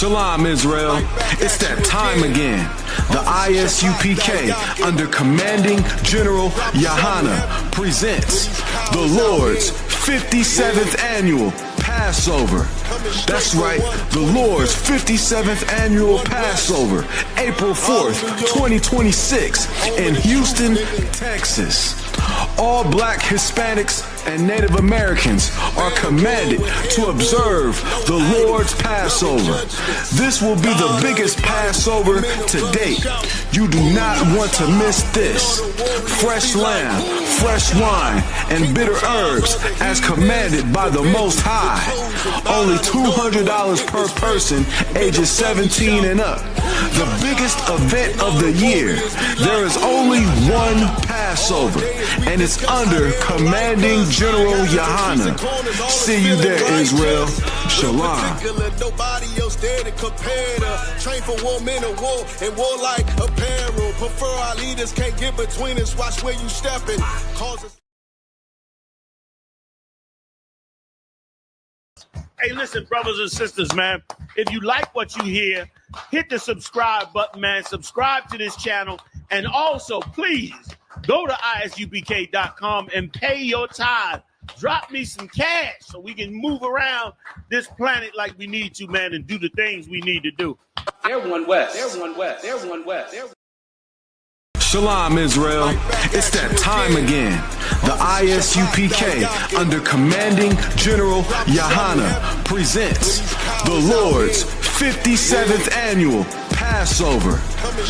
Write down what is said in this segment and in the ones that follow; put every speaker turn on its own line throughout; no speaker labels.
Shalom, Israel. It's that time again. The ISUPK, under Commanding General Yahanna, presents the Lord's 57th Annual Passover. That's right, the Lord's 57th Annual Passover, April 4th, 2026, in Houston, Texas. All Black, Hispanics, and Native Americans are commanded to observe the Lord's Passover. This will be the biggest Passover to date. You do not want to miss this. Fresh lamb, fresh wine, and bitter herbs as commanded by the Most High. Only $200 per person ages 17 and up. The biggest event of the year. There is only one Passover, and it's under Commanding General Yahanna. See you there, Israel. Shalom.
Nobody else there to compare to. Train for war, men of war, and warlike apparel. Prefer our leaders, can't get between us. Watch where you stepping.
Hey, listen, brothers and sisters, man. If you like what you hear, hit the subscribe button, man. Subscribe to this channel. And also, please, go to isupk.com and pay your tithe. Drop me some cash so we can move around this planet like we need to, man, and do the things we need to do.
They're one West. They're one West. They're one West.
Shalom, Israel. It's that time again. The ISUPK, under Commanding General Yahanna, presents the Lord's 57th Annual Passover.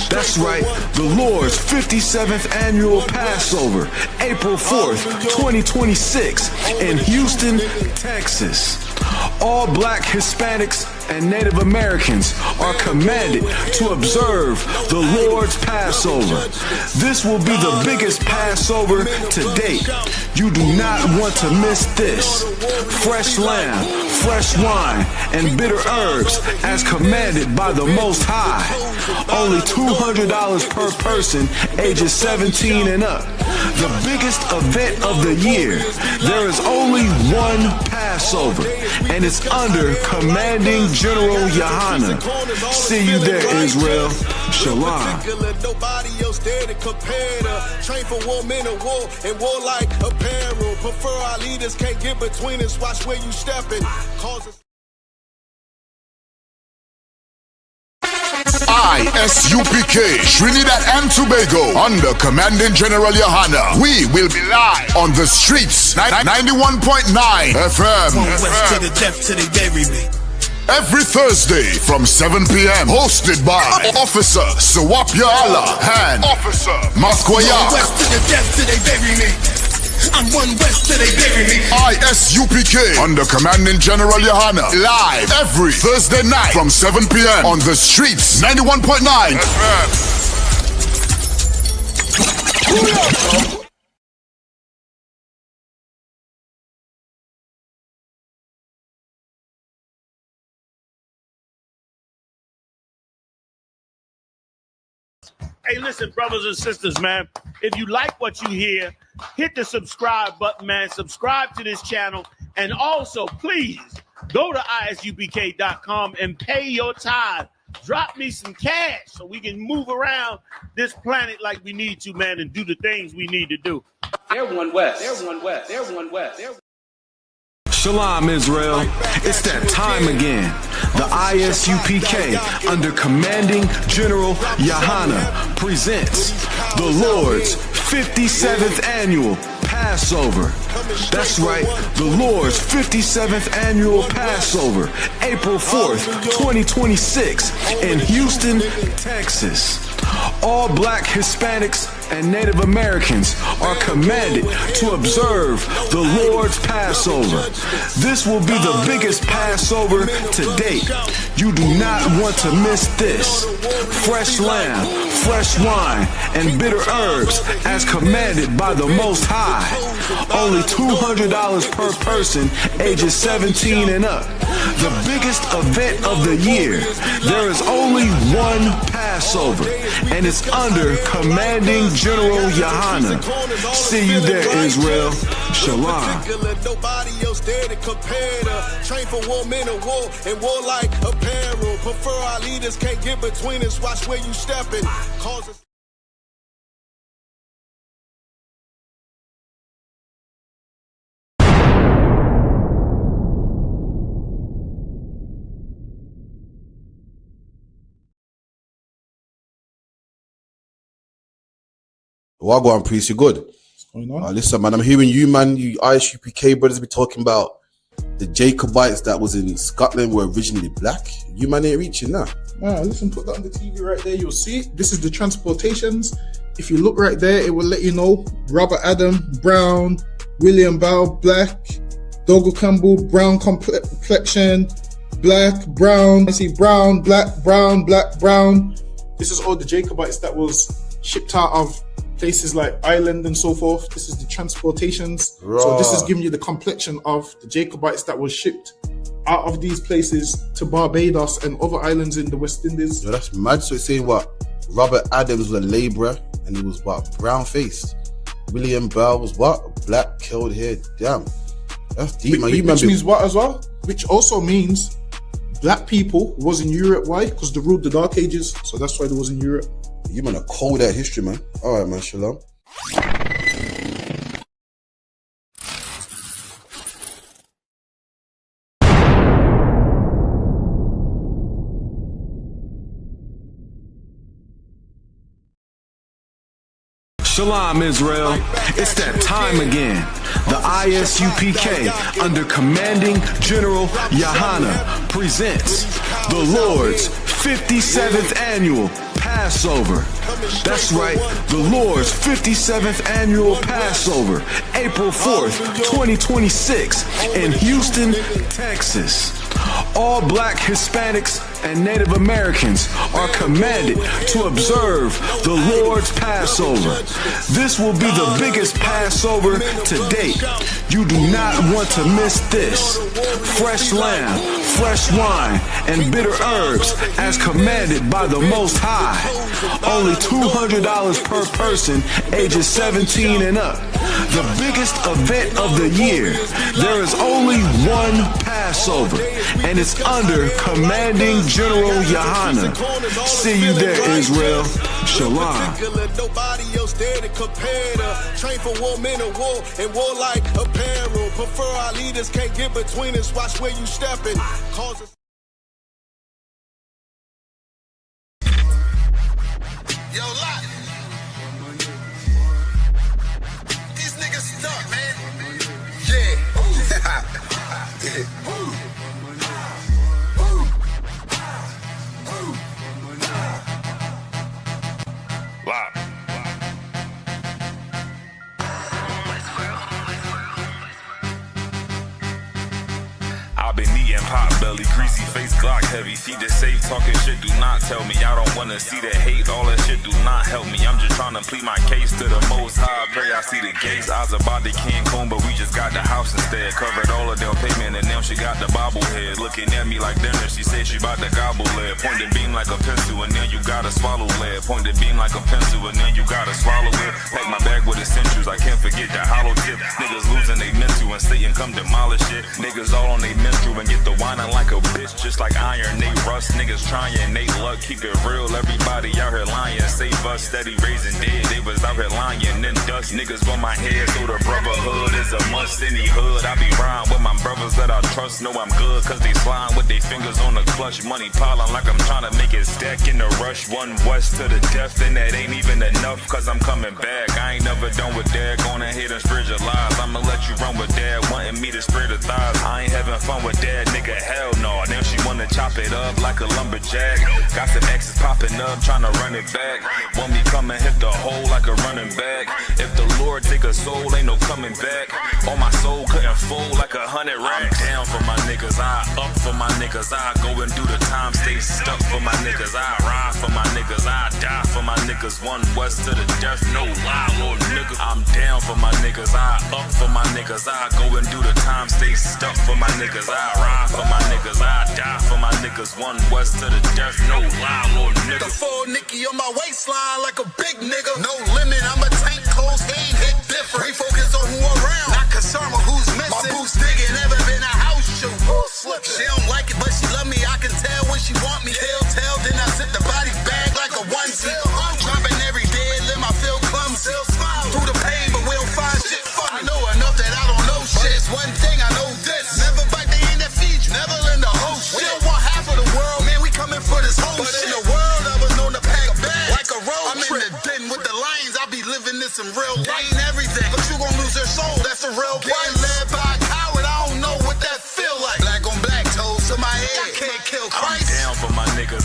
That's right, the Lord's 57th Annual Passover, April 4th, 2026, in Houston, Texas. All Black, Hispanics, and Native Americans are commanded to observe the Lord's Passover. This will be the biggest Passover to date. You do not want to miss this. Fresh lamb, fresh wine, and bitter herbs as commanded by the Most High. Only $200 per person ages 17 and up. The biggest event of the year. There is only one Passover, and it's under Commanding General Yahanna. See you there, Israel. Shalom.
Nobody else there to compare to. Train for war, men of war, and warlike apparel. Prefer our leaders, can't get between us. Watch where you stepping.
ISUPK, Trinidad and Tobago, under Commanding General Yahanna. We will be live on the streets, 91.9 FM.
From west to the depth till they bury me.
Every Thursday from 7 p.m. Hosted by Officer Sawapya Allah and Officer Masquaya.
West to the depth till they bury me. I'm one west till they bury me.
ISUPK, under Commanding General Yahanna, live every Thursday night from 7 p.m. on the streets, 91.9 FM.
Hey, listen, brothers and sisters, man. If you like what you hear, hit the subscribe button, man. Subscribe to this channel. And also, please, go to isupk.com and pay your tithe. Drop me some cash so we can move around this planet like we need to, man, and do the things we need to do.
They're one West. They're one West. They're one West. They're
Shalom, Israel. It's that time again. The ISUPK, under Commanding General Yahanna, presents the Lord's 57th Annual Passover. That's right, the Lord's 57th Annual Passover, April 4th, 2026, in Houston, Texas. All Black, Hispanics, and Native Americans are commanded to observe the Lord's Passover. This will be the biggest Passover to date. You do not want to miss this. Fresh lamb, fresh wine, and bitter herbs as commanded by the Most High. Only $200 per person ages 17 and up. The biggest event of the year. There is only one Passover, and it's under Commanding General Yahanna. See you there, Israel. Shalom.
Nobody else steady competitor. Train for war, men of war, and war like apparel. Prefer our leaders, can't get between us. Watch where you stepping. Causes.
Wagwan priest, you good?
What's going on?
Listen, man, I'm hearing you, man, you ISUPK brothers be talking about the Jacobites that was in Scotland were originally black. You man ain't reaching that.
Listen, put that on the TV right there. You'll see it. This is the transportations. If you look right there, it will let you know. Robert Adam, brown. William Bow, black. Dougal Campbell, brown complexion. Black, brown. I see brown, black, brown, black, brown. This is all the Jacobites that was shipped out of places like Ireland and so forth. This is the transportations.
Right.
So this is giving you the complexion of the Jacobites that was shipped out of these places to Barbados and other islands in the West Indies.
Yo, that's mad. So it's saying what? Robert Adams was a labourer and he was what? Brown faced. William Bell was what? Black, curled hair. Damn. That's deep, man.
Which means what as well? Which also means black people was in Europe. Why? Because they ruled the Dark Ages. So that's why they was in Europe.
You man are cold at history, man. All right, man. Shalom.
Shalom, Israel. It's that time again. The ISUPK, under Commanding General Yahanna, presents the Lord's 57th Annual Passover. That's right, the Lord's 57th Annual Passover, April 4th, 2026, in Houston, Texas. All black Hispanics and Native Americans are commanded to observe the Lord's Passover. This will be the biggest Passover to date. You do not want to miss this. Fresh lamb, fresh wine, and bitter herbs as commanded by the Most High. Only $200 per person ages 17 and up. The biggest event of the year. There is only one Passover, and it's under Commanding General Yahanna. See you there, Israel. Shalom.
Nobody else there to compare to. Train for war, men of war, and war like apparel. Prefer our leaders, can't get between us. Watch where you stepping. Causes.
Yo, Lot. These niggas stuck, man. Yeah.
Lot. I've been eating pot belly, greasy face, Glock heavy. Feet that safe, talking shit, do not tell me. I don't wanna see the hate, all that shit do not help me. I'm just trying to plead my case to the Most High. Pray I see the gates. Eyes about the Cancun, but we just got the house instead. Covered all of their payment, and now she got the bobblehead. Looking at me like dinner, she said she about to gobble lead. Point the beam like a pencil, and then you gotta swallow lead. Point the beam like a pencil, and then you gotta swallow it. Pack my bag with essentials, I can't forget the hollow tip. Niggas losing they mental, and Satan come demolish it. Niggas all on they menstrual and get the whining like a bitch, just like iron, they rust. Niggas trying, they luck, keep it real. Everybody out here lying, save us, steady raising dead. They was out here lying in dust. Niggas on my head, so the brotherhood is a must. Any hood, I be riding with my brothers that I trust. Know I'm good, cause they slime with their fingers on the clutch. Money piling like I'm trying to make it stack in the rush. One west to the death, and that ain't even enough, cause I'm coming back. I ain't never done with dad, going ahead and spread your lies. I'ma let you run with dad, wanting me to spread the thighs. I ain't having fun with dad, nigga, hell no. Now she wanna chop it up like a lumberjack. Got some exes popping up, trying to run it back. Want me come and hit the hole like a running back. If the Lord take a soul, ain't no coming back. On my soul couldn't fold like 100 racks. I'm down for my niggas, I up for my niggas. I go and do the time, stay stuck for my niggas. I ride for my niggas, I die for my niggas. One west to the death, no lie, little nigga. I'm down for my niggas, I up for my niggas. I go and do the time, stay stuck for my niggas. I ride for my niggas, I die for my niggas. One west to the death, no lie, little nigga.
The full Nicky on my waistline like a big nigga. No limit, I'm a tank close, he ain't hit different. We focus on who around, not concerned with who's missing. My boots digging, never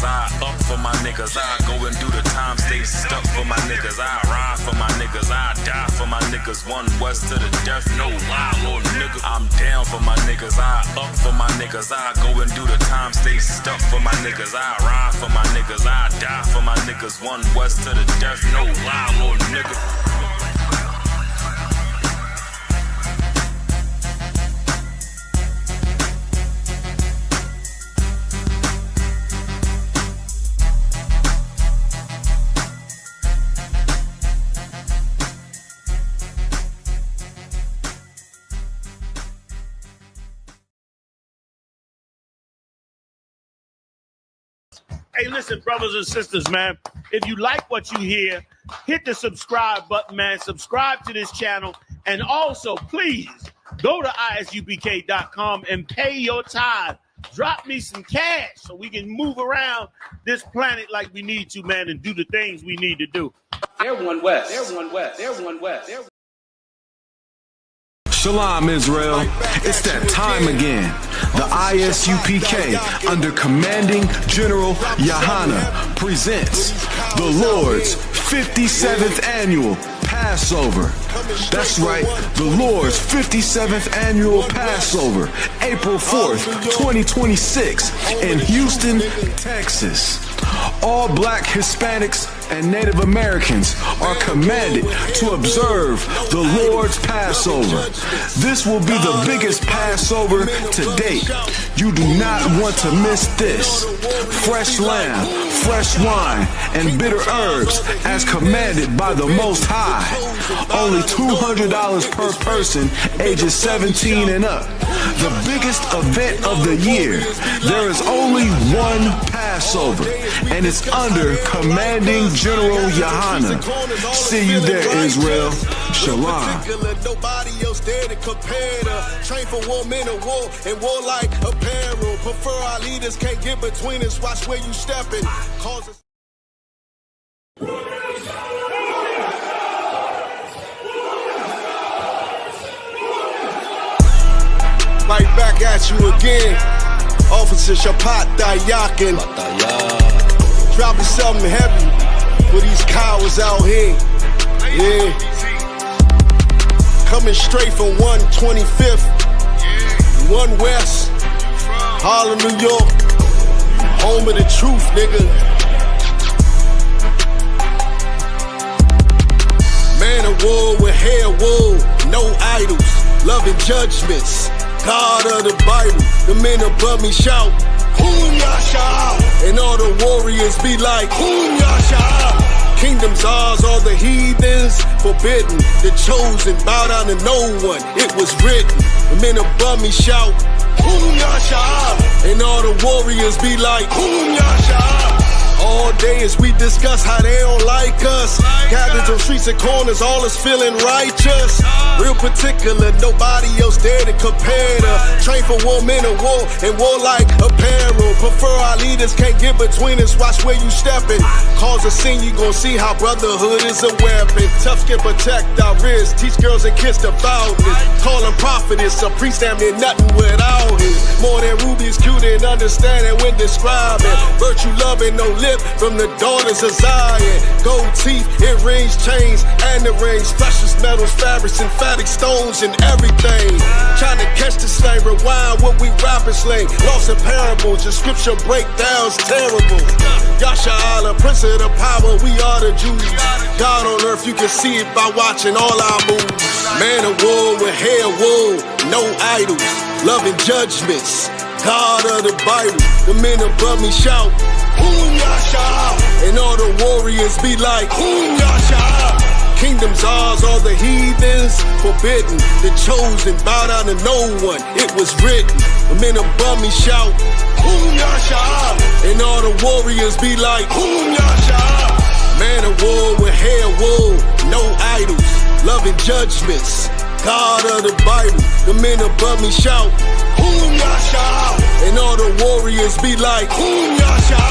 I up for my niggas. I go and do the time, stay stuck for my niggas. I ride for my niggas. I die for my niggas. One West to the death, no lie, little nigga. I'm down for my niggas. I up for my niggas. I go and do the time, stay stuck for my niggas. I ride for my niggas. I die for my niggas. One West to the death, no lie, little nigga.
Hey, listen, brothers and sisters, man, if you like what you hear, hit the subscribe button, man. Subscribe to this channel. And also, please, go to isupk.com and pay your tithe. Drop me some cash so we can move around this planet like we need to, man, and do the things we need to do.
They're one West. They're one West. They're one West. They're
Shalom, Israel. It's that time again. The ISUPK, under Commanding General Yahanna, presents the Lord's 57th Annual Passover. That's right, the Lord's 57th Annual Passover, April 4th, 2026, in Houston, Texas. All black Hispanics and Native Americans are commanded to observe the Lord's Passover. This will be the biggest Passover to date. You do not want to miss this. Fresh lamb, fresh wine, and bitter herbs as commanded by the Most High. Only $200 per person ages 17 and up. The biggest event of the year. There is only one Passover, and it's under Commanding General Yahanna. See you there, Israel. Shalom.
Nobody else there to compare to. Train for war, men of war, and warlike apparel. Prefer our leaders, can't get between us. Watch where you stepping. Causes. Right back at you again. Officer Shapat Dayakin. Dropping something heavy for these cowards out here. Yeah. Coming straight from 125th, 1 West, Harlem, New York. Home of the truth, nigga. Man of war with hair wool, no idols, loving judgments. God of the Bible, the men above me shout, Hum Yasha, and all the warriors be like, Hum Yasha. Kingdom's ours, all the heathens forbidden. The chosen bow down to no one, it was written. The men above me shout, Hum Yasha, and all the warriors be like, Hum Yasha. All day as we discuss how they don't like us. Gathered on streets and corners, all is feeling righteous. Real particular, nobody else there to compare to. Train for war, men of war, and warlike apparel. Prefer our leaders, can't get between us. Watch where you stepping. Cause a scene, you gon' see how brotherhood is a weapon. Tough skin protect our wrists. Teach girls and kids about this. Call them prophetess, a priest damn near nothing without it. More than rubies, cute and understanding when describing. Virtue, loving, no lip from the daughters of Zion. Gold teeth, earrings, chains, and the rings. Precious metals, fabrics, emphatic stones, and everything. Trying to catch the slang, rewind what we rap and slang. Lost in parables, the scripture breakdowns terrible. Yasha Allah, Prince of the power, we are the Jews. God on earth, you can see it by watching all our moves. Man of war with hair wool, no idols, loving judgments. God of the Bible, the men above me shout, Hum Yasha, and all the warriors be like, Hum Yasha. Kingdom's ours, all the heathens forbidden. The chosen bow down to no one, it was written. The men above me shout, Hum Yasha, and all the warriors be like, Hum Yasha. Man of war with hair wool, no idols, loving judgments. God of the Bible, the men above me shout, Hum Yasha, and all the warriors be like, Hum Yasha.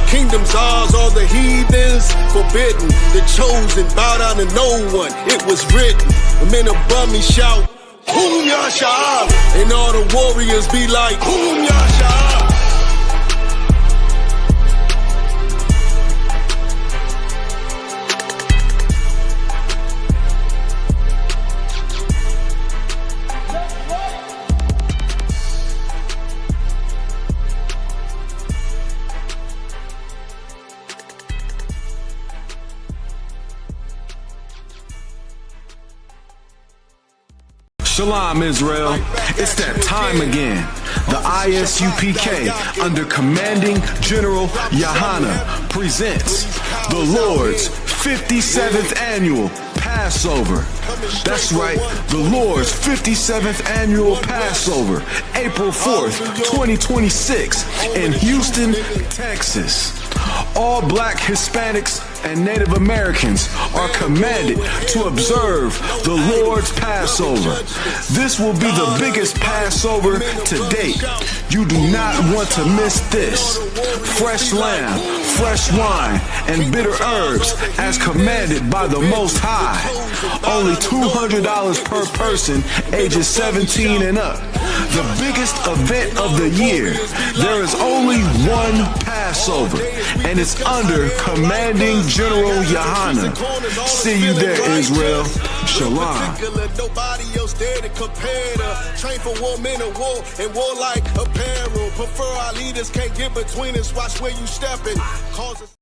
Kingdom's ours, all the heathens forbidden. The chosen bow down to no one, it was written. The men above me shout, Hum Yasha, and all the warriors be like, Hum Yasha.
Shalom, Israel. It's that time again. The ISUPK, under Commanding General Yahanna, presents the Lord's 57th Annual Passover. That's right, the Lord's 57th Annual Passover, April 4th, 2026, in Houston, Texas. All Black, Hispanics, and Native Americans are commanded to observe the Lord's Passover. This will be the biggest Passover to date. You do not want to miss this. Fresh lamb, fresh wine, and bitter herbs as commanded by the Most High. Only $200 per person, ages 17 and up. The biggest event of the year. There is only one Passover, and it's under Commanding General Yahanna. See you there, Israel. Shalom.
Nobody else there to compare to. Train for war, men of war, and warlike apparel. Prefer our leaders, can't get between us. Watch where you stepping. Cause us.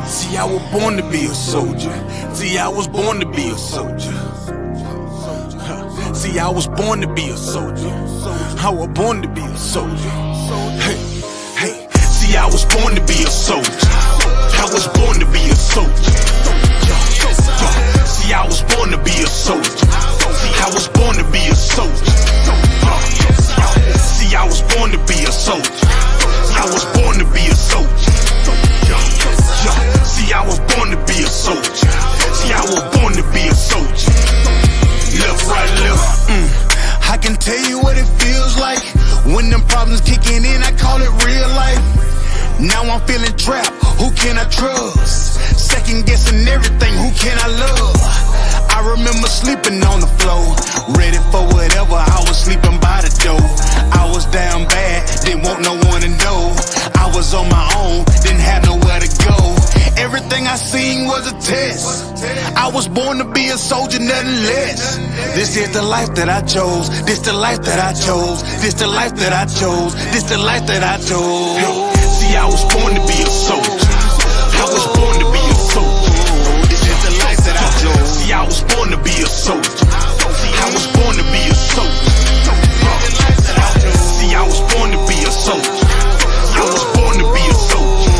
See, I was born to be a soldier. See, I was born to be a soldier. See, I was born to be a soldier. I was born to be a soldier. Hey, hey. See, I was born to be a soldier. I was born to be a soldier. See, I was born to be a soldier. See, I was born to be a soldier. See, I was born to be a soldier. I was born to be a soldier. See, I was born to be a soldier. See, I was born to be a soldier. Left, right, left. I can tell you what it feels like when them problems kicking in. I call it real life. Now I'm feeling trapped. Who can I trust? Second guessing everything. Who can I love? I remember sleeping on the floor, ready for whatever. I was sleeping by the door. I was down bad, didn't want no one to know. I was on my own, didn't have nowhere to go. Everything I seen was a test. I was born to be a soldier, nothing less. This is the life that I chose. This the life that I chose. This the life that I chose. This the life that I chose. See, I was born to be a soldier. I was born to be a soldier. This is the life that I chose. See, I was born to be a soldier. See, I was born to be a soldier. See, I was born to be a soldier. I was born to be a soldier.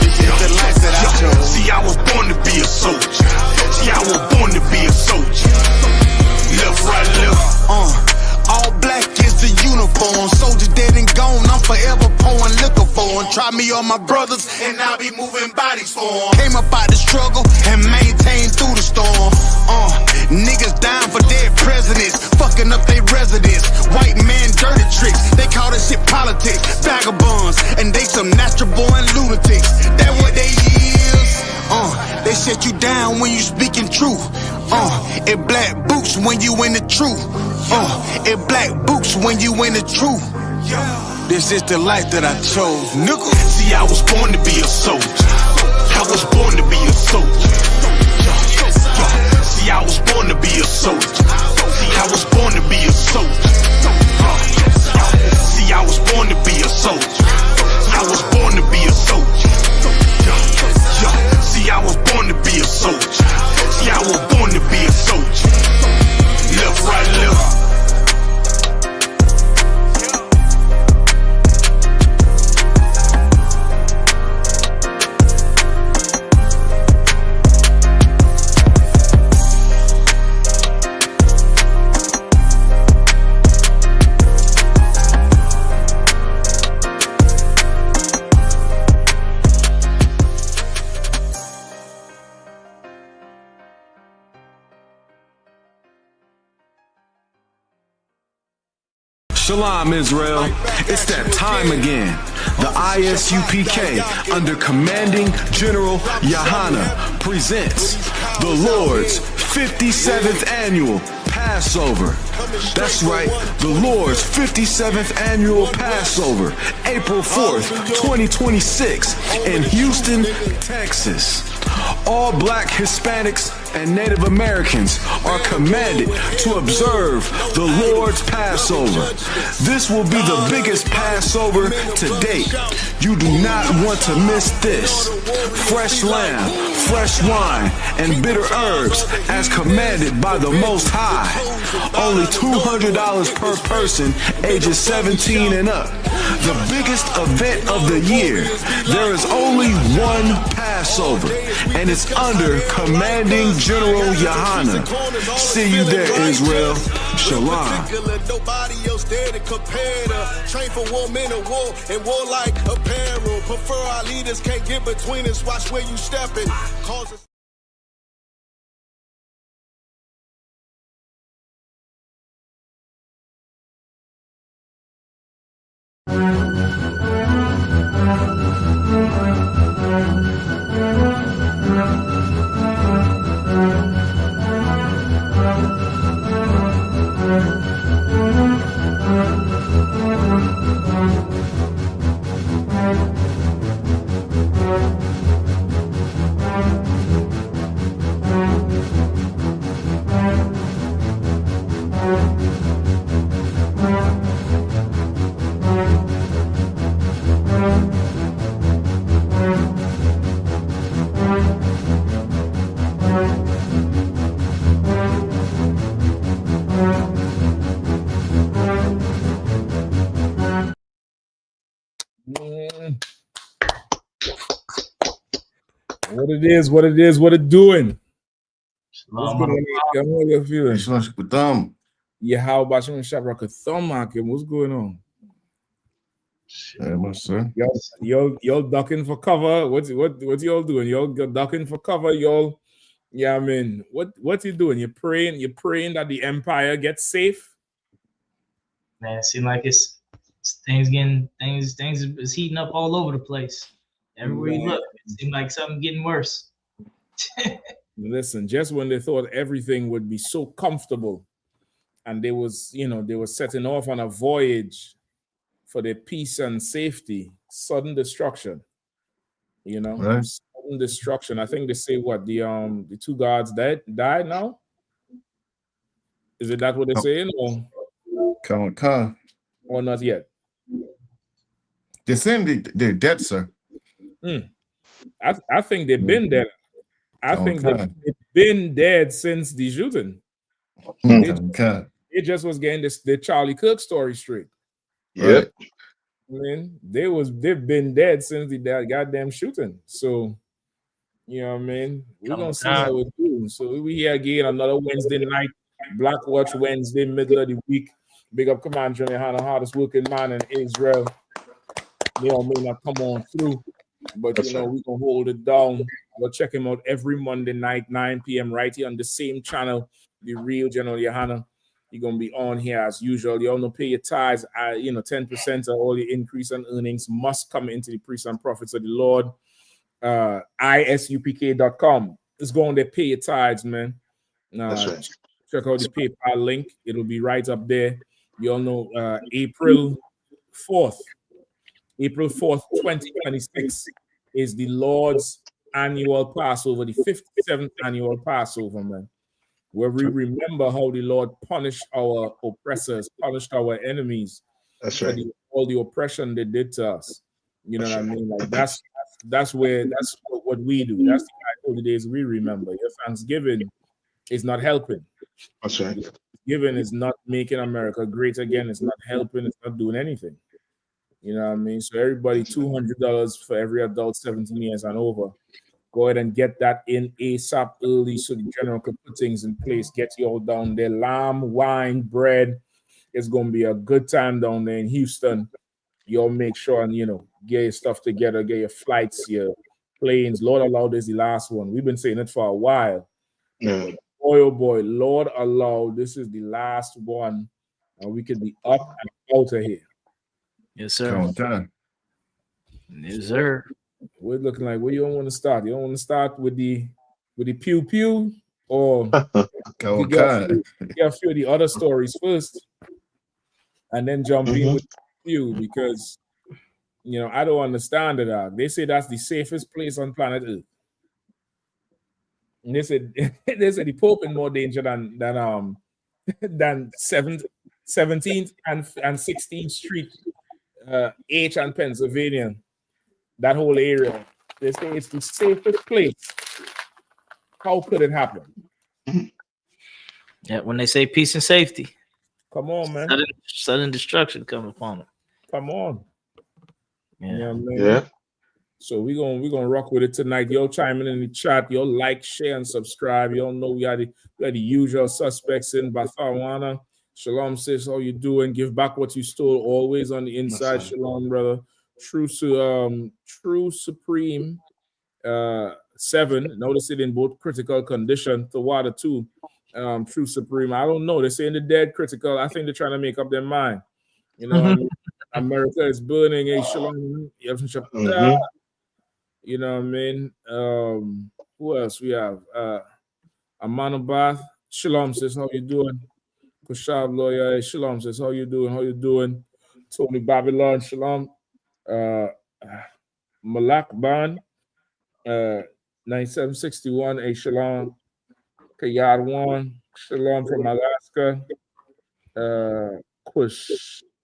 This is the life that I chose. See, I was born to be a soldier. See, I was born to be a soldier. Left, right, left. All black is the uniform. Soldiers dead and gone, I'm forever pouring liquor for them. Try me on my brothers, and I'll be moving bodies for them. Came up out the struggle and maintained through the storm. Niggas dying for dead presidents, fucking up their residence. White man dirty tricks, they call this shit politics. Vagabonds, and they some natural born lunatics. That what they is. They shut you down when you speaking truth. It black boots when you in the truth. It black boots when you in the truth. This is the life that I chose, nigga. See, I was born to be a soldier. I was born to be a soldier. See, I was born to be a soldier. See, I was born to be a soldier. See, I was born to be a soldier. I was born to be a soldier. See, I was born to be a soldier. See, I was born to be a soldier. Left, right, left.
Shalom, Israel. It's that time again. The ISUPK, under Commanding General Yahanna, presents the Lord's 57th Annual Passover. That's right, the Lord's 57th Annual Passover, April 4th, 2026, in Houston, Texas. All Black, Hispanics, and Native Americans are commanded to observe the Lord's Passover. This will be the biggest Passover to date. You do not want to miss this. Fresh lamb, fresh wine, and bitter herbs as commanded by the Most High. Only $200 per person ages 17 and up. The biggest event of the year. There is only one Passover, and it's under Commanding General Yahanna. See you there, Israel. Shalom.
Nobody else there to compare to. Train for war, men of war, and warlike apparel. Prefer our leaders, can't get between us. Watch where you stepping. Causes
what it is, what it doing. What's going on? How you feeling? Yeah, how about you? What's going on? Y'all ducking for cover. What y'all doing? Y'all ducking for cover, y'all. Yeah, I mean, what you doing? You're praying that the empire gets safe.
Man, it seems like it's things is heating up all over the place. Everywhere you look, it seems like something getting worse.
Listen, just when they thought everything would be so comfortable, and they were setting off on a voyage for their peace and safety, sudden destruction. Sudden destruction. I think they say what the two gods died now. Is it that what they're saying, or not yet?
They're saying they're dead, sir.
I think they've been dead. I think they've been dead since the shooting. It just was getting the Charlie Kirk story straight.
Yep.
I mean, they've been dead since the goddamn shooting. So, you know what I mean? We're gonna see how it goes. So we here again another Wednesday night, Black Watch Wednesday, middle of the week. Big up Commander Yahanna, hardest working man in Israel. May not come on through, but we're gonna hold it down. We'll check him out every Monday night, 9 p.m. right here on the same channel, the real General Yahanna. You're gonna be on here as usual. You all know, pay your tithes. 10% of all your increase in earnings must come into the priests and prophets of the Lord. ISUPK.com. It's going to pay your tithes, man. Check out the PayPal link. It'll be right up there. You all know April 4th, 2026 is the Lord's annual Passover, the 57th annual Passover, man, where we remember how the Lord punished our oppressors, punished our enemies.
That's right.
All the oppression they did to us. You know what I mean? Like that's what we do. That's the holy days we remember. Your Thanksgiving is not helping.
That's right.
Thanksgiving is not making America great again. It's not helping. It's not doing anything. You know what I mean? So everybody, $200 for every adult 17 years and over. Go ahead and get that in ASAP early so the general can put things in place. Get you all down there. Lamb, wine, bread. It's going to be a good time down there in Houston. Y'all make sure and, get your stuff together, get your flights, your planes. Lord allow this is the last one. We've been saying it for a while.
Yeah.
Boy, oh boy, Lord allow this is the last one. And we can be up and out of here.
Yes, sir.
On time.
Yes, sir.
We're looking like where you don't want to start. You don't want to start with the pew pew, or you get a few of the other stories first, and then jump in with pew, because I don't understand it. They say that's the safest place on planet Earth. And they said the Pope in more danger than 17th and 16th Street, H and Pennsylvania. That whole area. They say it's the safest place. How could it happen?
Yeah, when they say peace and safety.
Come on, man.
Sudden destruction come upon them.
Come on.
Yeah.
Man. So we're gonna rock with it tonight. Y'all chiming in the chat. Y'all like, share, and subscribe. Y'all know we are the usual suspects in Yahanna. Shalom, sis. How you doing? Give back what you stole. Always on the inside. Shalom, brother. True Supreme 7. Notice it in both critical condition. Tawada 2. True Supreme. I don't know. They're saying the dead critical. I think they're trying to make up their mind. America is burning. Hey, shalom. You know what I mean? Who else we have? Amanabath. Shalom, sis. How you doing? Kushab lawyer. Hey, shalom, sis. How you doing? How you doing? Tony Babylon. Shalom. Malak Ban. 9761. Hey, shalom. Kayad 1. Shalom from Alaska.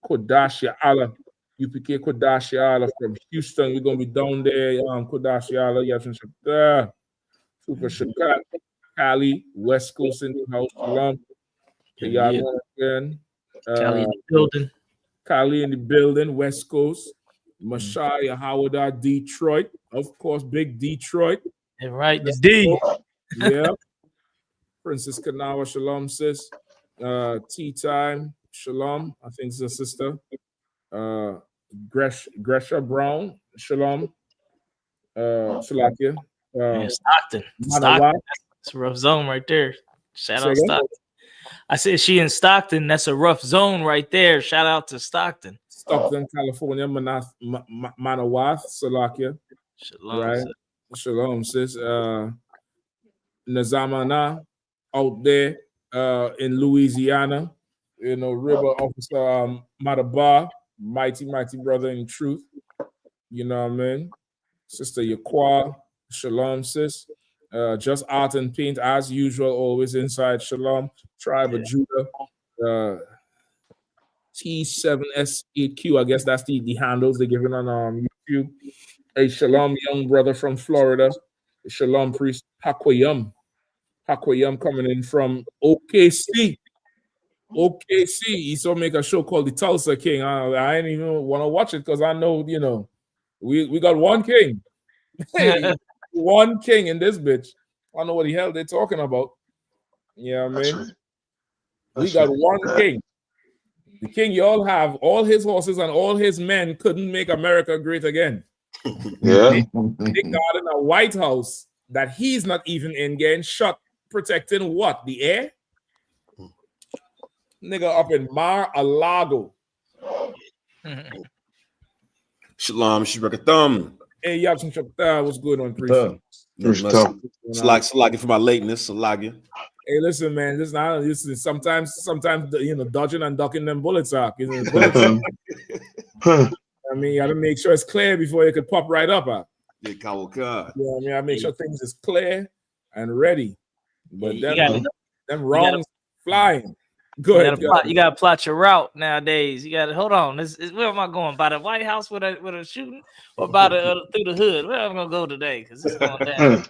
Kodashia Allah. UPK Kodashia Allah from Houston. We're going to be down there. Kodashia Allah. Super Shakat. Cali. West Coast in the house. Shalom. Kayad 1 again.
Cali in the building.
Cali in the building. West Coast. Mashaya Howard, Detroit. Of course, big Detroit.
And right, the D.
Yeah. Princess Kanawa, shalom, sis. Tea time, shalom. I think it's a sister. Gresha Brown, shalom. Shalakia.
Stockton. That's a rough zone right there. Shout out Stockton. I said she in Stockton. That's a rough zone right there. Shout out to Stockton.
Stockton, California, Manawath, Salakia.
Shalom,
right?
sis.
Shalom, sis. Nazamana out there in Louisiana. River Officer Madabar, mighty brother in truth. You know what I mean? Sister Yaqua, shalom, sis. Just art and paint as usual, always inside. Shalom, Tribe of Judah. T7S8Q, I guess that's the handles they're giving on YouTube. A shalom, young brother from Florida. A shalom, priest Hakwayam coming in from OKC. He saw make a show called the Tulsa King. I ain't even want to watch it because I know, we got one king. Hey, one king in this bitch. I don't know what the hell they're talking about. Yeah, man. We got one king. The king you all have, all his horses and all his men couldn't make America great again.
Yeah.
They got in a White House that he's not even in, getting shot, protecting what? The air? Nigga up in Mar-a-Lago.
Shalom, Shabakathum.
Hey, Yabson Shabakathum, what's good on pre-show?
Salagi for my lateness, Salagi.
Hey, listen, man. Listen. Sometimes, dodging and ducking them bullets out. I mean, you gotta make sure it's clear before you could pop right up.
Yeah,
I make sure things is clear and ready. But them wrongs flying. Good.
You gotta plot your route nowadays. You gotta hold on. Where am I going? By the White House with a shooting, or by through the hood? Where am I gonna go today? Because it's going down.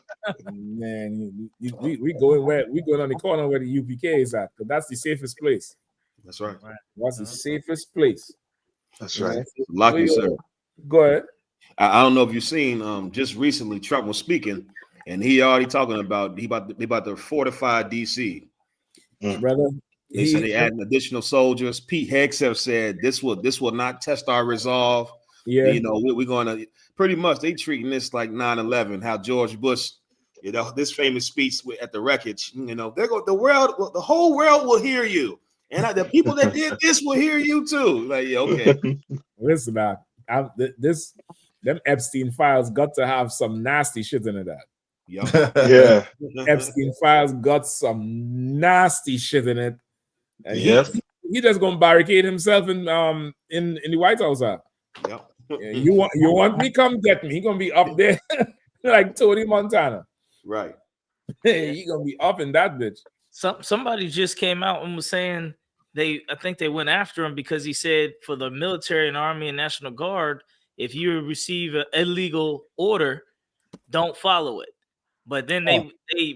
Man, we going on the corner where the UPK is at. But that's the safest place.
That's right.
That's the safest place.
That's right. Lucky, sir.
Go ahead.
I don't know if you've seen. Just recently, Trump was speaking, and he already talking about he about to fortify DC.
Brother.
They said they adding additional soldiers. Pete Hegseth said this will not test our resolve.
Yeah,
we're going to pretty much they treating this like 9/11. How George Bush, this famous speech at the wreckage. The whole world will hear you. And the people that did this will hear you too. Like, yeah, okay.
Listen, man, them Epstein files got to have some nasty shit in it.
Yeah.
Epstein files got some nasty shit in it. And
Yes.
he just gonna barricade himself in the White House.
Yep.
Yeah, you want me? Come get me. He gonna be up there like Tony Montana.
Right.
He gonna be up in that bitch.
Somebody just came out and was saying I think they went after him because he said for the military and army and National Guard, if you receive an illegal order, don't follow it. But then they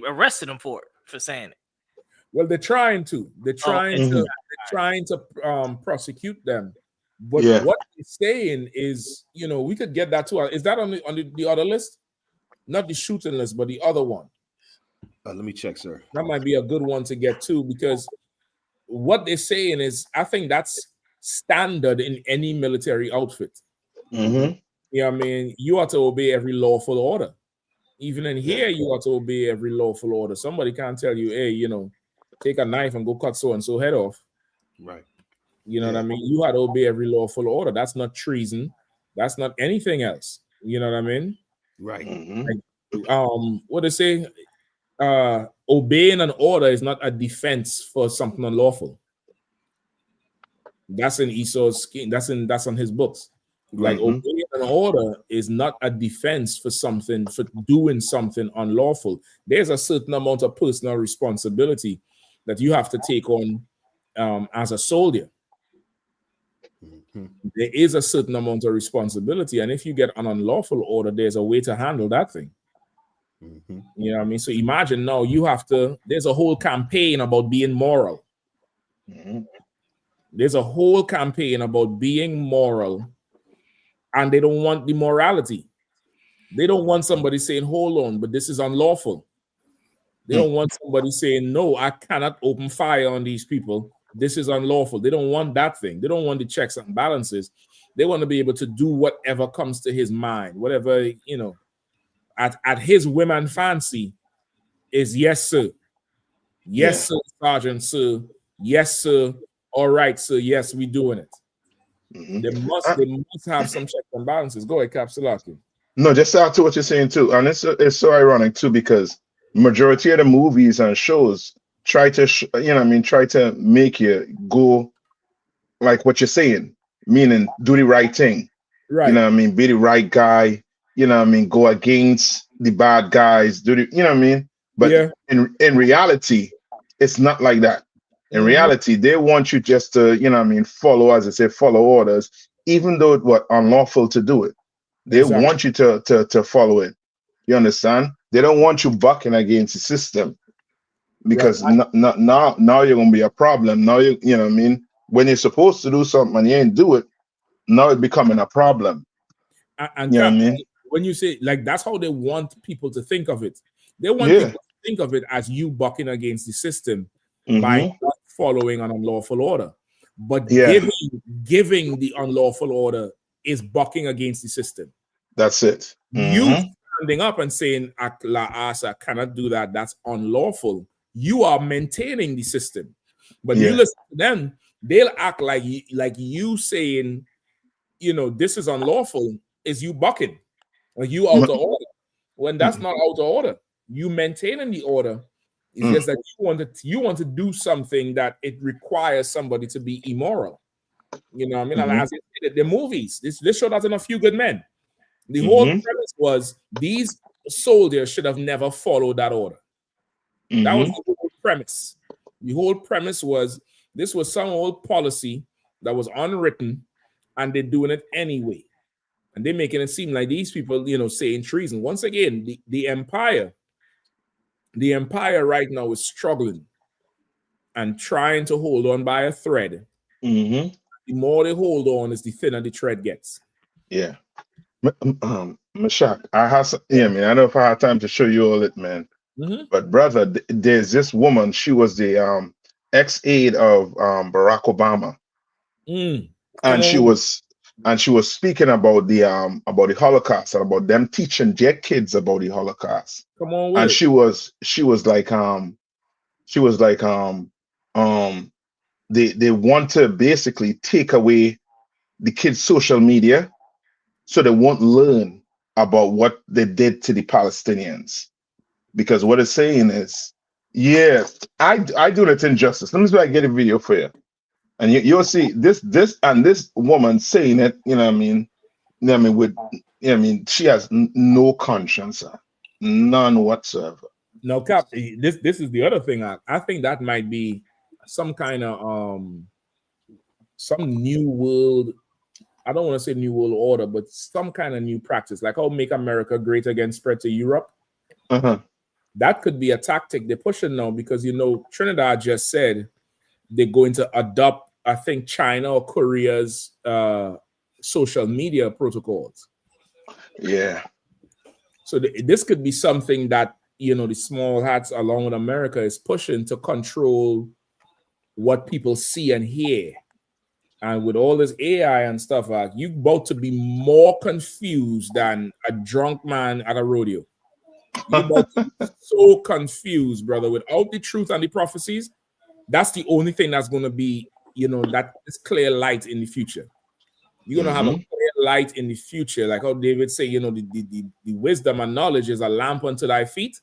arrested him for saying it.
Well, they're trying to prosecute them. But what they're saying is, we could get that too. Is that on the other list? Not the shooting list, but the other one.
Let me check, sir.
That might be a good one to get to, because what they're saying is, I think that's standard in any military outfit.
Mm-hmm.
I mean, you ought to obey every lawful order. Even in here, you ought to obey every lawful order. Somebody can't tell you, hey, take a knife and go cut so-and-so head off.
Right.
You know what I mean? You had to obey every lawful order. That's not treason. That's not anything else. You know what I mean?
Right.
Like, what they say? Obeying an order is not a defense for something unlawful. That's in Esau's scheme. That's on his books. Like, obeying an order is not a defense for doing something unlawful. There's a certain amount of personal responsibility that you have to take on as a soldier. There is a certain amount of responsibility, and if you get an unlawful order, there's a way to handle that thing. You know what I mean? So imagine now there's a whole campaign about being moral. There's a whole campaign about being moral, and they don't want the morality. They don't want somebody saying, hold on, but this is unlawful. They don't want somebody saying, no, I cannot open fire on these people. This is unlawful. They don't want that thing. They don't want the checks and balances. They want to be able to do whatever comes to his mind, whatever, at his whim and fancy is yes, sir. Yes, sir, Sergeant, sir. Yes, sir. All right, sir. Yes, we're doing it. They must have some checks and balances. Go ahead, Capsulaki.
No, just add to what you're saying too. And it's so ironic too, because majority of the movies and shows try to try to make you go like what you're saying, meaning do the right thing.
Right.
Be the right guy, go against the bad guys, But in reality, it's not like that. In reality, they want you just to, follow, as I say, follow orders, even though it was unlawful to do it. They want you to follow it. You understand? They don't want you bucking against the system, because now you're gonna be a problem. Now when you're supposed to do something and you ain't do it, now it's becoming a problem.
And you know what I mean? When you say, like, that's how they want people to think of it. They want people to think of it as you bucking against the system by not following an unlawful order. But giving the unlawful order is bucking against the system.
That's it.
You standing up and saying, I cannot do that, that's unlawful. You are maintaining the system. But you listen to them, they'll act like you saying, this is unlawful, is you bucking, or you out of order. When that's not out of order. You maintaining the order. It's just that you want to do something that it requires somebody to be immoral. You know what I mean? And as I said, the movies, this show doesn't A Few Good Men. The whole premise was these soldiers should have never followed that order. That was the whole premise. The whole premise was this was some old policy that was unwritten, and they're doing it anyway. And they're making it seem like these people, saying treason. Once again, the empire right now is struggling and trying to hold on by a thread. The more they hold on, is the thinner the thread gets.
Yeah. Mashak, I have some, I don't know if I have time to show you all it, man. But brother, there's this woman. She was the ex-aide of Barack Obama, and she was speaking about the Holocaust and about them teaching their kids about the Holocaust.
Come on,
and she was like they want to basically take away the kids' social media so they won't learn about what they did to the Palestinians. Because what it's saying is, yeah, I do it injustice. Let me see if I get a video for you. And you'll see this woman saying it, you know what I mean? You know what I mean? With, you know what I mean? She has no conscience, none whatsoever.
No, Cap, this is the other thing. I think that might be some kind of some new world. I don't want to say new world order, but some kind of new practice, like how Make America Great Again spread to Europe. That could be a tactic they're pushing now, because Trinidad just said they're going to adopt, I think, China or Korea's social media protocols.
Yeah.
So this could be something that the small hats along with America is pushing to control what people see and hear. And with all this AI and stuff, you about to be more confused than a drunk man at a rodeo. You're about to be so confused, brother. Without the truth and the prophecies, that's the only thing that's going to be, that is clear light in the future. You're going to have a clear light in the future. Like how David say, the wisdom and knowledge is a lamp unto thy feet.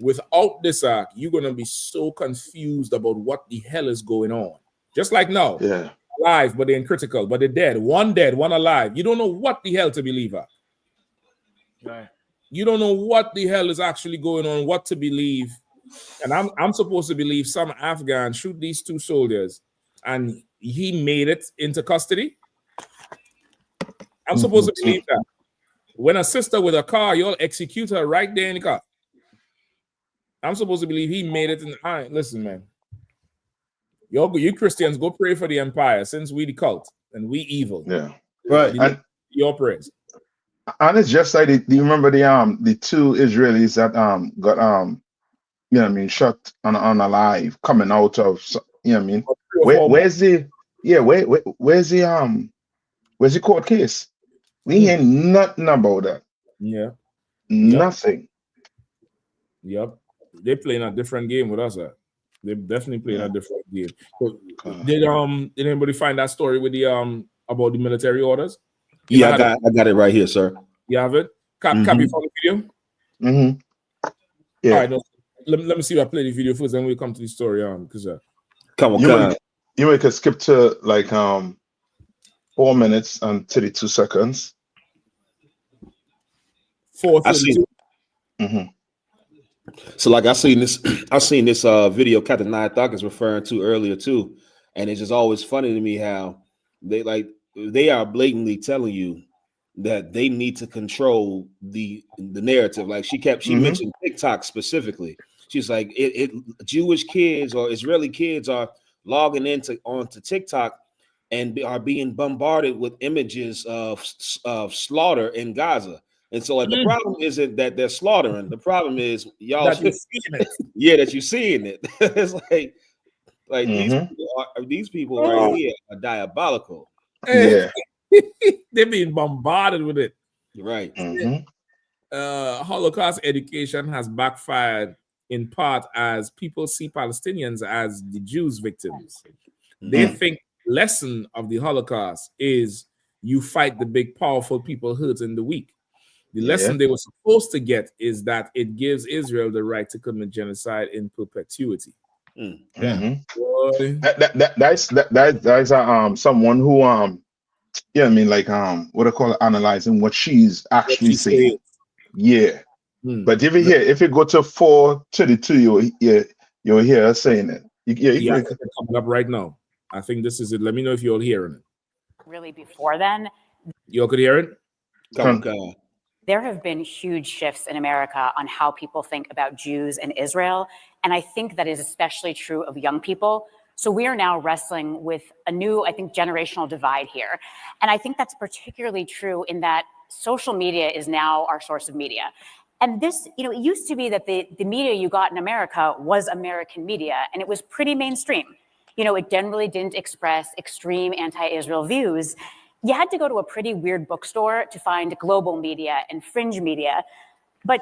Without this, you're going to be so confused about what the hell is going on. Just like now.
Yeah.
Alive, but they're in critical, but they're dead, one alive. You don't know what the hell to believe at.
Right.
You don't know what the hell is actually going on, what to believe. And I'm supposed to believe some Afghan shoot these two soldiers and he made it into custody. I'm supposed to believe that. When a sister with a car, you'll execute her right there in the car. I'm supposed to believe he made it in. All right, listen, man. You Christians, go pray for the empire, since we the cult and we evil.
Yeah. Right. And
your prayers.
And it's just like, do you remember the two Israelis that shot on alive coming out of, where's the court case? We hear nothing about that.
Yeah.
Nothing.
Yep. They're playing a different game with us. They're definitely playing a different game. So, did anybody find that story with the about the military orders?
Yeah, I got it right here, sir.
You have it? Copy from the video?
Yeah.
All right, no, let me see if I play the video first, then we'll come to the story. Because
come on.
You can skip to like 4 minutes and 32 seconds.
4:32.
So like I seen this video Captain Nythok is referring to earlier too, and it's just always funny to me how they are blatantly telling you that they need to control the narrative. Like she mentioned TikTok specifically. She's like Jewish kids or Israeli kids are logging onto TikTok and are being bombarded with images of slaughter in Gaza. And so, like, the problem isn't that they're slaughtering. The problem is y'all
that you're seeing it.
Yeah, that you're seeing it. It's like these people right here are diabolical.
Yeah, they're being bombarded with it.
Right.
Holocaust education has backfired in part as people see Palestinians as the Jews' victims. They think lesson of the Holocaust is you fight the big, powerful people hurting the weak. The lesson they were supposed to get is that it gives Israel the right to commit genocide in perpetuity.
That's someone who what do I call it, analyzing what she's actually saying. But if you go to 4:32, you'll hear her saying it.
Coming up right now. I think this is it. Let me know if you're all hearing it.
Really, before then,
you all could hear it.
There have been huge shifts in America on how people think about Jews and Israel. And I think that is especially true of young people. So we are now wrestling with a new, I think, generational divide here. And I think that's particularly true in that social media is now our source of media. And this, it used to be that the media you got in America was American media, and it was pretty mainstream. It generally didn't express extreme anti-Israel views. You had to go to a pretty weird bookstore to find global media and fringe media. But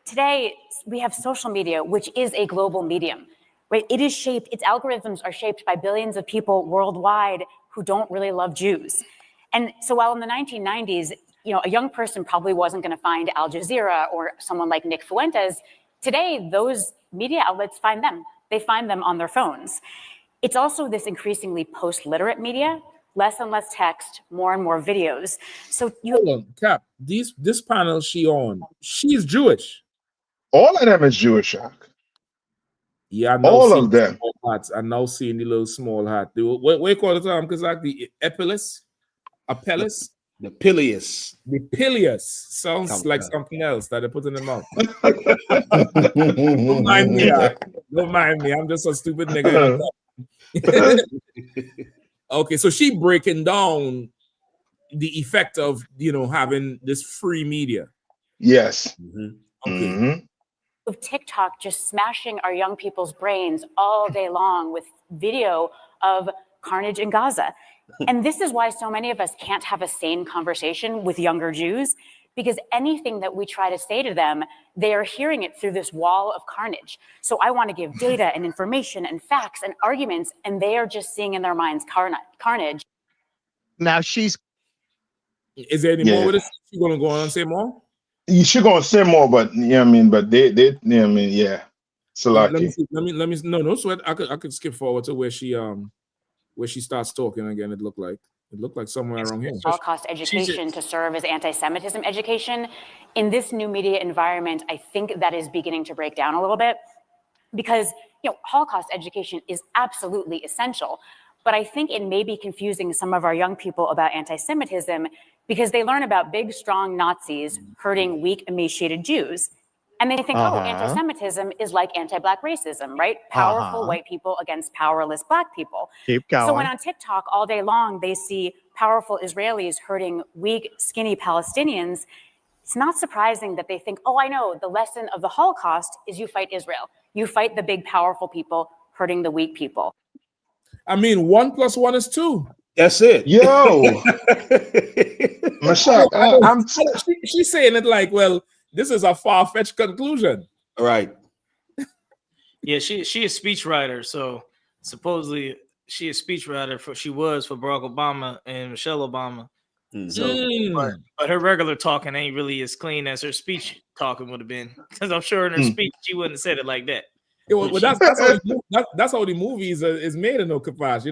today we have social media, which is a global medium. right? It is shaped, its algorithms are shaped by billions of people worldwide who don't really love Jews. And so while in the 1990s, a young person probably wasn't going to find Al Jazeera or someone like Nick Fuentes, today those media outlets find them. They find them on their phones. It's also this increasingly post-literate media, less and less text, more and more videos. So
hold on, Cap. This panel she's Jewish.
All of them is Jewish, Shaq.
Yeah, I
all of them.
Hats. I now seeing the little small hat. What you call it? Because like the Apelles.
The Pilius.
The Pilius sounds like something else that they put in the mouth. Don't mind me. I'm just a stupid nigga. Okay, so she breaking down the effect of having this free media.
Yes.
Okay.
Of TikTok just smashing our young people's brains all day long with video of carnage in Gaza. And this is why so many of us can't have a sane conversation with younger Jews, because anything that we try to say to them, they are hearing it through this wall of carnage. So I want to give data and information and facts and arguments, and they are just seeing in their minds carnage.
Now she's...
Is there any more with this? You going to go on and say more?
You should go and say more, but but they yeah. So
let me no sweat. I could skip forward to where she starts talking again. It looked like somewhere around here.
Holocaust education to serve as anti-Semitism education. In this new media environment, I think that is beginning to break down a little bit, because Holocaust education is absolutely essential. But I think it may be confusing some of our young people about anti-Semitism because they learn about big, strong Nazis hurting weak, emaciated Jews. And they think, oh, anti-Semitism is like anti-Black racism, right? Powerful white people against powerless Black people.
Keep going.
So when on TikTok all day long, they see powerful Israelis hurting weak, skinny Palestinians, it's not surprising that they think, oh, I know, the lesson of the Holocaust is you fight Israel. You fight the big, powerful people hurting the weak people.
I mean, 1 + 1 is 2.
That's it.
Yo. Michelle,
she's saying it like, well, this is a far-fetched conclusion.
Right.
Yeah, she a speechwriter, so supposedly she a speechwriter she was for Barack Obama and Michelle Obama. So, but her regular talking ain't really as clean as her speech talking would have been, because I'm sure in her speech she wouldn't have said it like that.
Yeah, well, that's how the movies is made in Okapash.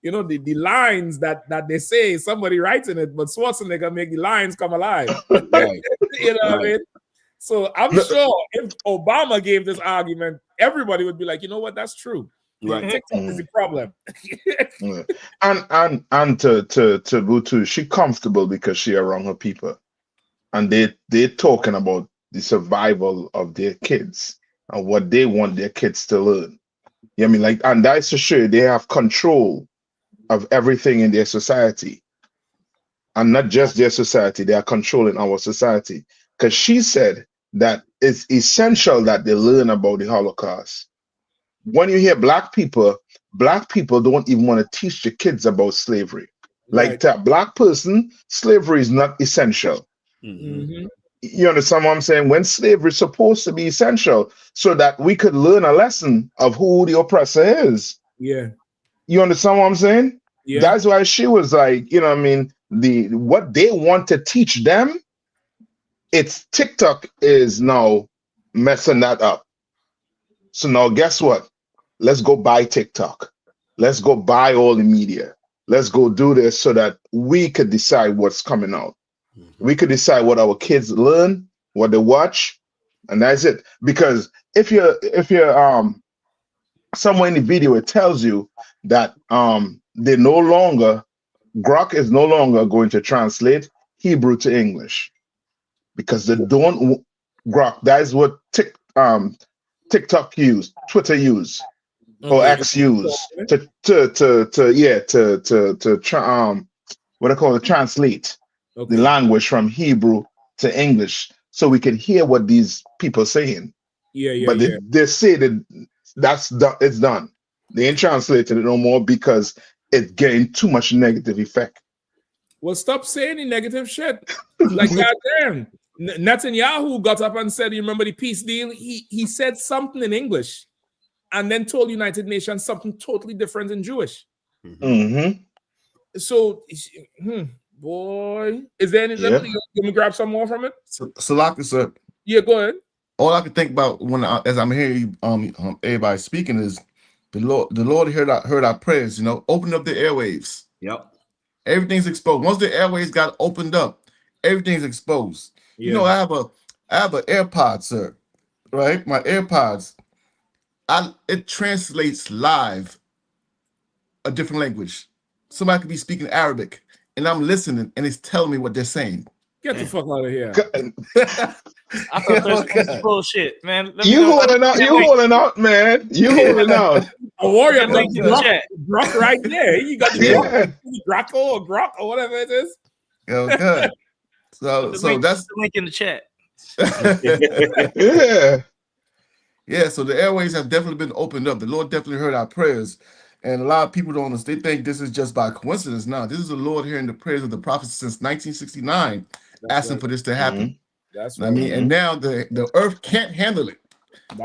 The lines that they say, somebody writes in it, but Schwarzenegger make the lines come alive.
Right.
What I mean? So I'm sure if Obama gave this argument, everybody would be like, you know what, that's true.
Right.
TikTok is the problem.
and to Butu, she comfortable because she around her people, and they're talking about the survival of their kids and what they want their kids to learn. You know what I mean? Like, and that's for sure they have control of everything in their society. And not just their society, they are controlling our society. Because she said that it's essential that they learn about the Holocaust. When you hear Black people don't even want to teach the kids about slavery. Like, to a Black person, slavery is not essential.
Mm-hmm.
You understand what I'm saying? When slavery is supposed to be essential so that we could learn a lesson of who the oppressor is.
Yeah.
You understand what I'm saying?
Yeah.
That's why she was like, you know what I mean? What they want to teach them, it's TikTok is now messing that up. So now guess what? Let's go buy TikTok. Let's go buy all the media. Let's go do this so that we could decide what's coming out. We could decide what our kids learn, what they watch, and that's it. Because if you're somewhere in the video, it tells you that they no longer, Grok is no longer going to translate Hebrew to English, because they don't Grok. That is what TikTok use, Twitter use, or X use to translate the language from Hebrew to English, so we can hear what these people are saying. But they say that it's done. They ain't translated it no more because it's getting too much negative effect.
Well, stop saying the negative shit. Like, goddamn, Netanyahu got up and said, you remember the peace deal? He said something in English, and then told United Nations something totally different in Jewish.
Mm-hmm.
So, boy, is there any? Let me grab some more from it.
Salaka, sir.
Yeah, go ahead.
All I can think about as I'm hearing everybody speaking is the Lord heard our prayers. You know, open up the airwaves.
Yep.
Everything's exposed. Once the airwaves got opened up, everything's exposed.
Yeah.
You know, I have an AirPod, sir. Right, my AirPods. It translates live a different language. Somebody could be speaking Arabic, and I'm listening, and it's telling me what they're saying.
Get the fuck out of here.
I thought this was bullshit, man.
You holding out, man. You holding out.
A warrior
link in the chat.
Grok right there. You got the Grok or Grok or whatever it is.
Yo, good. So that's
the link in the chat.
Yeah, so the airways have definitely been opened up. The Lord definitely heard our prayers. And a lot of people don't understand. They think this is just by coincidence. No, this is the Lord hearing the prayers of the prophets since 1969, asking for this to happen.
That's
right. I mean, and now the earth can't handle it.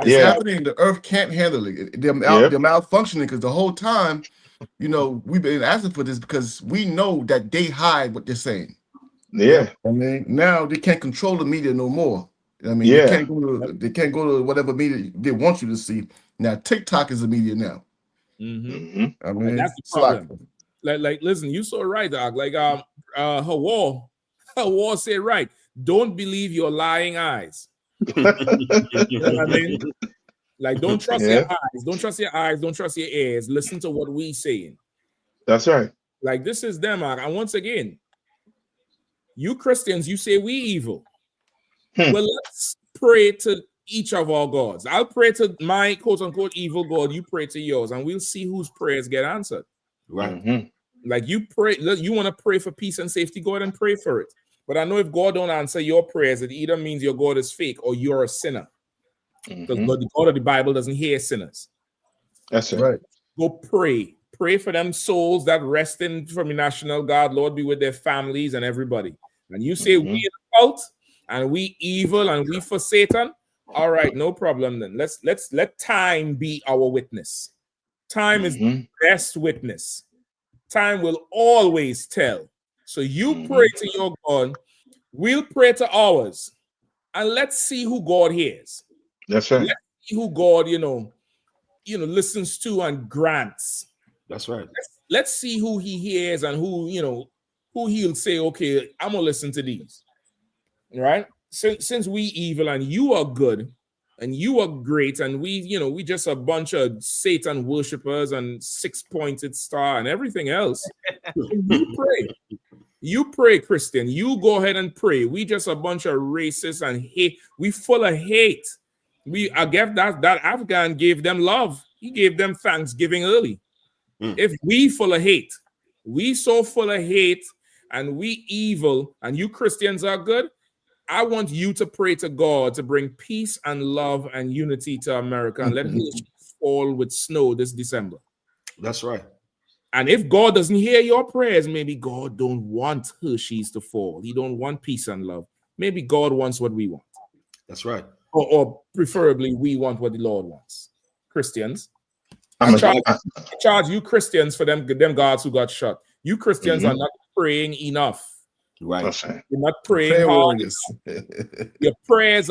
It's happening. The earth can't handle it. They're malfunctioning because the whole time, you know, we've been asking for this because we know that they hide what they're saying.
Yeah.
I mean, now they can't control the media no more. I mean, they can't go to whatever media they want you to see. Now, TikTok is the media now.
Mm-hmm.
I mean,
that's the problem. Like, listen, you so right, dog. Like, Hawar said right. Don't believe your lying eyes. You know what I mean? Like, don't trust your eyes. Don't trust your eyes. Don't trust your ears. Listen to what we saying.
That's right.
Like, this is them, and once again, you Christians, you say we evil. Well, let's pray to each of our gods. I'll pray to my quote-unquote evil God. You pray to yours, and we'll see whose prayers get answered.
Right.
Mm-hmm.
Like you pray, you want to pray for peace and safety, go ahead and pray for it. But I know if God don't answer your prayers, it either means your God is fake or you're a sinner. Because the God of the Bible doesn't hear sinners.
That's right.
Go pray. Pray for them souls that resting from the national guard. Lord, be with their families and everybody. And you say we out and we evil and we for Satan. All right, no problem then. Let's let time be our witness. Time is the best witness. Time will always tell. So you pray to your God, we'll pray to ours, and let's see who God hears.
That's right.
Let's see who God, listens to and grants.
That's right.
Let's see who he hears and who he'll say, okay, I'm gonna listen to these. Right? Since we evil and you are good and you are great and we just a bunch of Satan worshipers and six-pointed star and everything else. You pray, Christian. You go ahead and pray. We just a bunch of racists and hate. We full of hate. I guess that Afghan gave them love. He gave them Thanksgiving early. If we full of hate, we so full of hate and we evil and you Christians are good, I want you to pray to God to bring peace and love and unity to America and let it fall with snow this December.
That's right.
And if God doesn't hear your prayers, maybe God don't want Hershey's to fall. He don't want peace and love. Maybe God wants what we want.
That's right.
Or preferably we want what the Lord wants. Christians. I charge you Christians for them gods who got shot. You Christians are not praying enough.
Right.
You're not praying hard. Your prayers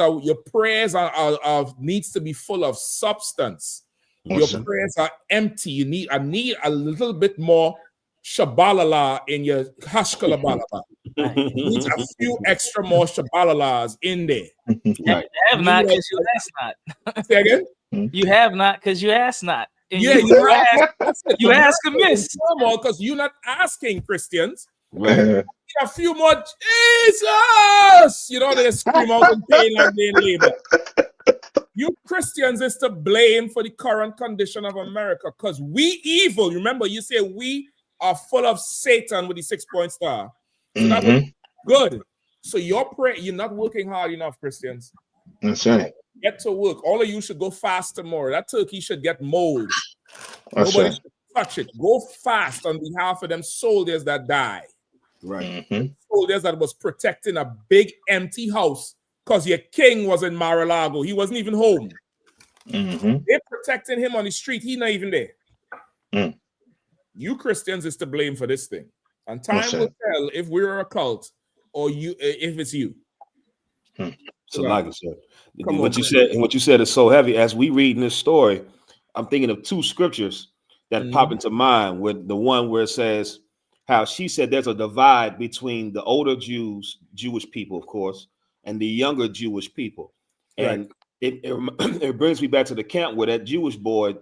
are needs to be full of substance. Your prayers are empty. I need a little bit more shabalala in your hashkalabalaba. You need a few extra more shabalalas in there.
You have not because you asked not. Say again? You have not because you asked not. And you ask amiss.
Because you're not asking, Christians. Right. A few more Jesus. You know, they scream out in pain like they in labor. You Christians is to blame for the current condition of America because we evil. Remember, you say we are full of Satan with the 6-point star. So that was good. So you're not working hard enough, Christians.
That's right.
Get to work. All of you should go fast tomorrow. That turkey should get mold.
That's
Nobody
right.
should touch it. Go fast on behalf of them soldiers that die.
Right.
Soldiers that was protecting a big empty house because your king was in Mar-a-Lago. He wasn't even home. They're protecting him on the street. He's not even there. You Christians is to blame for this thing. And time will tell if we're a cult or if it's you.
So like I said, what you said is so heavy. As we read in this story, I'm thinking of two scriptures that pop into mind. With the one where it says how she said there's a divide between the older Jewish people, of course, and the younger Jewish people. And it brings me back to the camp where that Jewish boy,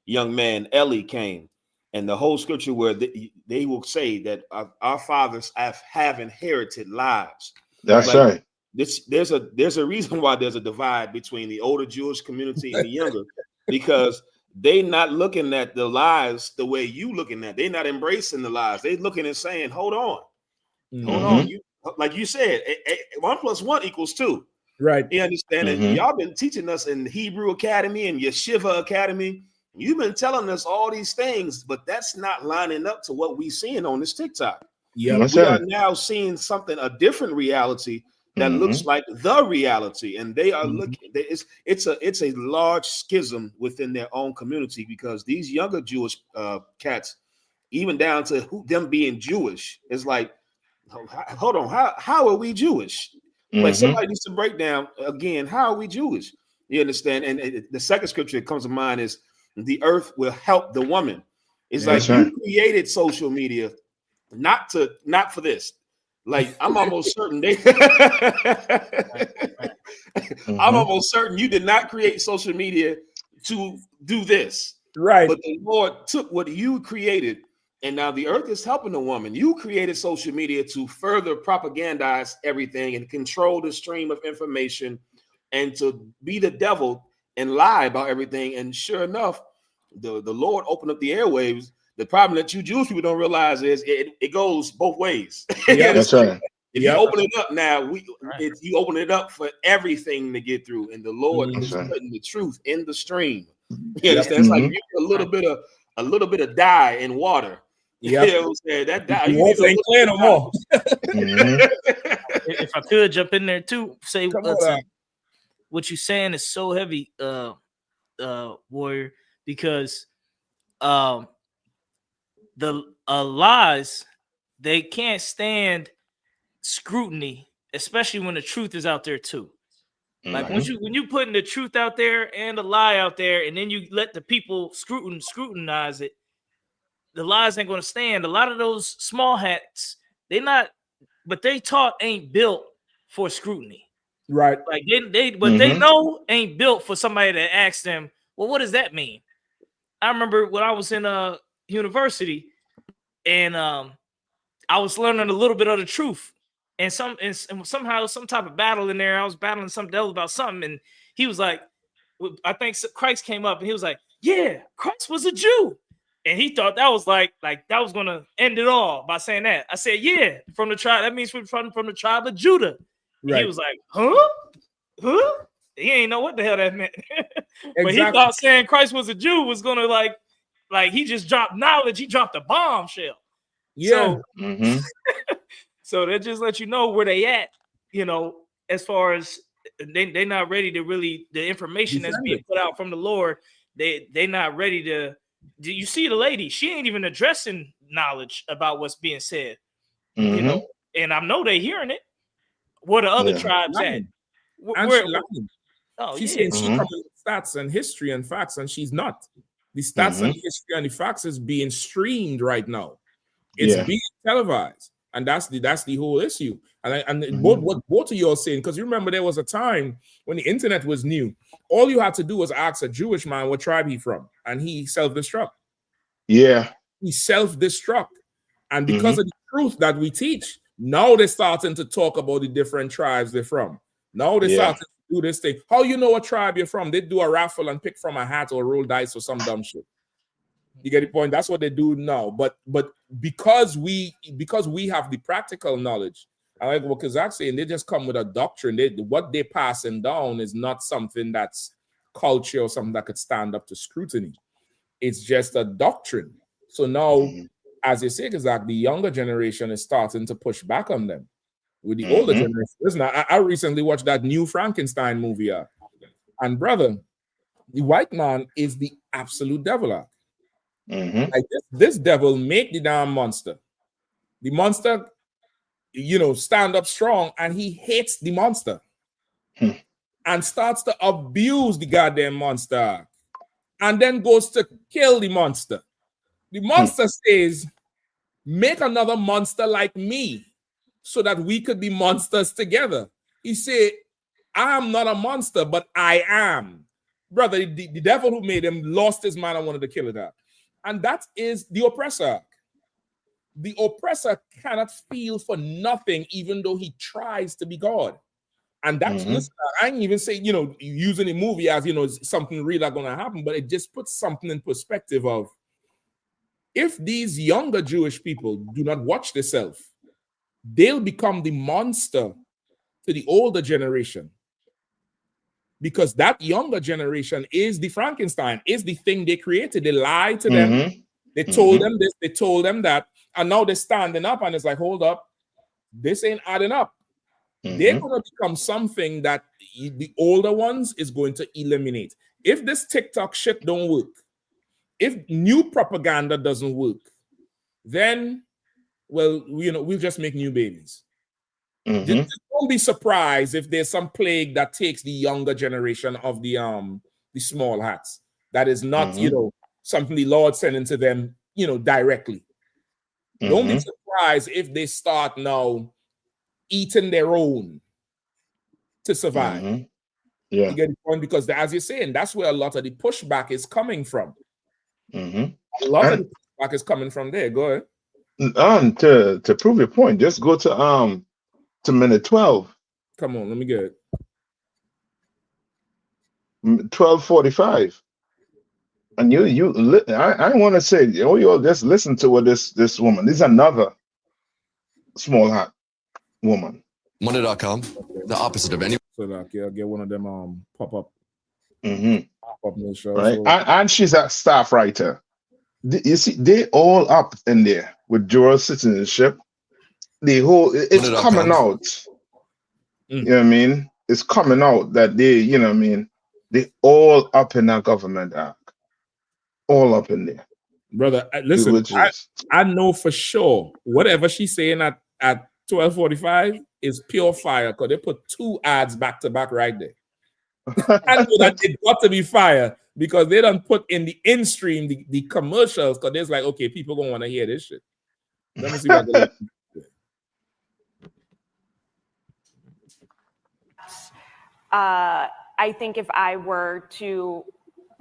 young man, Eli, came. And the whole scripture where they will say that our fathers have inherited lives.
That's right.
There's a reason why there's a divide between the older Jewish community and the younger, because they not looking at the lives the way you looking at. They're not embracing the lives. They looking and saying, hold on. You, like you said, 1 + 1 = 2.
Right.
You understand it? Y'all been teaching us in the Hebrew Academy and Yeshiva Academy. You've been telling us all these things, but that's not lining up to what we seeing on this TikTok.
Yeah,
we are now seeing a different reality that looks like the reality, and they are looking. It's a large schism within their own community, because these younger Jewish cats, even down to them being Jewish, is like, hold on, how are we Jewish? Like somebody needs to break down again. How are we Jewish? You understand? And the second scripture that comes to mind is, the earth will help the woman. It's like you created social media not for this. Like I'm almost certain I'm almost certain you did not create social media to do this.
Right.
But the Lord took what you created, and now the earth is helping the woman. You created social media to further propagandize everything and control the stream of information and to be the devil and lie about everything. And sure enough, the Lord opened up the airwaves. The problem that you Jewish people don't realize is it goes both ways.
Yeah,
that's right.
If you open it up now, you open it up for everything to get through, and the Lord is putting the truth in the stream. You understand? It's like you put a little bit of dye in water.
Yeah,
you know what I'm saying? That dye.
Ain't clear no more.
If I could jump in there too, say what you're saying is so heavy, Warrior, because the lies, they can't stand scrutiny, especially when the truth is out there too. Like when you putting the truth out there and the lie out there, and then you let the people scrutinize it, the lies ain't going to stand. A lot of those small hats, they taught ain't built for scrutiny.
Right.
Like they know ain't built for somebody to ask them, well, what does that mean? I remember when I was in university, and I was learning a little bit of the truth, and somehow some type of battle in there. I was battling something else about something, and he was like, I think Christ came up, and he was like, yeah, Christ was a Jew. And he thought that was like that was gonna end it all by saying that. I said, yeah, from the tribe. That means from the tribe of Judah. Right. He was like, huh? He ain't know what the hell that meant. But he thought saying Christ was a Jew was gonna like he just dropped knowledge. He dropped a bombshell.
Yeah.
So, so that just let you know where they at. You know, as far as they not ready to really the information that's being put out from the Lord. They not ready to. Do you see the lady? She ain't even addressing knowledge about what's being said. You know, and I know they hearing it. Where the other tribes at?
She's saying she's coming with stats and history and facts, and she's not. The stats and history and the facts is being streamed right now. It's being televised, and that's the whole issue. And what both of you are saying, because you remember there was a time when the internet was new. All you had to do was ask a Jewish man what tribe he from, and he self-destruct.
Yeah,
he self-destruct, and because of the truth that we teach, now they're starting to talk about the different tribes they're from. Now they're starting to do this thing. How you know what tribe you're from? They do a raffle and pick from a hat or roll dice or some dumb shit. You get the point? That's what they do now. But because we have the practical knowledge, I like what Kazak's saying, they just come with a doctrine. What they're passing down is not something that's culture or something that could stand up to scrutiny. It's just a doctrine. So now, as you say, Kazak, the younger generation is starting to push back on them. With the older generation. Listen, I recently watched that new Frankenstein movie, and brother, The white man is the absolute devil.
Mm-hmm.
Like this devil make the damn monster. The monster, stand up strong, and he hates the monster and starts to abuse the goddamn monster, and then goes to kill the monster. The monster says, make another monster like me so that we could be monsters together. He said, I am not a monster, but I am. Brother, the devil who made him lost his mind and wanted to kill it out. And that is the oppressor. The oppressor cannot feel for nothing, even though he tries to be God. And that's, listen, I ain't even say, using the movie as, something real going to happen, but it just puts something in perspective of, if these younger Jewish people do not watch themselves, they'll become the monster to the older generation. Because that younger generation is the Frankenstein, is the thing they created. They lied to them. They told them this, they told them that. And now they're standing up and it's like, hold up, this ain't adding up. They're going to become something that the older ones is going to eliminate. If this TikTok shit don't work, if new propaganda doesn't work, then, well, we'll just make new babies. Just don't be surprised if there's some plague that takes the younger generation of the small hats. That is not, something the Lord sending to them, directly. Don't be surprised if they start now eating their own to survive.
Yeah.
You get the point? Because as you're saying, that's where a lot of the pushback is coming from. A lot of the pushback is coming from there. Go ahead.
To prove your point, just go to minute 12.
Come on, let me get it.
12:45. And I want to say, you all just listen to what this woman. This is another small hat woman.
Money.com, the opposite of any.
So like, yeah, get one of them pop up.
Pop-up
news show.
Right,
So,
and she's a staff writer. You see, they all up in there with dual citizenship. The whole it's coming out. You know what I mean? It's coming out that they, they all up in that government act. All up in there.
Brother, listen, I know for sure whatever she's saying at 12:45 is pure fire, because they put 2 ads back to back right there. I know that it got to be fire because they don't put in the in-stream the commercials, because there's like, okay, people gonna want to hear this shit. Let me see what I can
I think if I were to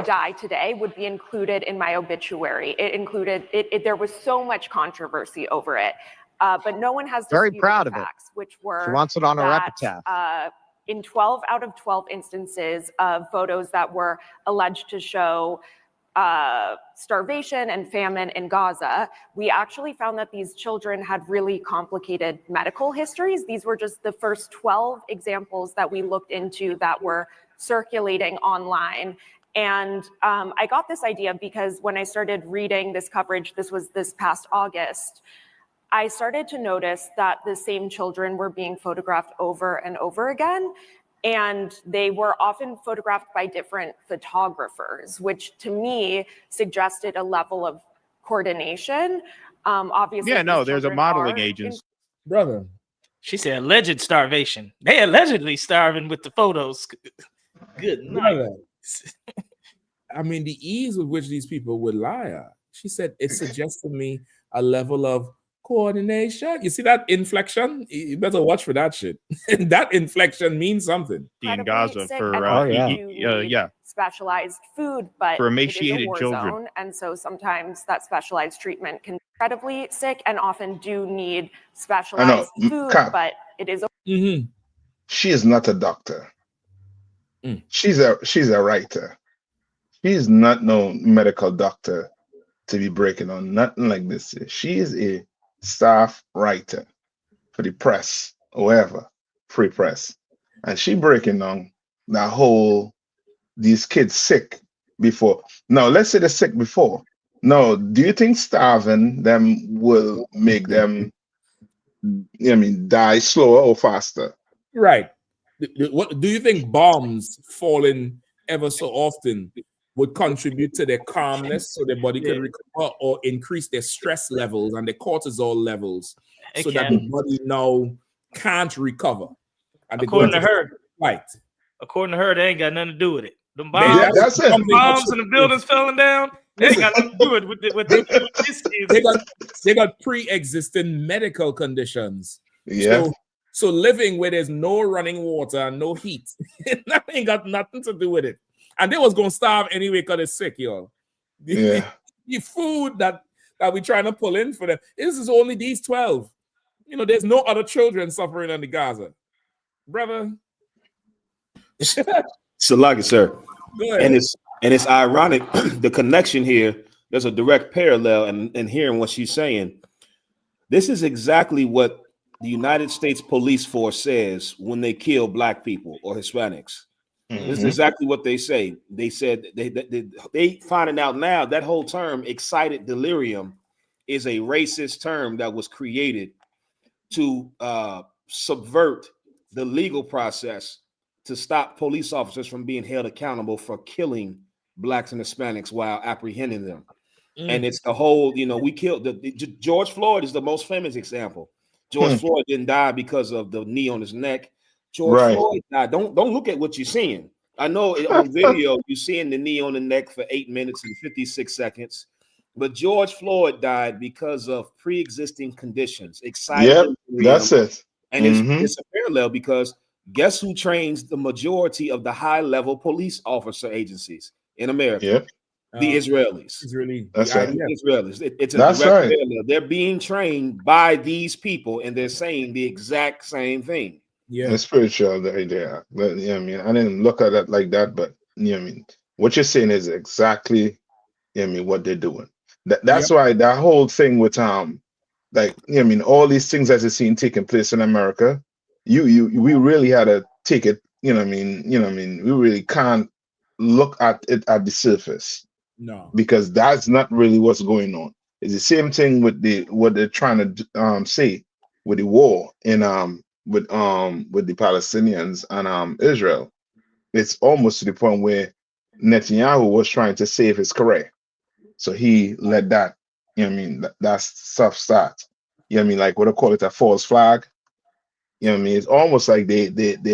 die today, would be included in my obituary. It included there was so much controversy over it, but no one has
very
disputed
proud
the
of it.
facts, which were
She wants it on her
that,
epitaph.
In 12 out of 12 instances of photos that were alleged to show starvation and famine in Gaza, we actually found that these children had really complicated medical histories. These were just the first 12 examples that we looked into that were circulating online. And I got this idea because when I started reading this coverage, this was this past August, I started to notice that the same children were being photographed over and over again. And they were often photographed by different photographers, which to me suggested a level of coordination. Obviously,
yeah, no, there's a modeling agency.
Brother,
she said alleged starvation. They allegedly starving with the photos. Good night.
Brother, I mean, the ease with which these people would lie. She said it suggests to me a level of coordination. You see that inflection? You better watch for that shit. That inflection means something.
In Gaza for
specialized food, but
for
it
emaciated
is a war
children.
zone, and so sometimes that specialized treatment can be incredibly sick and often do need specialized food,
Cap.
but it is
She is not a doctor. She's a writer. She's not no medical doctor to be breaking on nothing like this. She is a staff writer for the press or wherever, free press, and she breaking down that whole these kids sick before. Now let's say they're sick before. Now, do you think starving them will make them, die slower or faster?
Right. What do you think? Bombs falling ever so often would contribute to their calmness so their body could recover or increase their stress levels and their cortisol levels so that the body now can't recover. And
according to her,
right.
According to her, they ain't got nothing to do with it. Them
Yeah,
bombs,
that's it.
them bombs and the buildings falling down, they ain't got nothing to do with this.
They got pre-existing medical conditions.
Yeah.
So living where there's no running water and no heat, that ain't got nothing to do with it. And they was gonna starve anyway because they're sick, y'all.
Yeah.
The food that we trying to pull in for them. This is only these 12. You know, there's no other children suffering in the Gaza, brother.
Salagi, sir.
Go ahead.
And it's ironic the connection here. There's a direct parallel, and hearing what she's saying. This is exactly what the United States Police Force says when they kill Black people or Hispanics. This is exactly what they say. They said they finding out now that whole term excited delirium is a racist term that was created to subvert the legal process to stop police officers from being held accountable for killing Blacks and Hispanics while apprehending them. And it's the whole, you know, we killed George Floyd is the most famous example. George Floyd didn't die because of the knee on his neck. George Floyd died. Don't look at what you're seeing. I know on video you're seeing the knee on the neck for 8 minutes and 56 seconds, but George Floyd died because of pre-existing conditions. Excited.
That's it.
And it's a parallel because guess who trains the majority of the high-level police officer agencies in America?
Yep.
The Israelis.
That's right.
The Israelis. It's a
That's
direct
right.
parallel. They're being trained by these people, and they're saying the exact same thing.
Yeah,
it's spiritual there. But yeah, I mean, I didn't look at it like that, but yeah, I mean, what you're saying is exactly, I mean, what they're doing. That's why that whole thing with like, I mean, all these things that you're seeing taking place in America, we really had to take it. You know, what I mean, we really can't look at it at the surface.
No,
because that's not really what's going on. It's the same thing with what they're trying to say with the war in with the Palestinians and Israel. It's almost to the point where Netanyahu was trying to save his career, so he let that. You know what I mean? That's stuff start. You know what I mean? Like what I call it a false flag. You know what I mean? It's almost like they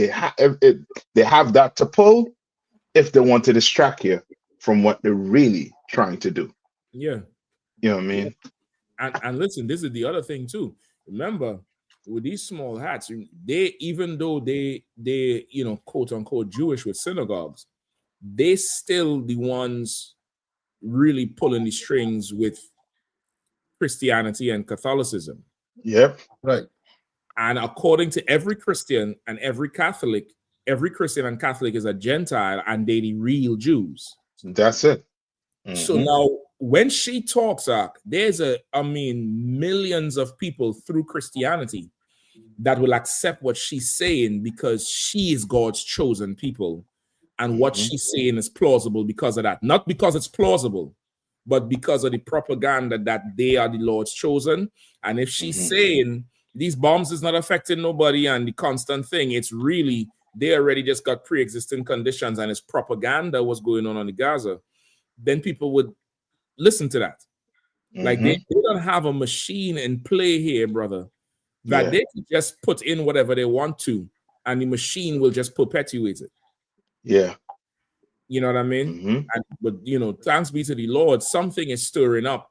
have that to pull if they want to distract you from what they're really trying to do.
Yeah.
You know what I mean?
And listen, this is the other thing too. Remember, with these small hats, they, even though they you know, quote unquote Jewish with synagogues, they still the ones really pulling the strings with Christianity and Catholicism.
Yep. Right.
And according to every Christian and every Catholic, every Christian and Catholic is a Gentile and they the real Jews.
That's it.
So now when she talks, there's millions of people through Christianity that will accept what she's saying because she is God's chosen people. And what she's saying is plausible because of that. Not because it's plausible, but because of the propaganda that they are the Lord's chosen. And if she's saying these bombs is not affecting nobody and the constant thing, it's really, they already just got pre-existing conditions and it's propaganda what's going on the Gaza, then people would listen to that. Like they don't have a machine in play here, brother, that they can just put in whatever they want to and the machine will just perpetuate it.
Yeah.
You know what I mean? But you know, thanks be to the Lord, something is stirring up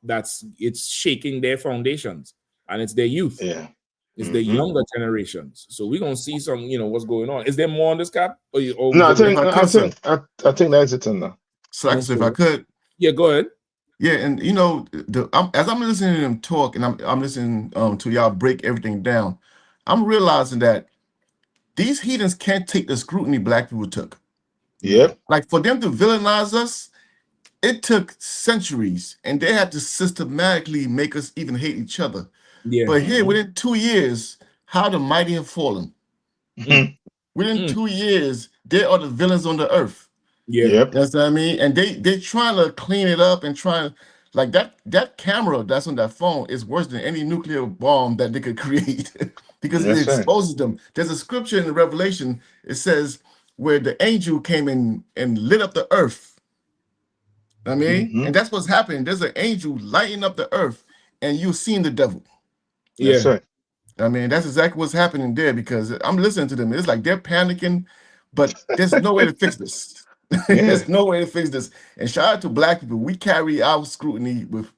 it's shaking their foundations, and it's their youth.
Yeah.
It's the younger generations. So we're gonna see some, you know, what's going on. Is there more on this, Cap?
No, I think that's it in there.
So if I could.
Yeah, go ahead.
Yeah, and you know, as I'm listening to them talk and I'm listening to y'all break everything down, I'm realizing that these heathens can't take the scrutiny Black people took.
Yep.
Like for them to villainize us, it took centuries, and they had to systematically make us even hate each other.
Yeah.
But here, within 2 years, how the mighty have fallen. Within 2 years, they are the villains on the earth.
Yeah.
Yep.
That's what I mean. And they trying to clean it up and trying, like that camera that's on that phone is worse than any nuclear bomb that they could create because it exposes them. There's a scripture in the Revelation. It says, where the angel came in and lit up the earth. I mean, and that's what's happening. There's an angel lighting up the earth, and you're seeing the devil.
That's right.
I mean, that's exactly what's happening there, because I'm listening to them. It's like they're panicking, but there's no way to fix this. There's no way to fix this. And shout out to Black people. We carry our scrutiny with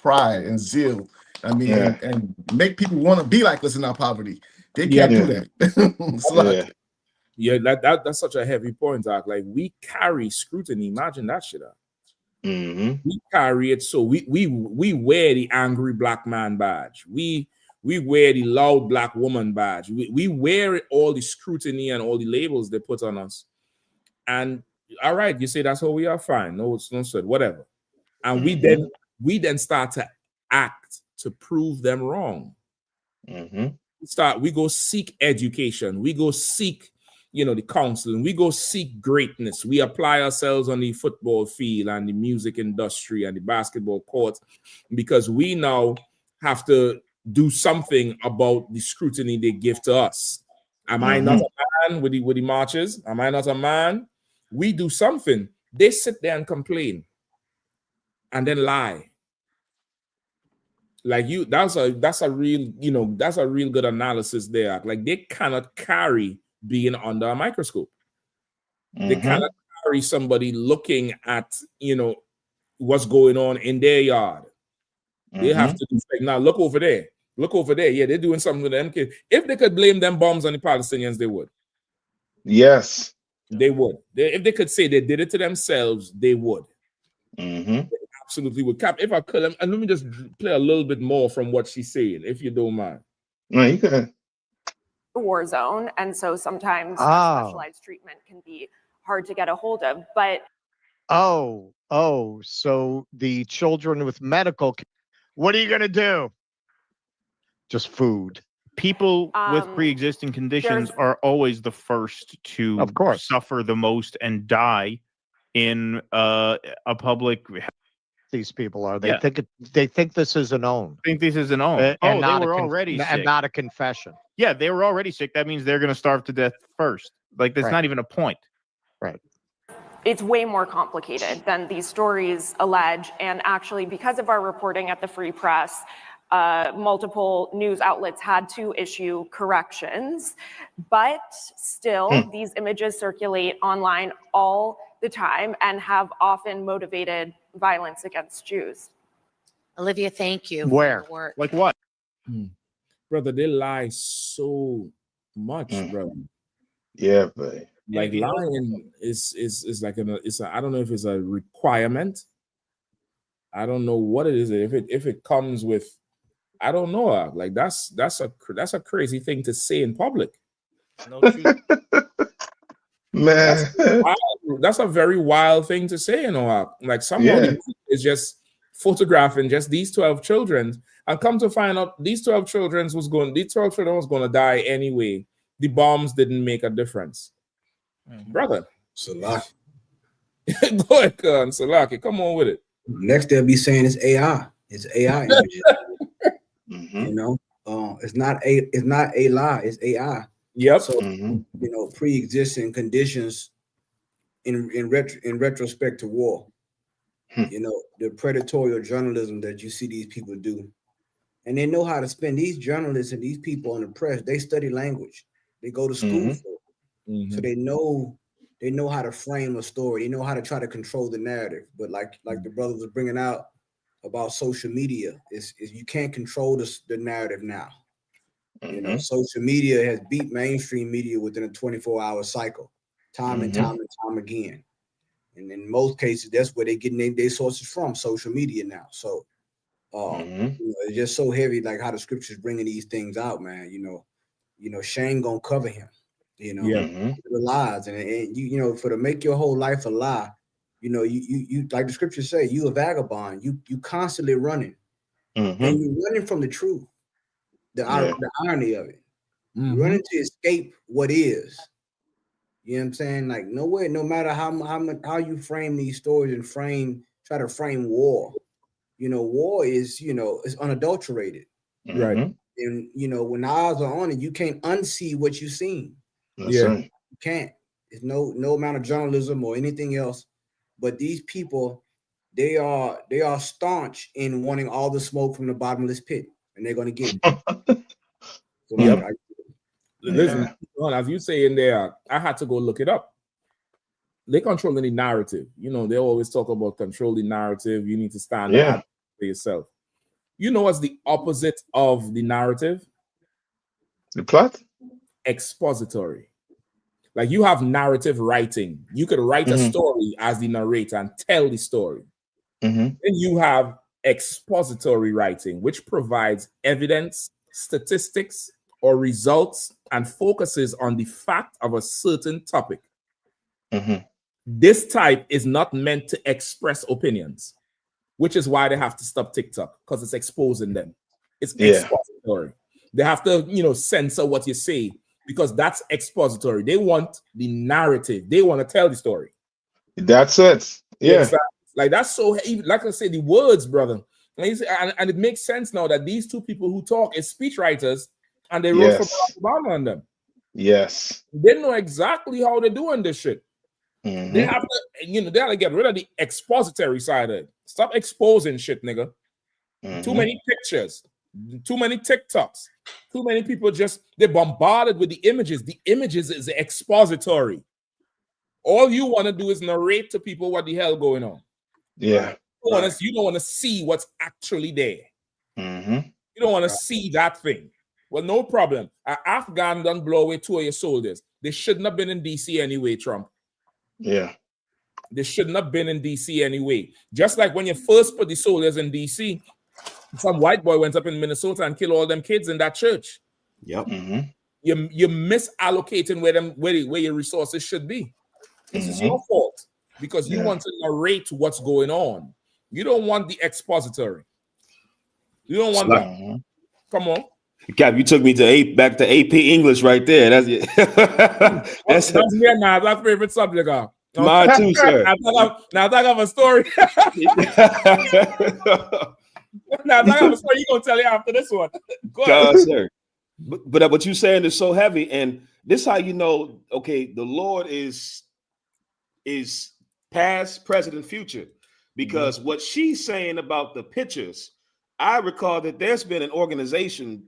pride and zeal. I mean, and make people want to be like us in our poverty. They can't do that.
That's such a heavy point, Doc. Like, we carry scrutiny. Imagine that shit up. We carry it, so we wear the angry black man badge. We wear the loud black woman badge. We wear all the scrutiny and all the labels they put on us. And all right, you say that's how we are, fine. No, it's no said, whatever. And we then start to act to prove them wrong. We go seek education. We go seek, the counseling. We go seek greatness. We apply ourselves on the football field and the music industry and the basketball court, because we now have to do something about the scrutiny they give to us. Am I not a man with the marches? Am I not a man? We do something. They sit there and complain and then lie. Like, that's a real good analysis there. Like, they cannot carry being under a microscope. They cannot carry somebody looking at, what's going on in their yard. They have to do, like, now look over there. Look over there. Yeah, they're doing something with them kids. If they could blame them bombs on the Palestinians, they would.
Yes.
They would. If they could say they did it to themselves, they would. They absolutely would. Cap, if I could, and let me just play a little bit more from what she's saying, if you don't mind.
No, you can.
War zone, and so sometimes specialized treatment can be hard to get a hold of. But
so the children with medical, what are you going to do? Just food.
People with pre-existing conditions are always the first to, of course, suffer the most and die in a public.
These people are. They think this is a known.
Think this is a known.
And
they were already sick.
And not a confession.
Yeah, they were already sick. That means they're going to starve to death first. Like, that's not even a point.
Right.
It's way more complicated than these stories allege. And actually, because of our reporting at the Free Press, multiple news outlets had to issue corrections, but still these images circulate online all the time and have often motivated violence against Jews.
Olivia, thank you.
Where?
For your work.
Like what?
Brother, they lie so much, brother.
Yeah, but
like, lying is like I don't know if it's a requirement. I don't know what it is. If it comes with, I don't know. Like, that's a crazy thing to say in public.
No truth.
Man,
that's a very wild thing to say, Like, somebody is just photographing just these 12 children, and come to find out these 12 children was going to die anyway. The bombs didn't make a difference. Brother.
Salaki.
Go ahead, Salaki. Come on with it.
Next, they'll be saying it's AI. It's AI images. It's not a lie. It's AI.
Yep.
So pre-existing conditions in retrospect to war. The predatory journalism that you see these people do, and they know how to spend. These journalists and these people in the press, they study language. They go to school for it. So they know how to frame a story. They know how to try to control the narrative. But like the brother was bringing out about social media, is you can't control the narrative now. Social media has beat mainstream media within a 24-hour cycle, time and time again. And in most cases, that's where they get their sources from, social media now. So it's just so heavy, like how the scriptures bringing these things out, man. Shame gonna cover him. The lies, and you for to make your whole life a lie. You like the scriptures say, you a vagabond. You constantly running, and you're running from the truth. The irony of it, you're running to escape what is. You know what I'm saying? Like, nowhere, no matter how you frame these stories and try to frame war. War is it's unadulterated,
right?
And when the eyes are on it, you can't unsee what you've seen.
That's right.
You can't. It's no amount of journalism or anything else. But these people, they are staunch in wanting all the smoke from the bottomless pit, and they're going to get it. So
Yep. Listen, as you say in there, I had to go look it up. They control the narrative. You know, they always talk about control the narrative. You need to stand up for yourself. You know what's the opposite of the narrative?
The plot?
Expository. Like you have narrative writing. You could write a story as the narrator and tell the story. Then you have expository writing, which provides evidence, statistics, or results and focuses on the fact of a certain topic. This type is not meant to express opinions, which is why they have to stop TikTok, because it's exposing them. It's expository. They have to, you know, censor what you say because that's expository. They want the narrative. They want to tell the story.
That's it. Yeah.
Like that's so, like I say, the words, brother. And it makes sense now that these two people who talk is speechwriters and they wrote for Barack Obama on them.
Yes.
They know exactly how they're doing this shit. They have to, you know, they have to get rid of the expository side of it. Stop exposing shit, nigga. Too many pictures, too many TikToks, too many people they're bombarded with the images. The images is expository. All you want to do is narrate to people what the hell going on.
Yeah.
You don't want to see what's actually there. You don't want to see that thing. Well, no problem. Afghan done blow away 2 of your soldiers. They shouldn't have been in DC anyway, Trump.
Yeah.
They shouldn't have been in DC anyway. Just like when you first put the soldiers in DC, some white boy went up in Minnesota and killed all them kids in that church.
Yep.
You're misallocating where your resources should be. This is your fault because you want to narrate what's going on. You don't want the expository. You don't want that. Come on.
Cap, you took me to back to AP English right there. That's it.
that's me and my favorite subject.
Mine too, sir.
Now I have a story. Now I have a story. You're gonna tell you after this one. Go ahead.
Sir. But what you're saying is so heavy, and this is how you know. Okay, the Lord is past, present, and future, because what she's saying about the pictures, I recall that there's been an organization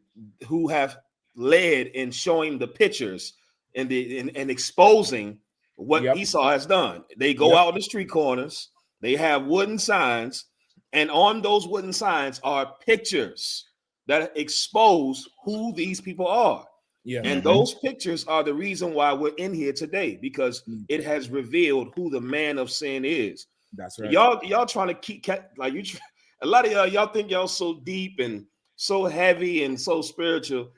who have led in showing the pictures and exposing what Esau has done. They go out in the street corners, they have wooden signs, and on those wooden signs are pictures that expose who these people are. And those pictures are the reason why we're in here today, because it has revealed who the man of sin is.
That's right.
Y'all trying to keep like you. A lot of y'all think y'all so deep and so heavy and so spiritual,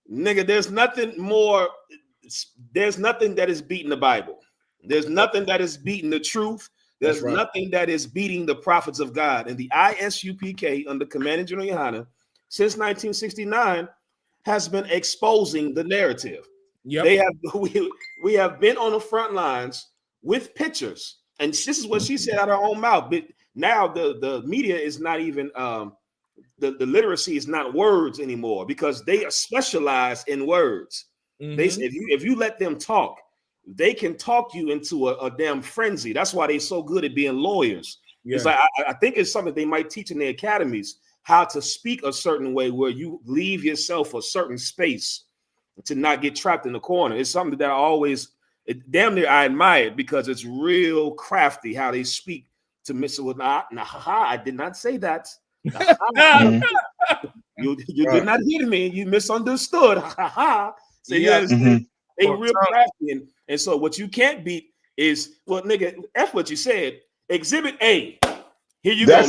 nigga. There's nothing more. There's nothing that is beating the Bible. There's nothing that is beating the truth. There's nothing that is beating the prophets of God. And the ISUPK under Commanding General Yahanna since 1969 has been exposing the narrative. They have we have been on the front lines with pictures, and this is what she said out of her own mouth. But now the media is not even the literacy is not words anymore, because they are specialized in words. They if you let them talk, they can talk you into a damn frenzy. That's why they're so good at being lawyers. It's like I think it's something they might teach in the academies, how to speak a certain way where you leave yourself a certain space to not get trapped in the corner. It's something that damn near I admire it, because it's real crafty how they speak to Mr. I did not say that. You did not hear me. You misunderstood. So they real crafty. And so what you can't beat is, well, nigga, F what you said. Exhibit A. Here you go.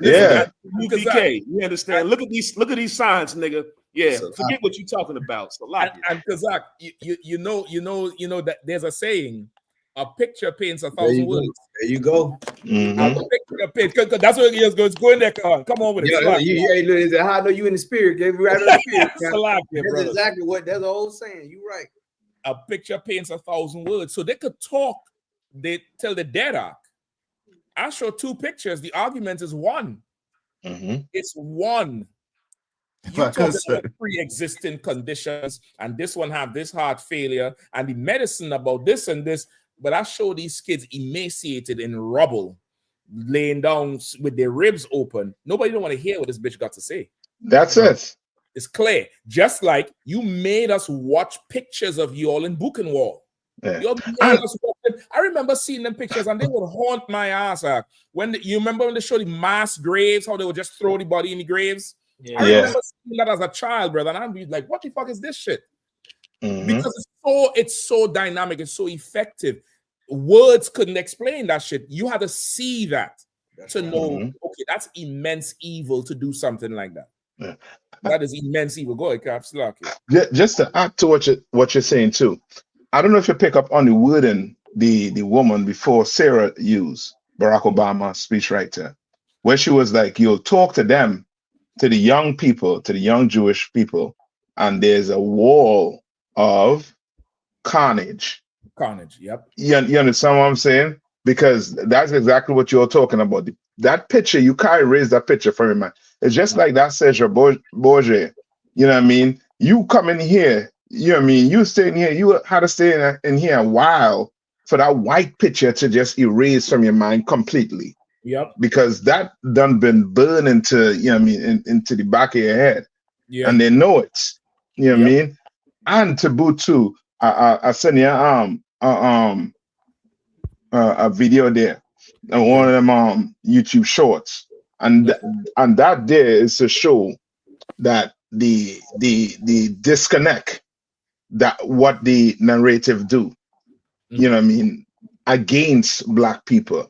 Look at UPK. You understand? Look at these signs, nigga. Yeah, forget what you're talking about. So
and Kazak, you know that there's a saying: a picture paints 1,000 words.
There you go.
A picture paints, because that's what it goes. Go in there, Con. Come on with it.
How I know you in the spirit? Gave you right in the spirit.
That's
exactly what. That's the old saying. You right.
A picture paints 1,000 words, so they could talk. They tell the dead arc. I show 2 pictures. The argument is one. It's one. You talking about pre-existing conditions, and this one have this heart failure, and the medicine about this and this. But I show these kids emaciated in rubble, laying down with their ribs open. Nobody don't want to hear what this bitch got to say.
That's it.
It's clear. Just like you made us watch pictures of you all in Buchenwald.
Yeah.
I remember seeing them pictures, and they would haunt my ass. You remember when they showed the mass graves, how they would just throw the body in the graves?
Yeah.
I remember seeing that as a child, brother, and I'd be like, what the fuck is this shit? Because it's so dynamic, it's so effective. Words couldn't explain that shit. You had to see that to know, okay, that's immense evil to do something like that.
Yeah.
That is immense evil. Go ahead, Caps.
Just to add to what you're saying too, I don't know if you pick up on the wording the woman before Sarah used, Barack Obama speechwriter, where she was like, you'll talk to them, to the young people, to the young Jewish people, and there's a wall of carnage.
Yep.
You understand what I'm saying? Because that's exactly what you're talking about. That picture, you can't erase that picture from your mind. It's just like that Serge Bourget. You know what I mean? You come in here, you know what I mean? You stay in here, you had to stay in here a while for that white picture to just erase from your mind completely.
Yep.
Because that done been burned into, you know what I mean, into the back of your head.
Yeah.
And they know it. You know what I mean? And to boot too, I sent you a video there, and one of them YouTube shorts, and that there is to show that the disconnect, that what the narrative do, you know what I mean, against Black people.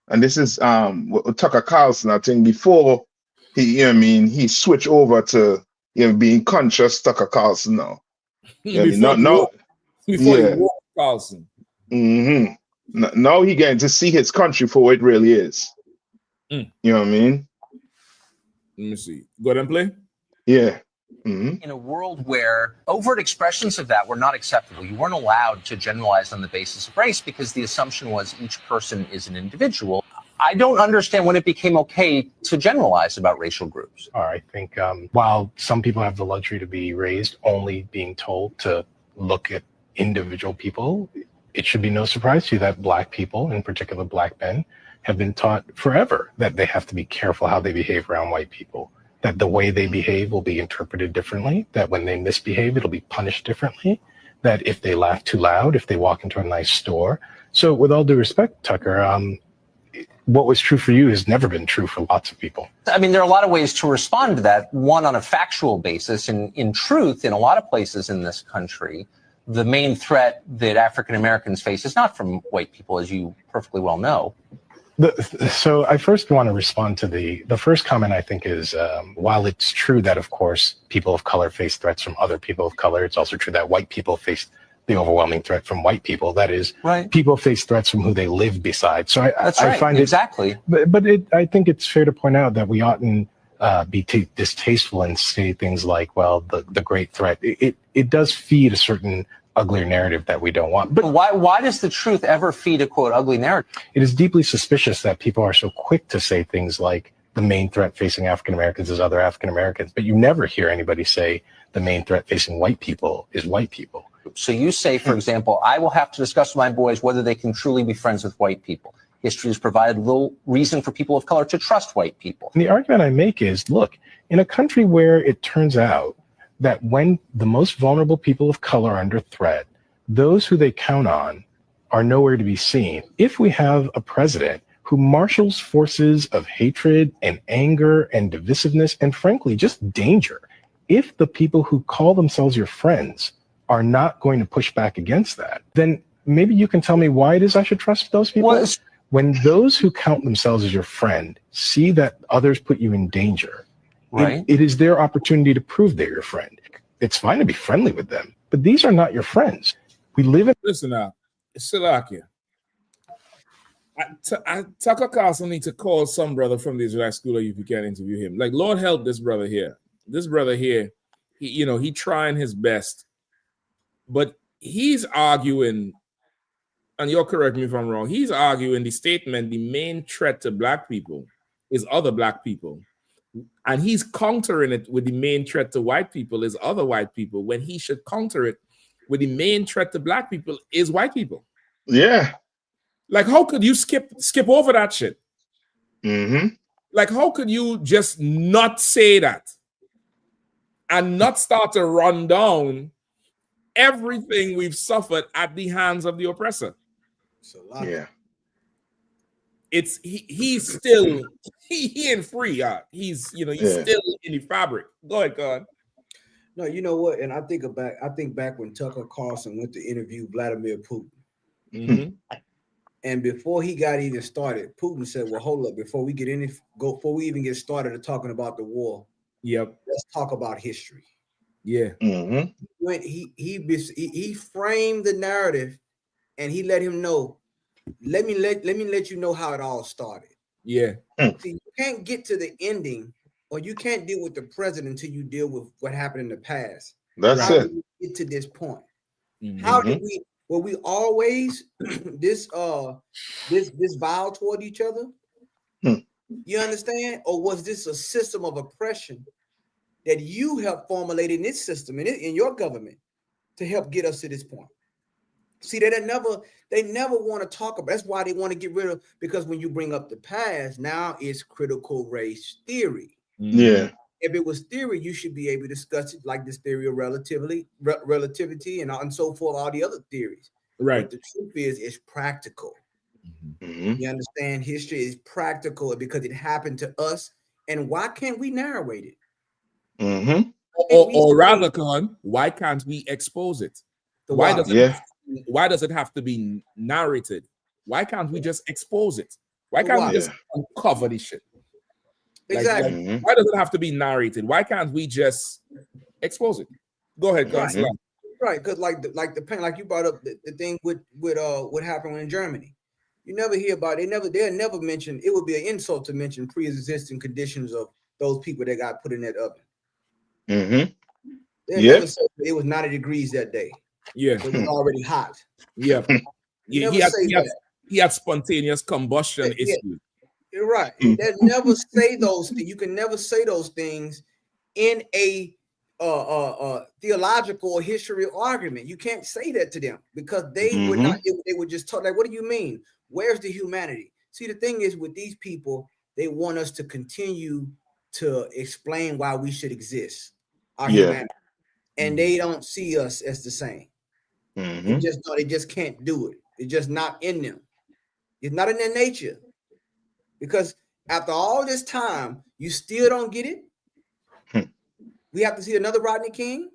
And this is Tucker Carlson, I think, before he, you know what I mean, he switched over to, you know, being conscious Tucker Carlson now. You know what I mean?
Before he walked Carlson.
Now he getting to see his country for what it really is. You know what I mean?
Let me see. Go ahead and play.
Yeah.
In a world where overt expressions of that were not acceptable, you weren't allowed to generalize on the basis of race because the assumption was each person is an individual. I don't understand when it became okay to generalize about racial groups.
I think while some people have the luxury to be raised only being told to look at individual people, it should be no surprise to you that Black people, in particular Black men, have been taught forever that they have to be careful how they behave around white people, that the way they behave will be interpreted differently, that when they misbehave, it'll be punished differently, that if they laugh too loud, if they walk into a nice store. So with all due respect, Tucker, what was true for you has never been true for lots of people.
I mean, there are a lot of ways to respond to that. One, on a factual basis. In truth, in a lot of places in this country, the main threat that African Americans face is not from white people, as you perfectly well know.
So I first want to respond to the first comment. I think is while it's true that, of course, people of color face threats from other people of color, it's also true that white people face the overwhelming threat from white people. That is, people face threats from who they live beside. So I find
exactly.
But I think it's fair to point out that we oughtn't be distasteful and say things like, well, the great threat. It does feed a certain uglier narrative that we don't want.
But why does the truth ever feed a, quote, ugly narrative?
It is deeply suspicious that people are so quick to say things like the main threat facing African Americans is other African Americans, but you never hear anybody say the main threat facing white people is white people.
So you say, for example, I will have to discuss with my boys whether they can truly be friends with white people. History has provided little reason for people of color to trust white people.
And the argument I make is, look, in a country where it turns out that when the most vulnerable people of color are under threat, those who they count on are nowhere to be seen. If we have a president who marshals forces of hatred and anger and divisiveness and frankly, just danger, if the people who call themselves your friends are not going to push back against that, then maybe you can tell me why it is I should trust those people. When those who count themselves as your friend see that others put you in danger, it is their opportunity to prove they're your friend. It's fine to be friendly with them, but these are not your friends. We live in.
Listen now, Salakia. Tucker Carlson need to call some brother from the Israelite school if you can interview him. Like, Lord help this brother here. This brother here, he trying his best, but he's arguing, and you'll correct me if I'm wrong, he's arguing the statement, the main threat to Black people is other Black people. And he's countering it with the main threat to white people is other white people, when he should counter it with the main threat to black people is white people.
Yeah.
Like, how could you skip over that shit?
Mm-hmm.
Like, how could you just not say that and not start to run down everything we've suffered at the hands of the oppressor?
Yeah.
It's he's still he ain't free. He's he's still in the fabric. Go ahead, God.
No, you know what? And I think back when Tucker Carlson went to interview Vladimir Putin.
Mm-hmm.
And before he got even started, Putin said, "Well, hold up, before we even get started to talking about the war, let's talk about history."
Yeah.
Mm-hmm.
When he framed the narrative, and he let him know, let me let you know how it all started.
Yeah.
See, you can't get to the ending, or you can't deal with the present until you deal with what happened in the past.
That's
how
it.
Did we get to this point?
Mm-hmm.
How did we? Were we always this vile toward each other? You understand? Or was this a system of oppression that you helped formulate in this system, in your government, to help get us to this point? See, they never want to talk about. That's why they want to get rid of, because when you bring up the past, now it's critical race theory.
Yeah.
If it was theory, you should be able to discuss it like this theory of relativity and so forth, all the other theories.
Right.
But the truth is, it's practical.
Mm-hmm.
You understand? History is practical because it happened to us. And why can't we narrate it?
Mm-hmm.
Or rather, Khan, why can't we expose it? Why does it have to be narrated? Why can't we just expose it? Why can't we just uncover this shit?
Exactly.
Why does it have to be narrated? Why can't we just expose it? Go ahead, God.
Right, because like you brought up the thing with what happened in Germany. You never hear about it. They'll never mention. It would be an insult to mention pre-existing conditions of those people that got put in that oven.
Mm-hmm.
They'll never say it was 90 degrees that day.
Yeah,
it was already hot.
Yeah,
he
had spontaneous combustion issues.
You're right. They'll never say those things. You can never say those things in a theological or history argument. You can't say that to them because they would not. They would just talk like, "What do you mean? Where's the humanity?" See, the thing is with these people, they want us to continue to explain why we should exist, our humanity, and they don't see us as the same. They just can't do it. It's just not in them. It's not in their nature. Because after all this time, you still don't get it. We have to see another Rodney King,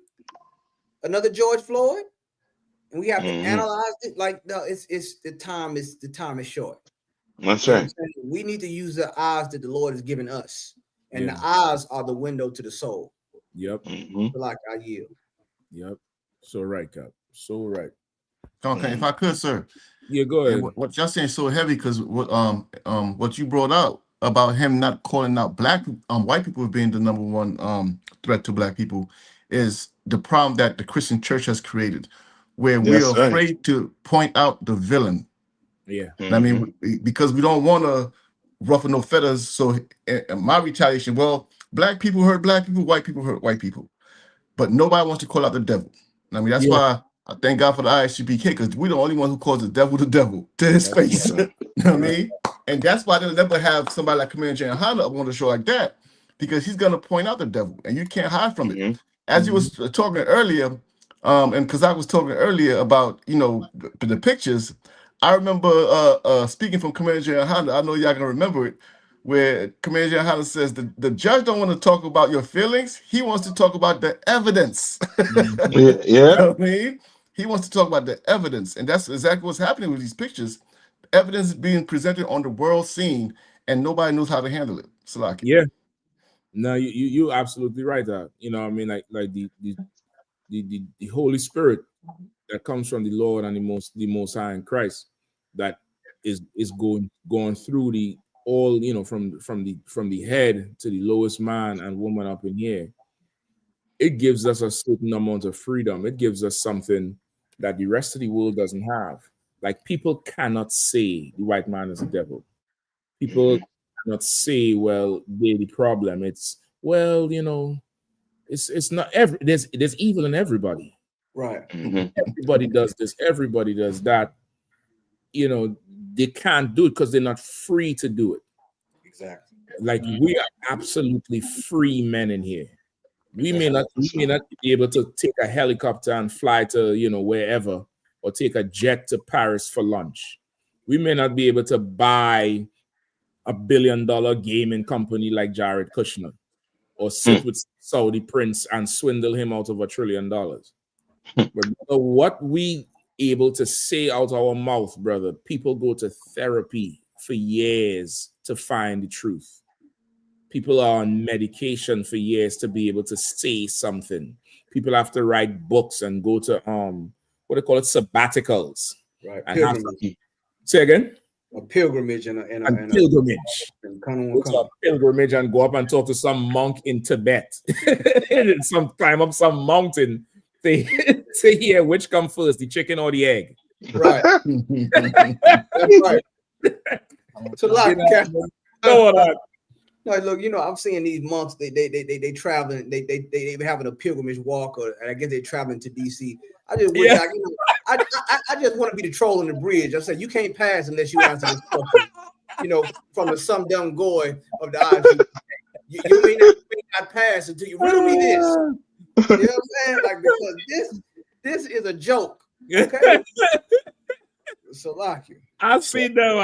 another George Floyd, and we have to analyze it. Like, no, the time is short.
That's right.
We need to use the eyes that the Lord has given us, and the eyes are the window to the soul.
Yep.
Like I yield.
Yep. So right, Cap. So right.
Okay, if I could, sir.
Yeah, go ahead.
What y'all saying is so heavy because what you brought out about him not calling out white people as being the number one threat to black people is the problem that the Christian church has created, where we are afraid to point out the villain.
Yeah.
I mean, because we don't want to ruffle no feathers. So my retaliation, well, black people hurt black people, white people hurt white people, but nobody wants to call out the devil. I mean, that's why I thank God for the ISUPK, because we're the only one who calls the devil to his face. You know what I mean? And that's why they'll never have somebody like Commander Yahanna up on the show like that, because he's going to point out the devil and you can't hide from it. As you was talking earlier, and because I was talking earlier about, the pictures, I remember speaking from Commander Yahanna, I know y'all can remember it, where Commander Yahanna says the judge don't want to talk about your feelings. He wants to talk about the evidence. You know what I mean? He wants to talk about the evidence. And that's exactly what's happening with these pictures. Evidence is being presented on the world scene and nobody knows how to handle it. Salaki.
Yeah. No, you're absolutely right. I mean, like the Holy Spirit that comes from the Lord and the Most High in Christ, that is going through the all, from the head to the lowest man and woman up in here. It gives us a certain amount of freedom. It gives us something that the rest of the world doesn't have. Like, people cannot say the white man is a devil. People cannot say, well, they're the problem. It's, well, you know, it's not there's evil in everybody.
Right.
Everybody does this, everybody does that. You know, they can't do it because they're not free to do it.
Exactly.
Like, we are absolutely free men in here. We may not be able to take a helicopter and fly to, you know, wherever, or take a jet to Paris for lunch. We may not be able to buy $1 billion gaming company like Jared Kushner, or sit with Saudi prince and swindle him out of $1 trillion. But what we able to say out our mouth, brother, people go to therapy for years to find the truth. People are on medication for years to be able to say something. People have to write books and go to what they call it, sabbaticals.
Right.
And have
Pilgrimage.
to, say again?
A pilgrimage and
pilgrimage. Go to a pilgrimage and go up and talk to some monk in Tibet. Climb up some mountain to hear which come first, the chicken or the egg.
Right. That's right. So like, no, look, you know, I'm seeing these monks. They traveling. They having a pilgrimage walk, or I guess they're traveling to DC. I just wish I just want to be the troll on the bridge. I said you can't pass unless you answer this question. You know, from the some dumb goy of the ISU. You may not pass until you riddle me this. You know what I'm saying? Like, because this is a joke. Okay. So like you.
I've seen them.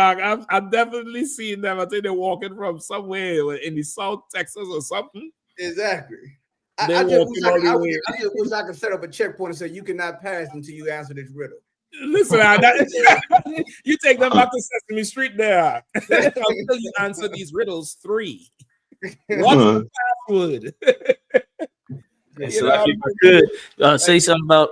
I've definitely seen them. I think they're walking from somewhere in the South Texas or something.
Exactly. I just wish I could set up a checkpoint and say you cannot pass until you answer this riddle.
Listen, you take them back to Sesame Street there. Until you answer these riddles 3. What's the password?
So if I could say something about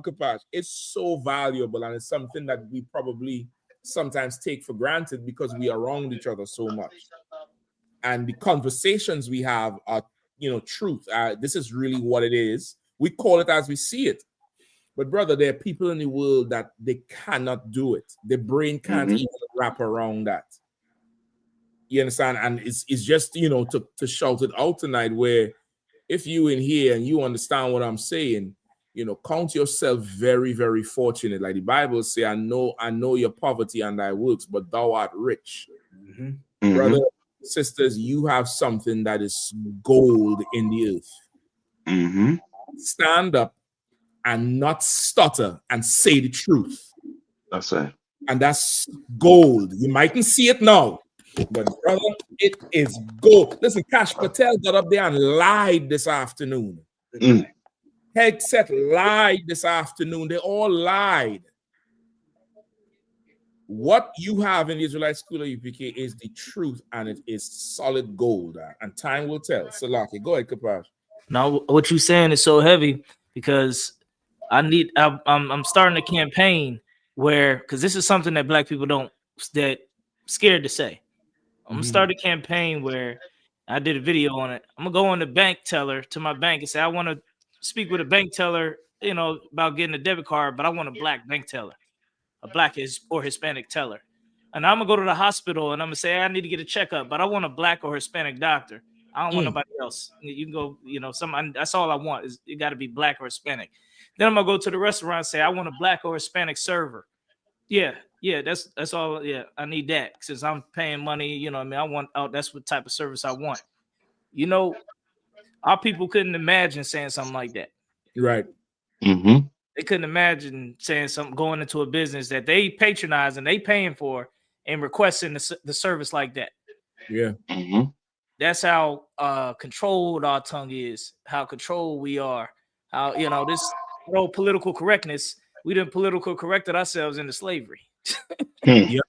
Kapash, it's so valuable, and it's something that we probably sometimes take for granted because we are around each other so much. And the conversations we have are, you know, truth. This is really what it is. We call it as we see it. But brother, there are people in the world that they cannot do it. Their brain can't even wrap around that. You understand? And it's just, you know, to shout it out tonight, where if you in here and you understand what I'm saying, you know, count yourself very, very fortunate. Like the Bible say, I know your poverty and thy works, but thou art rich. Brother, sisters, you have something that is gold in the earth. Stand up and not stutter and say the truth.
That's it.
And that's gold. You mightn't see it now, but brother, it is gold. Listen, Kash Patel got up there and lied this afternoon. Headset lied this afternoon. They all lied. What you have in the Israelite School of UPK is the truth, and it is solid gold. And time will tell. Salaki, go ahead, Kapash.
Now, what you're saying is so heavy because I'm starting a campaign where, because this is something that Black people that scared to say. I'm gonna start a campaign where I did a video on it. I'm gonna go on the bank teller to my bank and say I want to speak with a bank teller, you know, about getting a debit card, but I want a Black bank teller, a Black or Hispanic teller. And I'm gonna go to the hospital and I'm gonna say I need to get a checkup, but I want a Black or Hispanic doctor. I don't want nobody else. You can go, you know, that's all I want is it got to be Black or Hispanic. Then I'm gonna go to the restaurant and say I want a Black or Hispanic server. Yeah, that's all. Yeah, I need that since I'm paying money. You know, what I mean, that's what type of service I want. You know, our people couldn't imagine saying something like that.
Right.
They couldn't imagine saying something, going into a business that they patronize and they paying for and requesting the service like that.
Yeah.
That's how controlled our tongue is, how controlled we are, how, you know, this whole political correctness, we done political corrected ourselves into slavery.
Yep.
You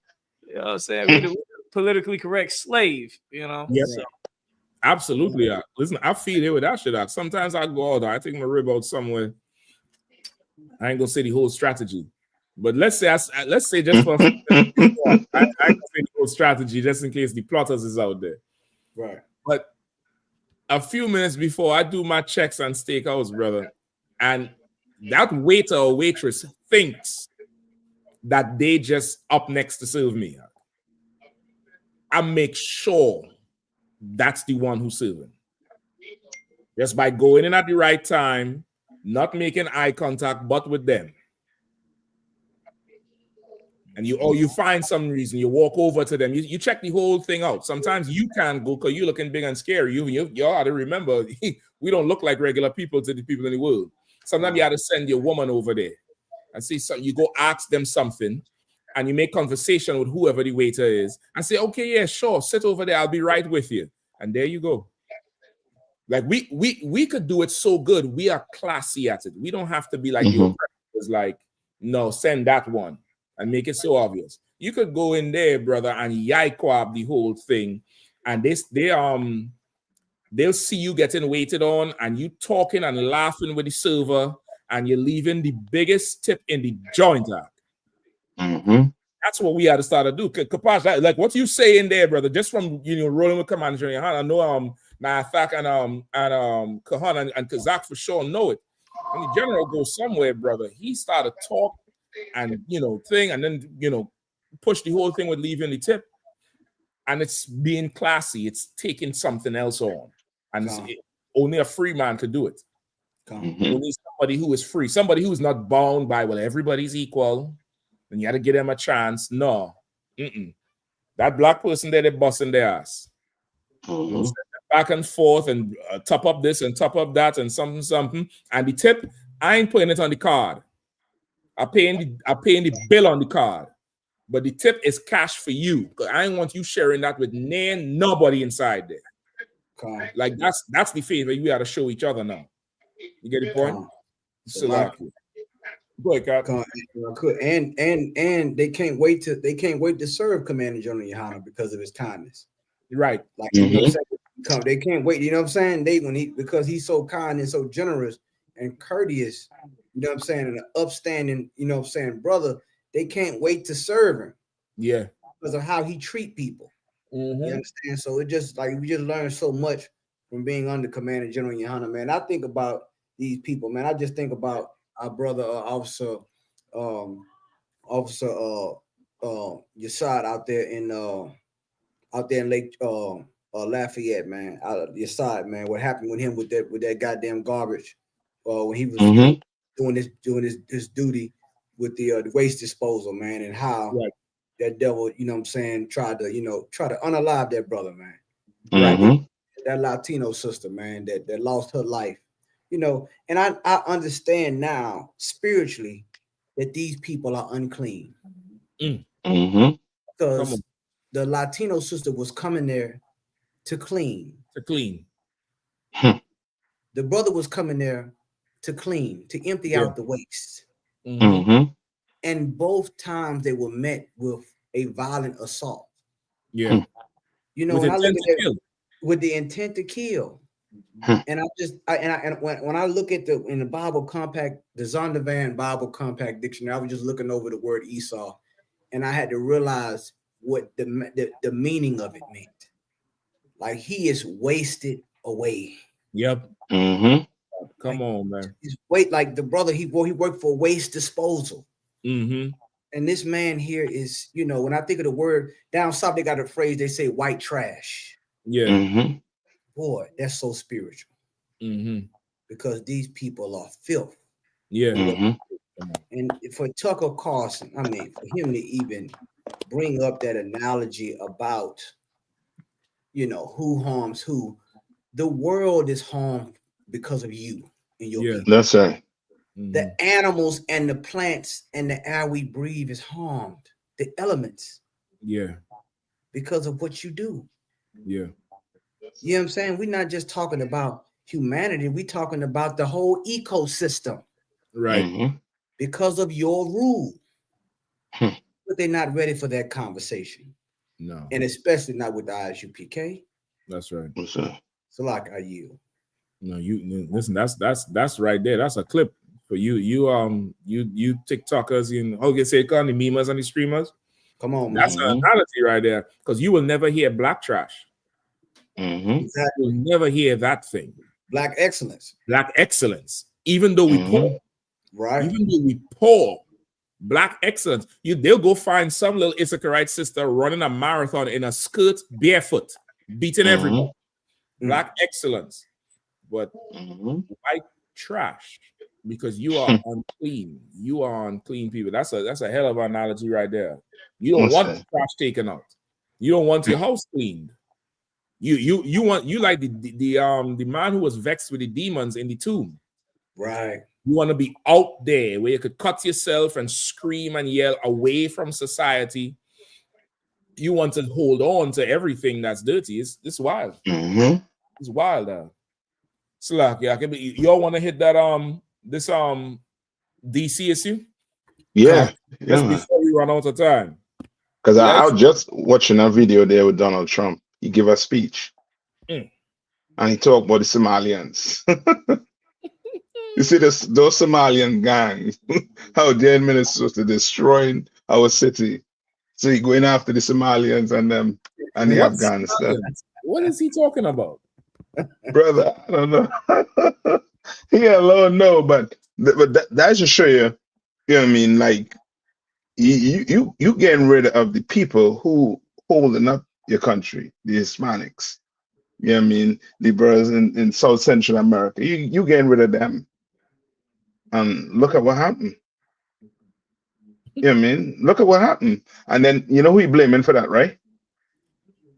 know what I'm saying? We the politically correct slave, you know?
Yep.
So.
Absolutely. Listen, I feed it with that shit. Sometimes I go out, I take my rib out somewhere. I ain't gonna say the whole strategy, but let's say just for I can say the whole strategy just in case the plotters is out there.
Right.
But a few minutes before I do my checks and steakhouse, brother, and that waiter or waitress thinks that they just up next to serve me. and make sure that's the one who's serving. Just by going in at the right time, not making eye contact, but with them. And you find some reason, you walk over to them, you check the whole thing out. Sometimes you can't go because you're looking big and scary. You ought to remember, we don't look like regular people to the people in the world. Sometimes you have to send your woman over there and see something. You go ask them something, and you make conversation with whoever the waiter is, and say, "Okay, yeah, sure, sit over there. I'll be right with you." And there you go. Like we could do it so good. We are classy at it. We don't have to be like the oppressors. Like, no, send that one and make it so obvious. You could go in there, brother, and yikwab the whole thing, and they'll see you getting waited on, and you talking and laughing with the server, and you're leaving the biggest tip in the joint. That's what we had to start to do. Kapash, like what you say in there, brother, just from rolling with Commander Yahanna. I know Nathak and Kahan and Kazak for sure know it. When the general goes somewhere, brother, he started talk and thing, and then push the whole thing with leaving the tip. And it's being classy, it's taking something else on. And only a free man could do it. Only somebody who is free, somebody who's not bound by, well, everybody's equal, and you got to give them a chance. No. That black person there, they're busting their ass. Back and forth and top up this and top up that and something. And the tip, I ain't putting it on the card. I'm paying the bill on the card. But the tip is cash for you, because I ain't want you sharing that with nobody inside there. Like that's the favor you got to show each other now. You get the point? So like, go ahead, Cap.
And they can't wait to serve Commander General Yahanna because of his kindness.
Right.
Like you know what I'm saying? They can't wait. You know what I'm saying? Because he's so kind and so generous and courteous. You know what I'm saying? And an upstanding, you know what I'm saying, brother. They can't wait to serve him.
Yeah.
Because of how he treat people. You understand? So it just like we just learned so much from being under Commander General Yahanna, man. I think about these people, man. I just think about our brother Officer Yassad out there in Lake Lafayette, man. Yassad, man. What happened with him with that goddamn garbage when he was doing his duty with the waste disposal, man, and how that devil, you know what I'm saying, tried to unalive that brother, man. Right. That Latino sister, man, that lost her life. And I understand now spiritually that these people are unclean. Because the Latino sister was coming there to clean. The brother was coming there to clean, to empty out the waste. And both times they were met with a violent assault.
Yeah.
When I look at it with the intent to kill. And when I look at in the Bible Compact, the Zondervan Bible Compact Dictionary, I was just looking over the word Esau, and I had to realize what the meaning of it meant. Like he is wasted away.
Yep. Come on, man.
He's like the brother, he worked for waste disposal. And this man here is, when I think of the word down south, they got a phrase, they say white trash.
Yeah.
Boy, that's so spiritual. Because these people are filth.
Yeah.
And for Tucker Carlson, for him to even bring up that analogy about, who harms who, the world is harmed because of you and your people.
That's right.
The animals and the plants and the air we breathe is harmed. The elements.
Yeah.
Because of what you do.
Yeah.
You know what I'm saying? We're not just talking about humanity. We're talking about the whole ecosystem.
Right.
Because of your rule. But they're not ready for that conversation.
No.
And especially not with the ISUPK.
That's right.
So like I yield.
No, you listen, that's right there. That's a clip for you. You TikTokers and say the memers and the streamers.
Come on,
that's an analogy right there. Because you will never hear black trash.
Exactly.
You'll never hear that thing.
Black excellence.
Black excellence. Even though we poor.
Right.
Even though we poor, Black excellence. They'll go find some little Issacharite sister running a marathon in a skirt, barefoot, beating everybody. Black excellence. But white trash, because you are unclean. You are unclean people. That's a hell of an analogy right there. You don't want the trash taken out. You don't want your house cleaned. You like the man who was vexed with the demons in the tomb.
Right.
You want to be out there where you could cut yourself and scream and yell away from society. You want to hold on to everything that's dirty. It's wild. It's wild. Slack, yeah. Y'all want to hit that this DC issue?
Yeah.
Just before we run out of time.
Because I was just watching a video there with Donald Trump. He gave a speech. And he talked about the Somalians. You see those Somalian gangs, how they're in Minnesota destroying our city. So he going after the Somalians and them and the Afghanistan.
What is he talking about?
Brother, I don't know. He alone know, but that should show you, you know what I mean, like you getting rid of the people who holding up your country, the Hispanics. You know what I mean? The brothers in South Central America. You getting rid of them. And look at what happened. You know what I mean? Look at what happened. And then you know who you blaming for that, right?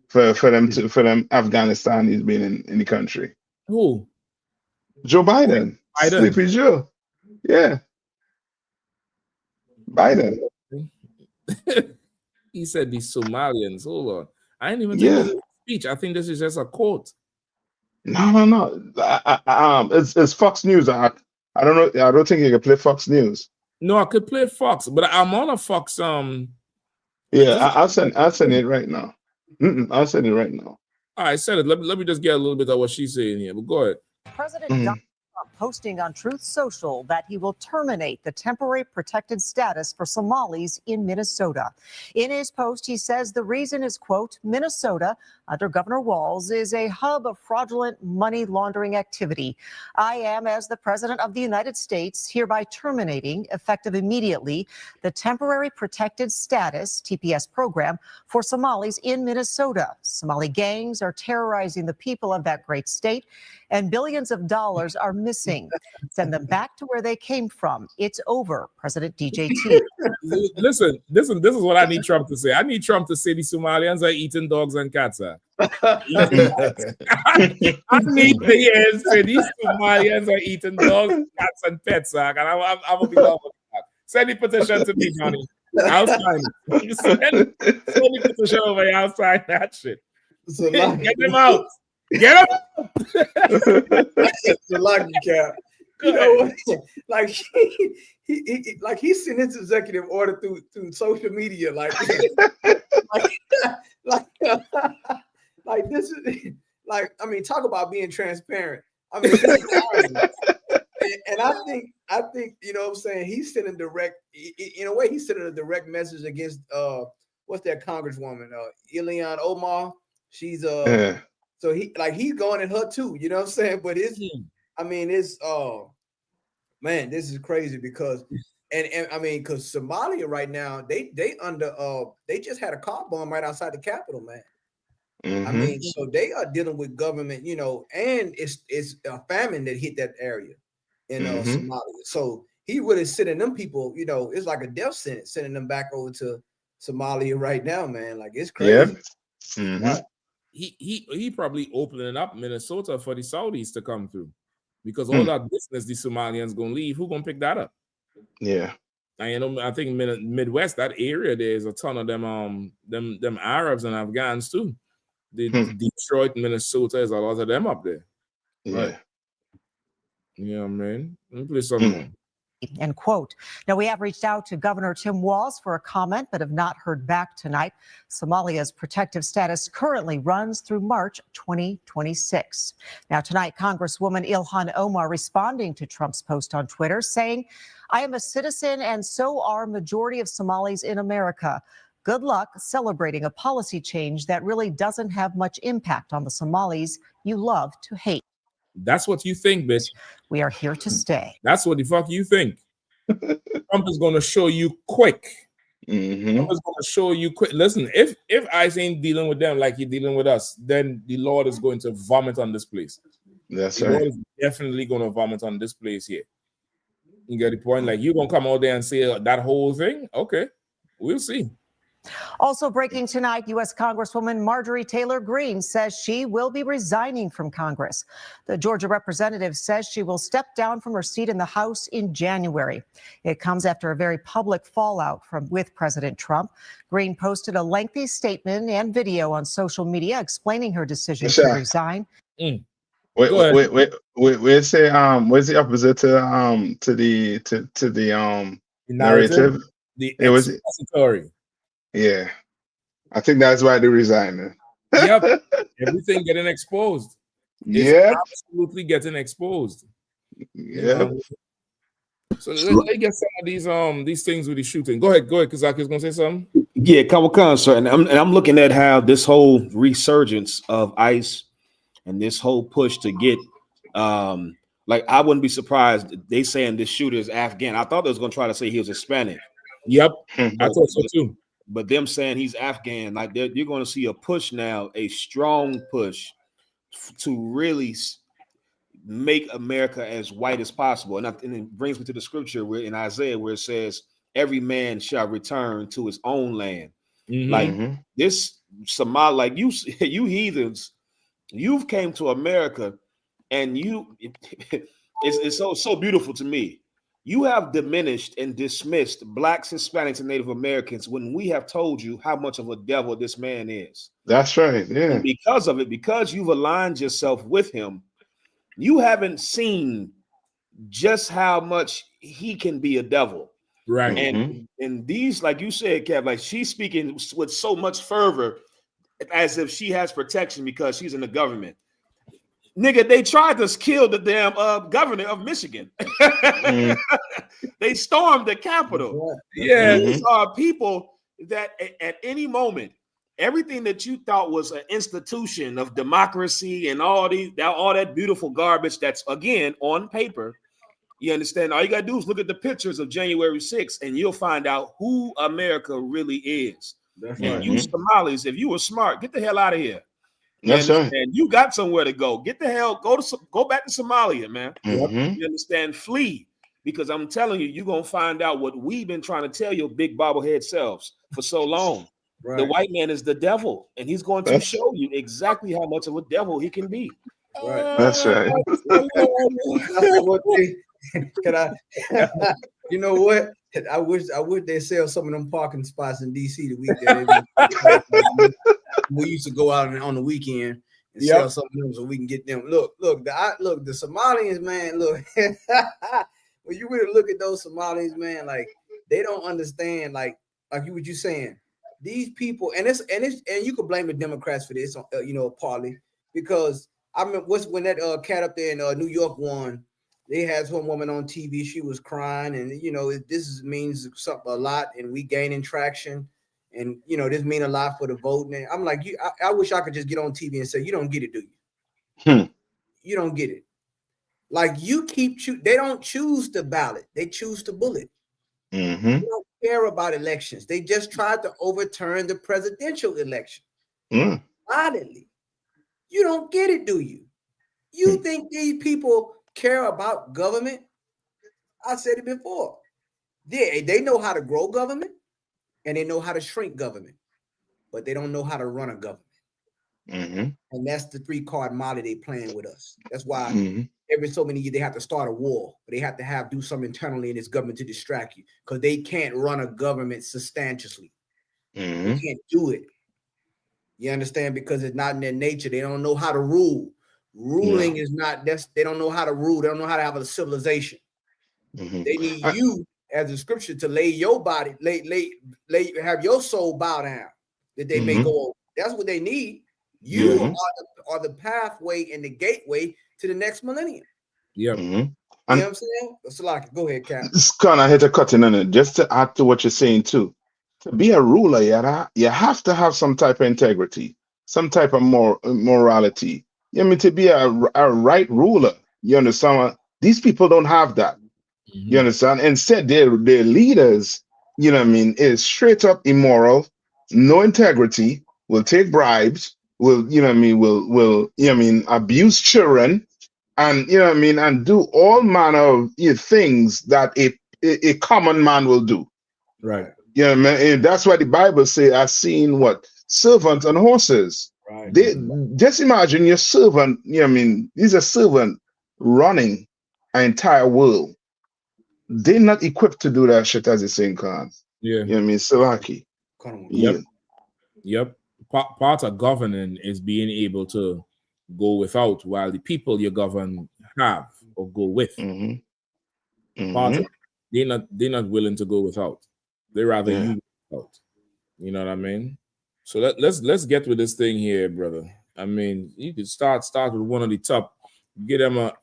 For them Afghanistanis being in the country.
Who?
Joe Biden. Sleepy Joe. Yeah. Biden.
He said the Somalians. Hold on. I didn't even think this is a speech. I think this is just a quote.
No. It's Fox News. I don't know. I don't think you can play Fox News.
No, I could play Fox, but I'm on a Fox.
Yeah, I'll send it right now. I'll send it right now.
All right, send it. Let me just get a little bit of what she's saying here. But go ahead.
President Donald Trump posting on Truth Social that he will terminate the temporary protected status for Somalis in Minnesota. In his post, he says the reason is, quote, Minnesota, under Governor Walz, is a hub of fraudulent money laundering activity. I am, as the President of the United States, hereby terminating, effective immediately, the temporary protected status, TPS program, for Somalis in Minnesota. Somali gangs are terrorizing the people of that great state, and billions of dollars are missing. Send them back to where they came from. It's over, President DJT.
Listen, this is what I need Trump to say. I need Trump to say the Somalians are eating dogs and cats. I need to hear him say these Somalians are eating dogs, cats, and pets. And I'm going to be done with that. Send the petition to me, Johnny. I'll sign it. Send the petition over here. I'll sign that shit. Get them out. Get him!
It's a lucky cap. You know what? Like he sent his executive order through social media. Like this is like, I mean, talk about being transparent. I mean, and I think you know what I'm saying, he's sending direct, in a way, he's sending a direct message against what's that congresswoman, Ilhan Omar. She's so he's going at her too, you know what I'm saying? But it's man, this is crazy because and I mean, because Somalia right now, they just had a car bomb right outside the Capitol, man. I mean, so they are dealing with government, you know, and it's a famine that hit that area in Somalia. So he really sending them people, you know, it's like a death sentence, sending them back over to Somalia right now, man. Like, it's crazy.
Right. He probably opening up Minnesota for the Saudis to come through, because all that business the Somalians gonna leave. Who gonna pick that up?
Yeah.
And you know, I think Midwest, that area, there's a ton of them Arabs and Afghans too. Detroit, Minnesota, is a lot of them up there.
Yeah.
Right. Yeah, man. Let me play something more.
End quote. Now, we have reached out to Governor Tim Walz for a comment, but have not heard back tonight. Somalia's protective status currently runs through March 2026. Now, tonight, Congresswoman Ilhan Omar responding to Trump's post on Twitter, saying, I am a citizen and so are majority of Somalis in America. Good luck celebrating a policy change that really doesn't have much impact on the Somalis you love to hate.
That's what you think, bitch.
We are here to stay.
That's what the fuck you think. Trump is going to show you quick.
Mm-hmm.
Trump is going to show you quick. Listen, if ICE ain't dealing with them like he's dealing with us, then the Lord is going to vomit on this place.
That's
the
right.
Lord is definitely going to vomit on this place here. You get the point? Like, you're going to come out there and say that whole thing? Okay, we'll see.
Also breaking tonight, U.S. Congresswoman Marjorie Taylor Greene says she will be resigning from Congress. The Georgia representative says she will step down from her seat in the House in January. It comes after a very public fallout with President Trump. Greene posted a lengthy statement and video on social media explaining her decision to resign.
Wait, say what's the opposite to the narrative?
The
it was
expository.
Yeah, I think that's why they're resigning.
Yep, everything getting exposed.
Yeah,
absolutely getting exposed.
Yeah.
So let's get some of these things with the shooting. Go ahead, Kazaki is gonna say something.
Yeah, Kawakan, sir, and I'm looking at how this whole resurgence of ICE and this whole push to get like, I wouldn't be surprised they saying this shooter is Afghan. I thought they was gonna try to say he was Hispanic.
Yep, I thought so too.
But them saying he's Afghan, like, you're going to see a push now, a strong push to really make America as white as possible. And it brings me to the scripture where in Isaiah where it says, "Every man shall return to his own land." Like this Somali, like you heathens, you've came to America, and it's so beautiful to me. You have diminished and dismissed Blacks, Hispanics, and Native Americans when we have told you how much of a devil this man is.
That's right. Yeah.
And because of it, because you've aligned yourself with him, you haven't seen just how much he can be a devil.
Right.
And these, like you said, Kev, like she's speaking with so much fervor as if she has protection because she's in the government. Nigga, they tried to kill the damn governor of Michigan. They stormed the Capitol.
Yeah.
These are people that at any moment, everything that you thought was an institution of democracy and all that beautiful garbage that's, again, on paper, you understand? All you got to do is look at the pictures of January 6th and you'll find out who America really is.
That's
and
right.
you Somalis, if you were smart, get the hell out of here.
That's right.
You got somewhere to go. Get the hell, go back to Somalia, man.
Mhm.
You understand? Flee. Because I'm telling you, you're gonna find out what we've been trying to tell your big bobblehead selves for so long.
Right.
The white man is the devil, and he's going to show you exactly how much of a devil he can be.
Right.
That's right.
Can I? You know what? I wish they sell some of them parking spots in DC the weekend. We used to go out on the weekend and sell some of them so we can get them. Look, the Somalians, man. Look, when you really look at those Somalians, man, like they don't understand, like what you saying. These people, and you could blame the Democrats for this, partly because I mean, when that cat up there in New York won. They had some woman on TV. She was crying, and means something a lot, and we gaining traction, and this mean a lot for the vote. And I'm like, I wish I could just get on TV and say, you don't get it, do you? You don't get it. Like you they don't choose the ballot; they choose the bullet. They don't care about elections. They just tried to overturn the presidential election. Oddly, you don't get it, do you? You think these people care about government? I said it before. They know how to grow government and they know how to shrink government, but they don't know how to run a government. And that's the 3-card model they playing with us. That's why every so many years they have to start a war, but they have to do something internally in this government to distract you because they can't run a government substantially. They can't do it. You understand? Because it's not in their nature. They don't know how to rule. Ruling is not, they don't know how to rule. They don't know how to have a civilization. They need you as a scripture to lay your body, have your soul bow down that they may go over. That's what they need. You are the pathway and the gateway to the next millennium.
Yeah.
You know what I'm saying? Salaki, go ahead, Cap.
It's kind of hit a cutting on it. Just to add to what you're saying too. To be a ruler, you have to have some type of integrity, some type of morality. I mean, to be a right ruler, you understand? These people don't have that. You understand? Instead, their leaders, you know what I mean, is straight up immoral, no integrity, will take bribes, will, you know what I mean, will you know what I mean, abuse children, and you know what I mean, and do all manner of things that a common man will do.
Right.
You know what I mean? And that's why the Bible say, I've seen what? Servants on horses.
Right.
They just imagine your servant, you know what I mean? He's a servant running an entire world. They're not equipped to do that shit as the same Khan.
Yeah.
You know what I mean? Salaki.
Yep. Yep. Part of governing is being able to go without while the people you govern have or go with. Part of, they're not willing to go without. They rather you go without. You know what I mean? So let's get with this thing here, brother. I mean, you could start with one of the top. Get them a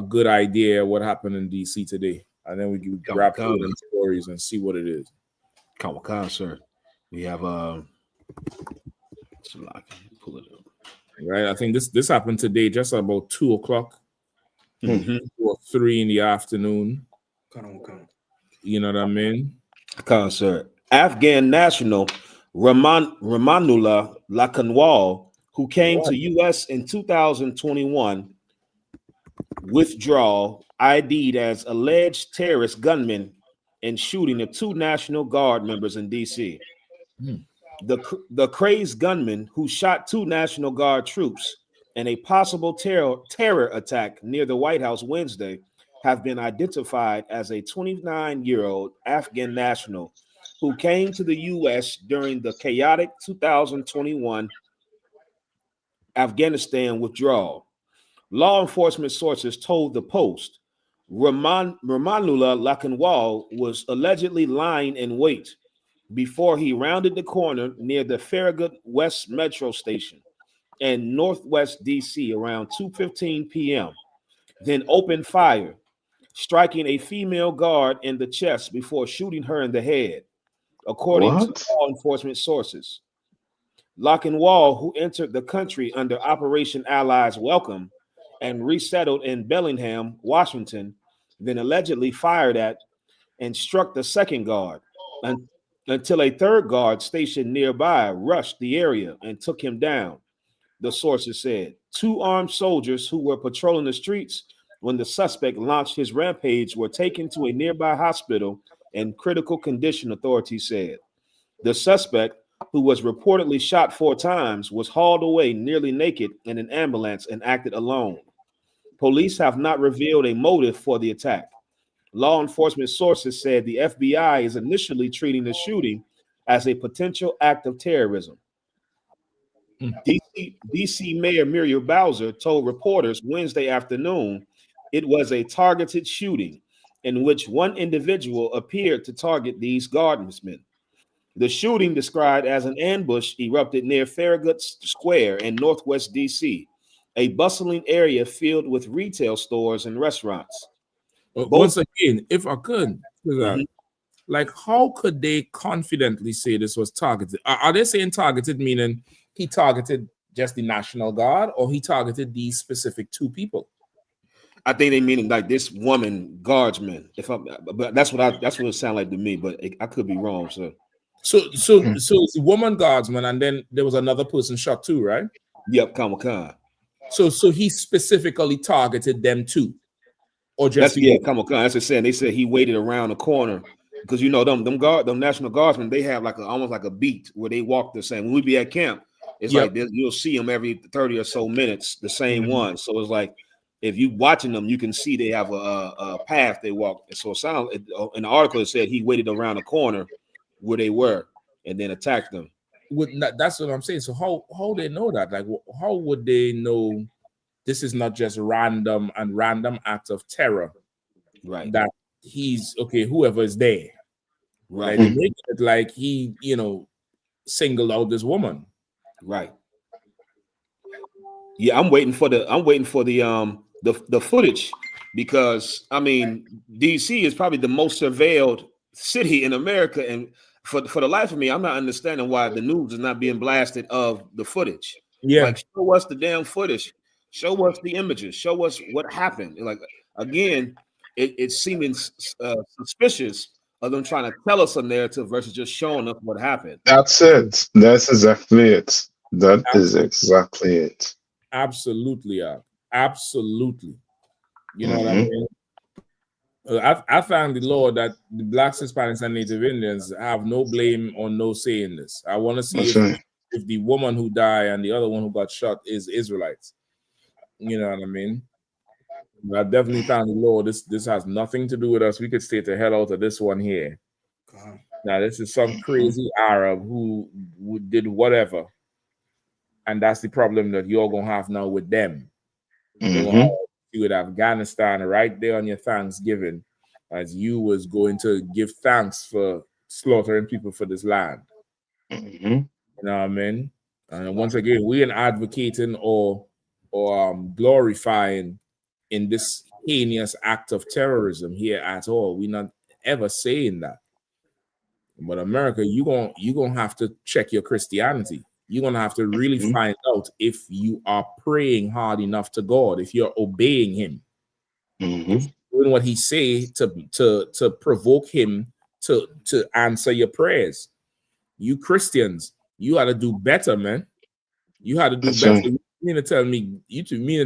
good idea of what happened in DC today, and then we can wrap through the stories and see what it is.
Come on, sir. We have pull it up.
Right, I think this happened today, just about 2 o'clock or 3 in the afternoon. You know what I mean?
Sir. Afghan national Ramanullah Lakanwal, who came to U.S. in 2021, withdrawal ID'd as alleged terrorist gunman in shooting of 2 National Guard members in D.C. The crazed gunman who shot 2 National Guard troops in a possible terror attack near the White House Wednesday have been identified as a 29-year-old Afghan national who came to the U.S. during the chaotic 2021 Afghanistan withdrawal. Law enforcement sources told the Post Ramanullah Lakanwal was allegedly lying in wait before he rounded the corner near the Farragut West Metro Station in Northwest D.C. around 2:15 p.m., then opened fire, striking a female guard in the chest before shooting her in the head, according to law enforcement sources. Lakanwal, who entered the country under Operation Allies Welcome and resettled in Bellingham, Washington, then allegedly fired at and struck the second guard until a third guard stationed nearby rushed the area and took him down, the sources said. 2 armed soldiers who were patrolling the streets when the suspect launched his rampage were taken to a nearby hospital in critical condition, authorities said. The suspect, who was reportedly shot 4 times, was hauled away nearly naked in an ambulance and acted alone. Police have not revealed a motive for the attack. Law enforcement sources said the FBI is initially treating the shooting as a potential act of terrorism. DC Mayor Muriel Bowser told reporters Wednesday afternoon it was a targeted shooting in which one individual appeared to target these guardsmen. The shooting, described as an ambush, erupted near Farragut Square in Northwest D.C., a bustling area filled with retail stores and restaurants.
Once again, if I could, like, how could they confidently say this was targeted? Are they saying targeted meaning he targeted just the National Guard, or he targeted these specific 2 people?
I think they mean like this woman guardsman. But that's what it sounded like to me. But I could be wrong, sir.
So it's the woman guardsman, and then there was another person shot too, right?
Yep, Kamakan.
So he specifically targeted them too, or just
Kamakan. That's what I'm saying. They said he waited around the corner because you know them National Guardsmen, they have like almost like a beat where they walk the same. When we be at camp, it's like this, you'll see them every 30 or so minutes, the same one. So it's like if you watching them, you can see they have a path they walk. And so it sounds in the article it said he waited around the corner where they were and then attacked them.
That's what I'm saying. So how they know that? Like, how would they know this is not just random act of terror?
Right.
That he's whoever is there.
Right.
Like, they make it like he, singled out this woman.
Right. Yeah, I'm waiting for the footage because I mean DC is probably the most surveilled city in America, and for the life of me, I'm not understanding why the news is not being blasted of the footage.
Yeah,
like show us the damn footage, show us the images, show us what happened. Like again, it's seeming suspicious of them trying to tell us a narrative versus just showing us what happened.
That's it. That's exactly it. That is exactly it.
Absolutely, absolutely. You know what I mean? I found the Lord that the Blacks, Hispanics, and Native Indians have no blame or no say in this. I want to see if the woman who died and the other one who got shot is Israelites. You know what I mean? I definitely found the Lord. This has nothing to do with us. We could stay the hell out of this one here. Now, this is some crazy Arab who did whatever. And that's the problem that you're going to have now with them. They're going to have you with Afghanistan right there on your Thanksgiving as you was going to give thanks for slaughtering people for this land. You know what I mean? And once again, we ain't advocating or glorifying in this heinous act of terrorism here at all. We're not ever saying that. But America, you're gonna have to check your Christianity. You're gonna have to really find out if you are praying hard enough to God, if you're obeying Him, doing what He say to provoke Him to answer your prayers. You Christians, you got to do better, man. You had to do better. Right. You mean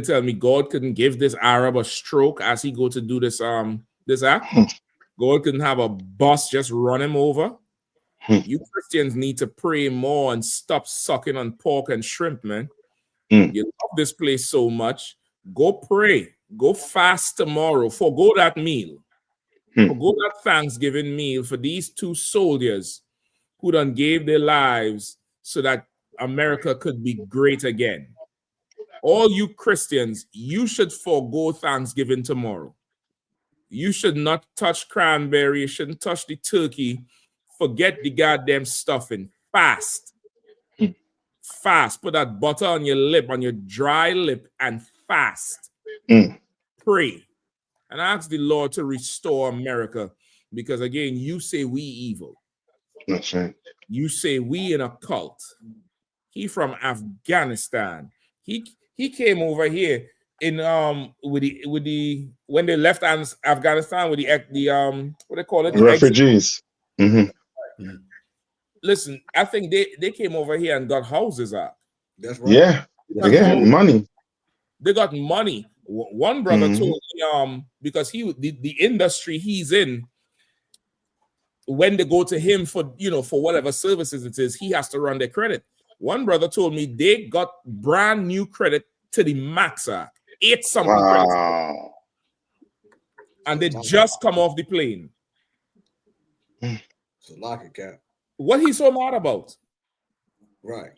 to tell me God couldn't give this Arab a stroke as he go to do this act? God couldn't have a bus just run him over? You Christians need to pray more and stop sucking on pork and shrimp, man. You love this place so much. Go pray. Go fast tomorrow. Forgo that meal. Forgo that Thanksgiving meal for these two soldiers who done gave their lives so that America could be great again. All you Christians, you should forego Thanksgiving tomorrow. You should not touch cranberry. You shouldn't touch the turkey. Forget the goddamn stuffing. Fast. Fast. Put that butter on your lip, on your dry lip, and fast. Pray. And ask the Lord to restore America. Because again, you say we evil.
That's right.
You say we in a cult. He from Afghanistan. He came over here in with the when they left Afghanistan with the what they call it, the
refugees.
Listen, I think they came over here and got houses out.
That's right.
Yeah, they got money.
They got money. One brother told me because the industry he's in, when they go to him for for whatever services it is, he has to run their credit. One brother told me they got brand new credit to the max, 8-something credits, and they just come off the plane.
So lock it, Cap.
What he's so mad about?
Right,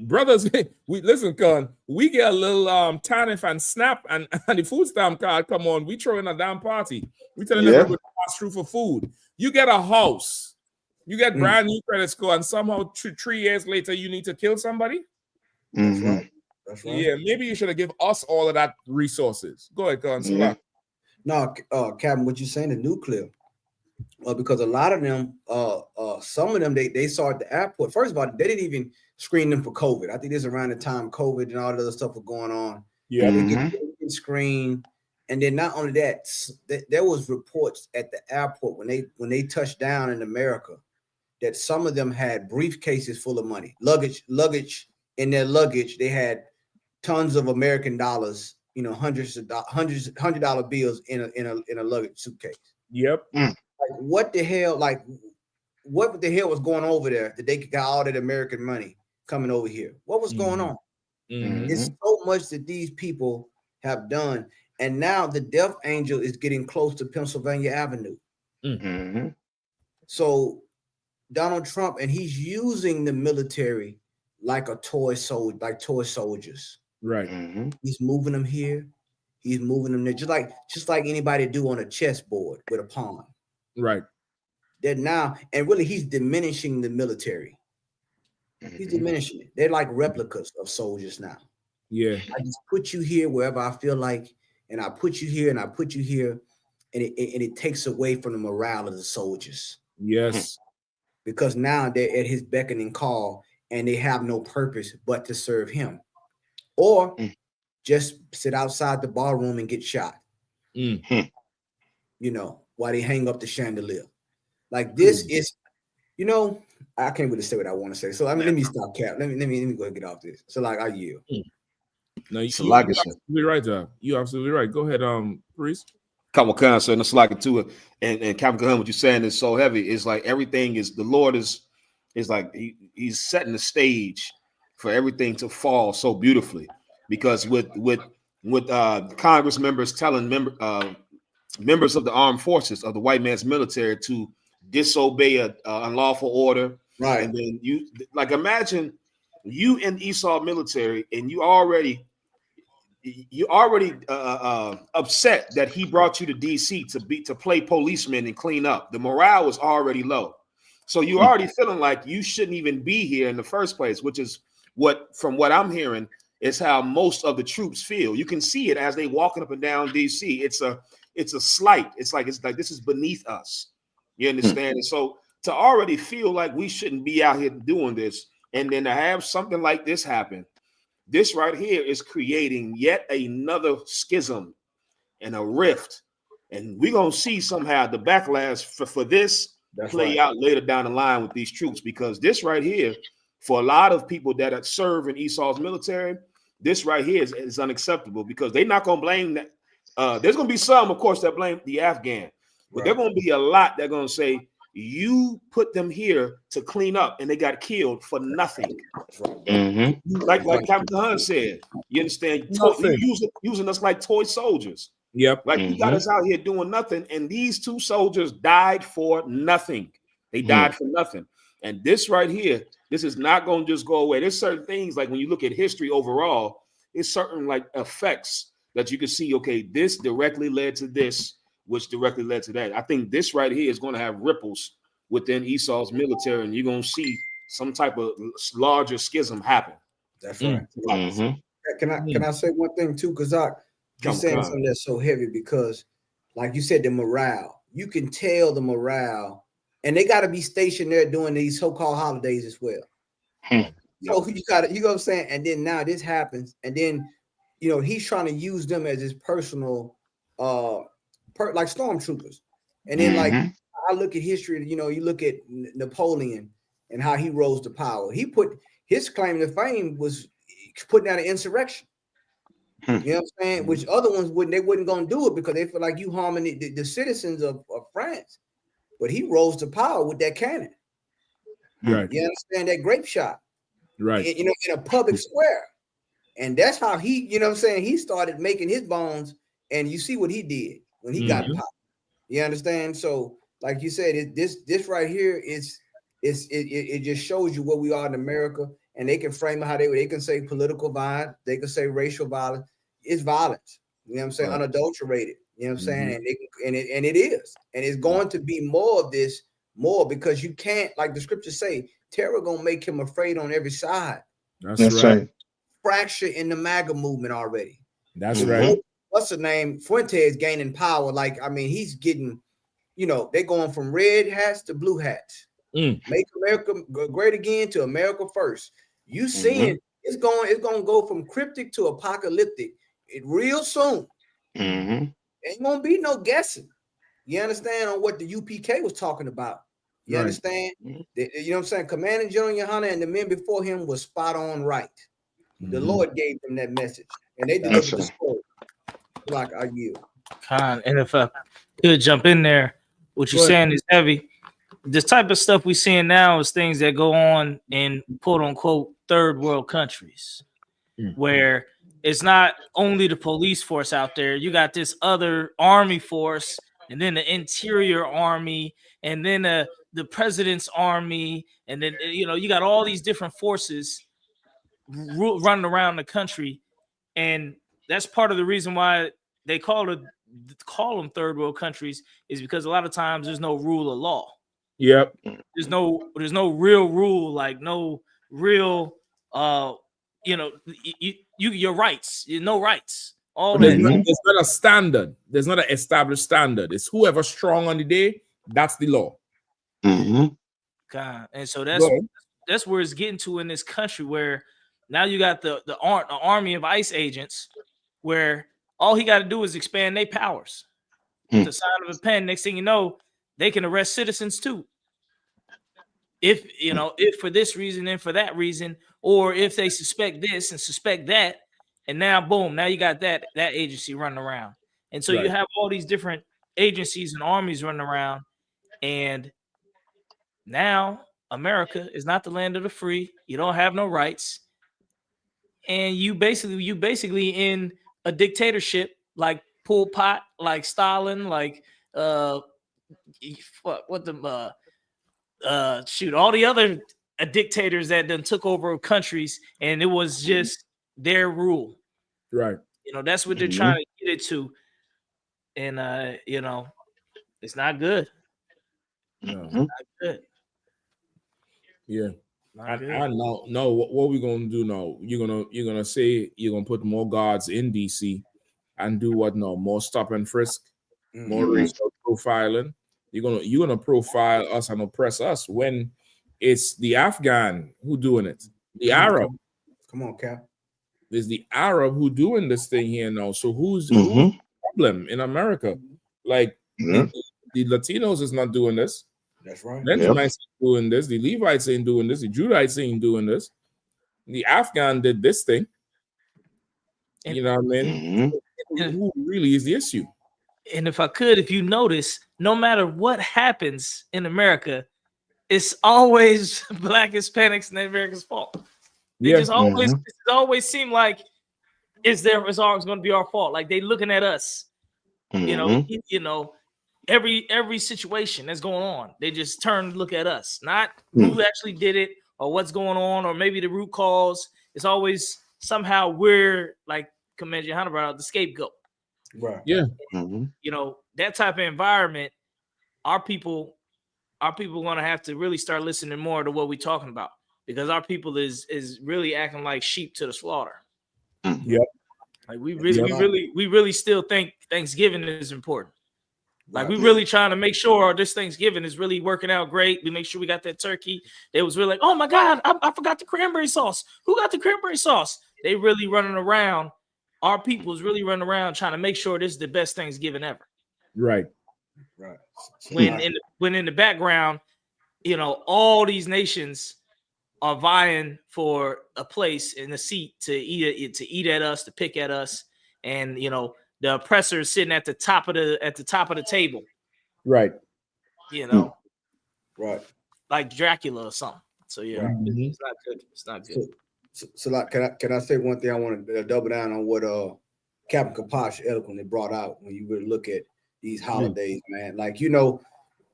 brothers. We listen, Con. We get a little TANF and SNAP and the food stamp card. Come on, we throw in a damn party. We telling everybody to pass through for food. You get a house. You get brand new credit score, and somehow 3 years later, you need to kill somebody?
That's right. That's right.
Yeah, maybe you should have given us all of that resources. Go ahead, Con.
No, Captain, what you saying, the nuclear. Because a lot of them, some of them, they saw at the airport. First of all, they didn't even screen them for COVID. I think this is around the time COVID and all the other stuff was going on.
Yeah.
They get screened. And then not only that, there was reports at the airport when they touched down in America that some of them had briefcases full of money, luggage in their luggage. They had tons of American dollars, $100 bills in a luggage suitcase.
Yep.
Like what the hell? Like what the hell was going over there that they got all that American money coming over here? What was going on? It's so much that these people have done. And now the death angel is getting close to Pennsylvania Avenue. So Donald Trump, and he's using the military like toy soldiers.
Right.
He's moving them here. He's moving them there, just like anybody do on a chessboard with a pawn.
Right.
That now, and really, he's diminishing the military. He's diminishing it. They're like replicas of soldiers now.
Yeah.
I just put you here wherever I feel like, and I put you here, and I put you here, and it takes away from the morale of the soldiers.
Yes.
Because now they're at his beckoning call, and they have no purpose but to serve him, or just sit outside the ballroom and get shot. you know, while they hang up the chandelier. Like this is, you know, I can't really say what I want to say. So I mean, let me stop, Cap. Let me go and get off this. So like I yield.
You're
No, absolutely right, Job. You're absolutely right. Go ahead, Priest.
Come on, so it's like it too, and Captain Khan, what you're saying is so heavy. It's like everything is the Lord is like he's setting the stage for everything to fall so beautifully. Because with Congress members telling members of the armed forces of the white man's military to disobey a unlawful order,
right?
And then you like imagine you in Esau military, and you already upset that he brought you to DC to play policeman and clean up. The morale was already low, so you're already feeling like you shouldn't even be here in the first place, which is from what I'm hearing is how most of the troops feel. You can see it as they walking up and down DC. It's a slight. It's like this is beneath us. You understand? And so to already feel like we shouldn't be out here doing this, and then to have something like this happen. This right here is creating yet another schism and a rift. And we're going to see somehow the backlash for this play out later down the line with these troops, because this right here, for a lot of people that serve in Esau's military, this right here is unacceptable, because they're not going to blame that. There's going to be some, of course, that blame the Afghan, but they're going to be a lot that are going to say, you put them here to clean up and they got killed for nothing. Like Captain Hunt said, you understand? Using us like toy soldiers.
Yep.
Like you got us out here doing nothing, and these two soldiers died for nothing. They died for nothing. And this right here, this is not going to just go away. There's certain things, like when you look at history overall, it's certain like effects that you can see, okay, this directly led to this, which directly led to that. I think this right here is going to have ripples within Esau's military, and you're going to see some type of larger schism happen.
That's right. Can I say one thing too? Because you're saying something that's so heavy, because like you said, the morale, you can tell the morale, and they got to be stationed there doing these so-called holidays as well. So you know what I'm saying? And then now this happens, and then you know he's trying to use them as his personal like stormtroopers. And then like I look at history, you know, you look at Napoleon and how he rose to power. He put his claim to fame was putting out an insurrection. You know what I'm saying? Which other ones wouldn't gonna do it, because they feel like you harming the citizens of France. But he rose to power with that cannon.
Right.
You understand, that grape shot.
Right.
You know, in a public square. And that's how he, you know what I'm saying, he started making his bones, and you see what he did when he got power. You understand? So, like you said, this right here it just shows you where we are in America, and they can frame it how they can say political violence, they can say racial violence. It's violence. You know what I'm saying? Unadulterated. You know what I'm saying? And it is, and it's going to be more of this, because you can't, like the scriptures say, terror gonna make him afraid on every side.
That's right.
Fracture in the MAGA movement already.
That's right.
What's the name? Fuentes gaining power. Like, I mean, he's getting, you know, they're going from red hats to blue hats. Make America great again to America first. You seeing it's going to go from cryptic to apocalyptic real soon. Ain't gonna be no guessing. You understand, on what the UPK was talking about. You understand? You know what I'm saying? Commanding General Yahanna and the men before him was spot on right. The Lord gave them that message, and they delivered the story. Like I yield.
And if I could jump in there, what you're saying is heavy. This type of stuff we're seeing now is things that go on in quote unquote third world countries, where it's not only the police force out there. You got this other army force, and then the interior army, and then the president's army, and then you got all these different forces running around the country, and that's part of the reason why they call them third world countries, is because a lot of times there's no rule of law.
Yep.
There's no real rule, like no real your rights, no rights. All
there's
that.
Not a standard. There's not an established standard. It's whoever's strong on the day, that's the law.
God. And so that's where it's getting to in this country, where now you got the army of ICE agents, where all he got to do is expand their powers. the sign of a pen. Next thing you know, they can arrest citizens too. If if for this reason and for that reason, or if they suspect this and suspect that, and now boom, now you got that agency running around. And so you have all these different agencies and armies running around, and now America is not the land of the free. You don't have no rights, and you basically in a dictatorship like Pol Pot, like Stalin, like what the shoot, all the other dictators that then took over countries, and it was just their rule.
Right.
That's what they're trying to get it to, and it's not good.
No,
it's not good.
Yeah.
Not good.
I know. No, what we gonna do now? You're gonna say you're gonna put more guards in DC and do what now? More stop and frisk, more racial profiling. You're gonna profile us and oppress us when it's the Afghan who doing it, the Arab.
Come on, Cap.
There's the Arab who doing this thing here now. So who's the problem in America? Like the Latinos is not doing this.
That's right.
Benjamites ain't doing this. The Levites ain't doing this. The Judites ain't doing this. The Afghan did this thing. You know what I mean? Who really is the issue?
And if you notice, no matter what happens in America, it's always Black Hispanics and America's fault. They just always seem like it's always going to be our fault. Like they looking at us. Every situation that's going on, they just turn to look at us, not who actually did it or what's going on, or maybe the root cause. It's always somehow we're like Commander Yahanna brought out, the scapegoat.
Right.
Yeah.
That type of environment, our people are going to have to really start listening more to what we're talking about, because our people is really acting like sheep to the slaughter.
Yep.
Like we really still think Thanksgiving is important. Like we really trying to make sure this Thanksgiving is really working out great. We make sure we got that turkey. They was really like, oh my God, I forgot the cranberry sauce. Who got the cranberry sauce? They really running around. Our people is really running around trying to make sure this is the best Thanksgiving ever.
Right.
Right.
When in the background, all these nations are vying for a place in the seat to eat at us, to pick at us, and the oppressor is sitting at the top of the table.
Right.
Right.
Like Dracula or something. So yeah, it's not good. It's not good.
So like, can I say one thing? I want to double down on what Captain Kaposh eloquently brought out when you really look at these holidays, man. Like,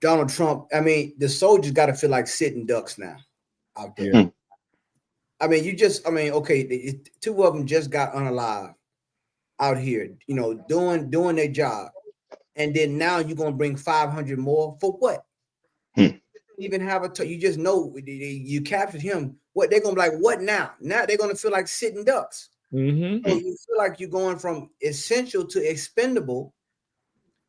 Donald Trump, I mean, the soldiers got to feel like sitting ducks now out there.
Yeah.
I mean, okay, two of them just got unalive out here, doing their job. And then now you're going to bring 500 more for what? Even have you just know you captured him. What they're going to be like, what now? Now they're going to feel like sitting ducks. So you feel like you're going from essential to expendable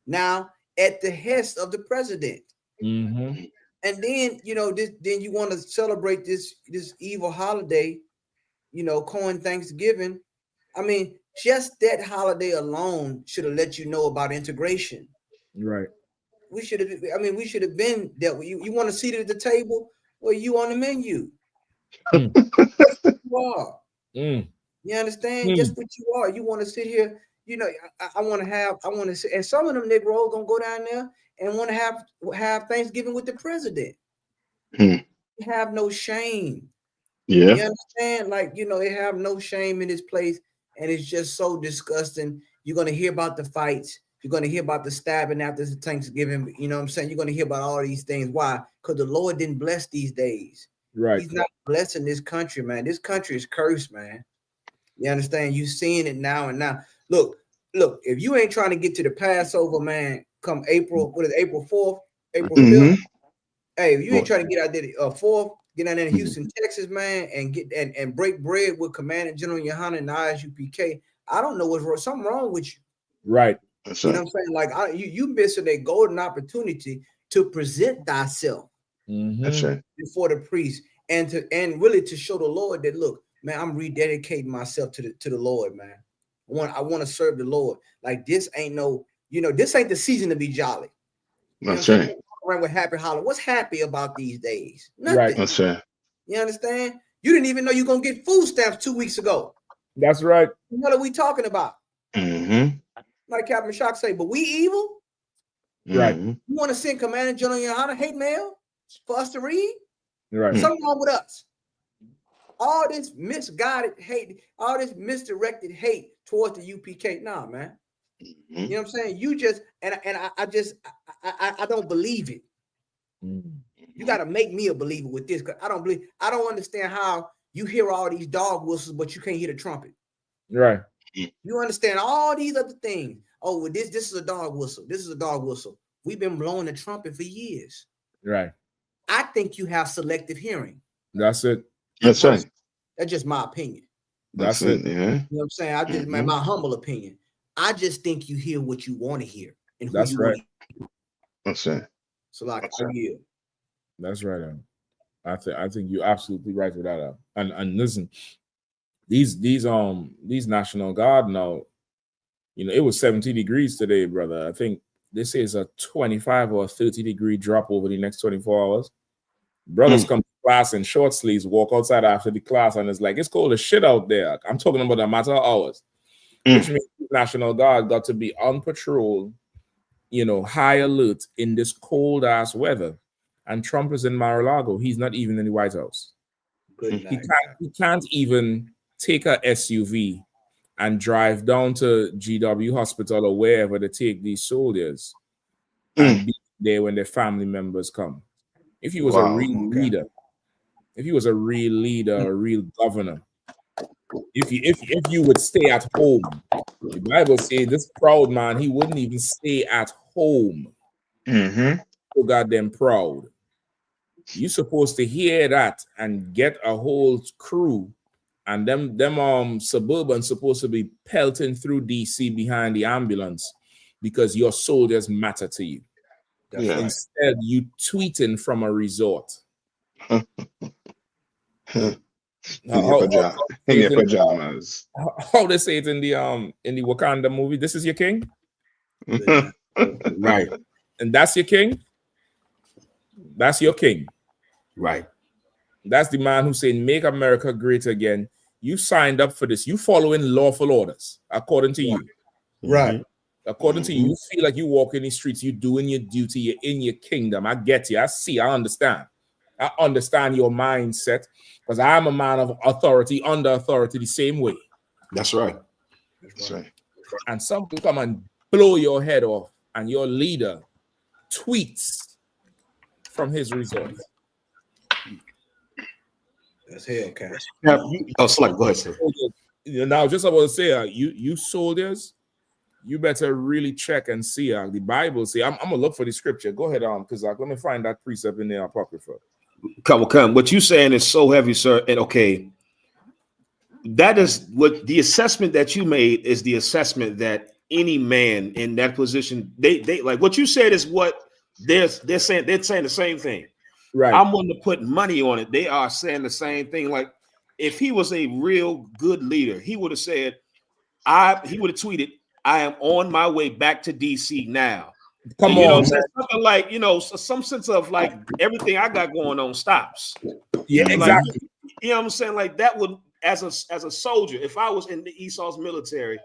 now at the hest of the president. And then, then you want to celebrate this evil holiday, calling Thanksgiving. I mean, just that holiday alone should have let you know about integration.
Right.
We should have been there. You want to sit at the table? Well, you on the menu. You are. You understand? Just what you are. You want to sit here. I want to sit, and some of them Negroes gonna go down there and want to have Thanksgiving with the president. Have no shame.
Yeah.
You understand? Like, they have no shame in this place, and it's just so disgusting. You're gonna hear about the fights. You're gonna hear about the stabbing after Thanksgiving. You know what I'm saying? You're gonna hear about all these things. Why? Because the Lord didn't bless these days.
Right.
He's not blessing this country, man. This country is cursed, man. You understand? You seeing it now and now. Look, if you ain't trying to get to the Passover, man, come April, what is it, April 4th, April 5th? Hey, if you ain't trying to get out there 4th, get out there in Houston, Texas, man, and get and break bread with Commander General Yahanna and the ISUPK, I don't know what's wrong. Something wrong with you.
Right.
You know what I'm saying? Like you missing a golden opportunity to present thyself before the priest and really to show the Lord that, look, man, I'm rededicating myself to the Lord, man. I want to serve the Lord. Like, this ain't no, You know, this ain't the season to be jolly.
That's right.
Around with happy holler. What's happy about these days? Nothing.
Right.
That's right.
You understand? You didn't even know you're gonna get food stamps 2 weeks ago.
That's right.
What are we talking about?
Mm-hmm.
Like Captain Shock say, but we evil.
Right.
You want to send Commander General Yahanna hate mail for us to read?
Right.
Something wrong with us. All this misguided hate, all this misdirected hate towards the UPK. Nah, man. You know what I'm saying? You just I don't believe it. You got to make me a believer with this, because I don't understand how you hear all these dog whistles, but you can't hear the trumpet.
Right.
You understand all these other things. Oh, well, this is a dog whistle. This is a dog whistle. We've been blowing the trumpet for years.
Right.
I think you have selective hearing.
That's it.
That's right.
That's just my opinion.
That's it.
You
Yeah.
know what I'm saying? I just my humble opinion. I just think you hear what you want to hear and who you want to hear.
That's right.
So like I yield.
That's right. I think you're absolutely right with that. And listen, these National Guard now, you know, it was 70 degrees today, brother. I think they say it's a 25 or 30 degree drop over the next 24 hours. Brothers come to class in short sleeves, walk outside after the class, and it's like, it's cold as shit out there. I'm talking about a matter of hours. Which means the National Guard got to be on patrol, you know, high alert in this cold ass weather. And Trump is in Mar-a-Lago. He's not even in the White House. He can't even take a SUV and drive down to GW Hospital or wherever to take these soldiers and be there when their family members come. If he was a real leader, if he was a real leader, a real governor, if you would stay at home, the Bible says this proud man, he wouldn't even stay at home. So goddamn proud. You're supposed to hear that and get a whole crew, and them Suburban supposed to be pelting through DC behind the ambulance because your soldiers matter to you. Instead, you tweeting from a resort.
In your pajamas.
How they say it in the Wakanda movie? This is your king, right? And that's your king. That's your king, right? That's the man who's saying, "Make America great again." You signed up for this. You following lawful orders, according to you,
right?
According to you, you feel like you walk in the streets, you doing your duty, you're in your kingdom. I get you. I see. I understand. I understand your mindset, because I'm a man of authority, under authority, the same way.
That's right.
That's right.
And some people come and blow your head off, and your leader tweets from his resort.
That's hell, Cash.
Oh, Select, go ahead, sir.
Now, just about to say, you soldiers, you better really check and see. The Bible say, I'm gonna look for the scripture. Go ahead, because let me find that precept in the Apocrypha.
Come. What you saying is so heavy, sir. And okay, that is what the assessment that you made is the assessment that any man in that position, they like what you said is what they're saying. They're saying the same thing.
Right.
I'm willing to put money on it. They are saying the same thing. Like if he was a real good leader, he would have said, he would have tweeted, "I am on my way back to DC now."
Come
you know
on,
what I'm saying? Something like, you know, some sense of like everything I got going on stops.
Yeah,
like,
exactly.
You know what I'm saying? Like that would, as a soldier, if I was in the Esau's military,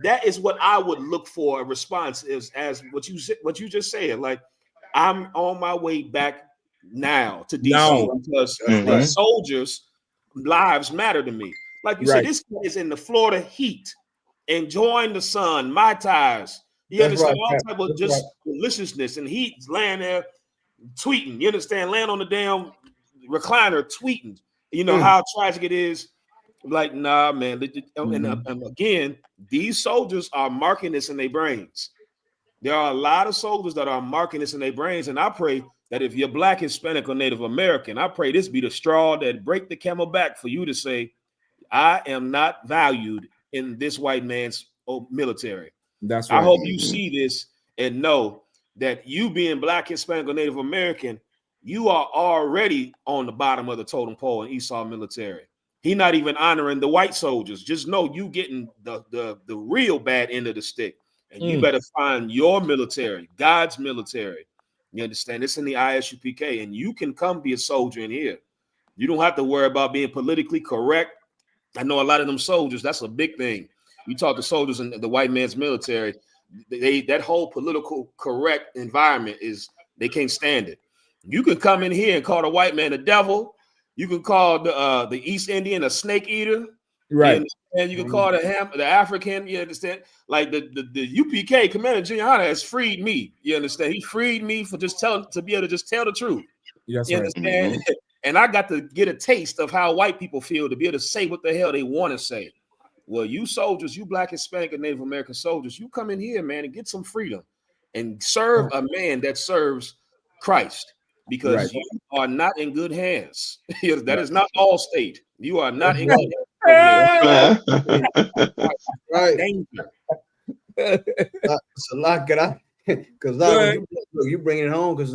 that is what I would look for. A response is as what you just said. Like I'm on my way back now to DC because the soldiers' lives matter to me. Like you said, this kid is in the Florida heat, enjoying the sun, Mai Tais. You understand all type of just deliciousness, and he's laying there tweeting. You understand, laying on the damn recliner tweeting. You know how tragic it is. Like, nah, man. And again, these soldiers are marking this in their brains. There are a lot of soldiers that are marking this in their brains, and I pray that if you're Black, Hispanic, or Native American, I pray this be the straw that break the camel back for you to say, I am not valued in this white man's military.
That's right.
I hope you see this and know that you being Black, Hispanic, or Native American, you are already on the bottom of the totem pole in Esau military. He not even honoring the white soldiers. Just know you getting the real bad end of the stick. And you better find your military, God's military. You understand? It's in the ISUPK, and you can come be a soldier in here. You don't have to worry about being politically correct. I know a lot of them soldiers, that's a big thing. You talk to soldiers in the white man's military, that whole political correct environment they can't stand it. You can come in here and call the white man a devil. You can call the East Indian a snake eater.
Right.
And you can call the African, you understand? Like the UPK Commander Yahanna has freed me. You understand? He freed me for to be able to just tell the truth.
That's
you
right.
understand? Mm-hmm. And I got to get a taste of how white people feel to be able to say what the hell they want to say. Well, you soldiers, you Black, Hispanic, and Native American soldiers, you come in here, man, and get some freedom and serve a man that serves Christ, because you are not in good hands. That is not all state. You are not in good hands over there.
Right.
Danger.
So like because you bring it home because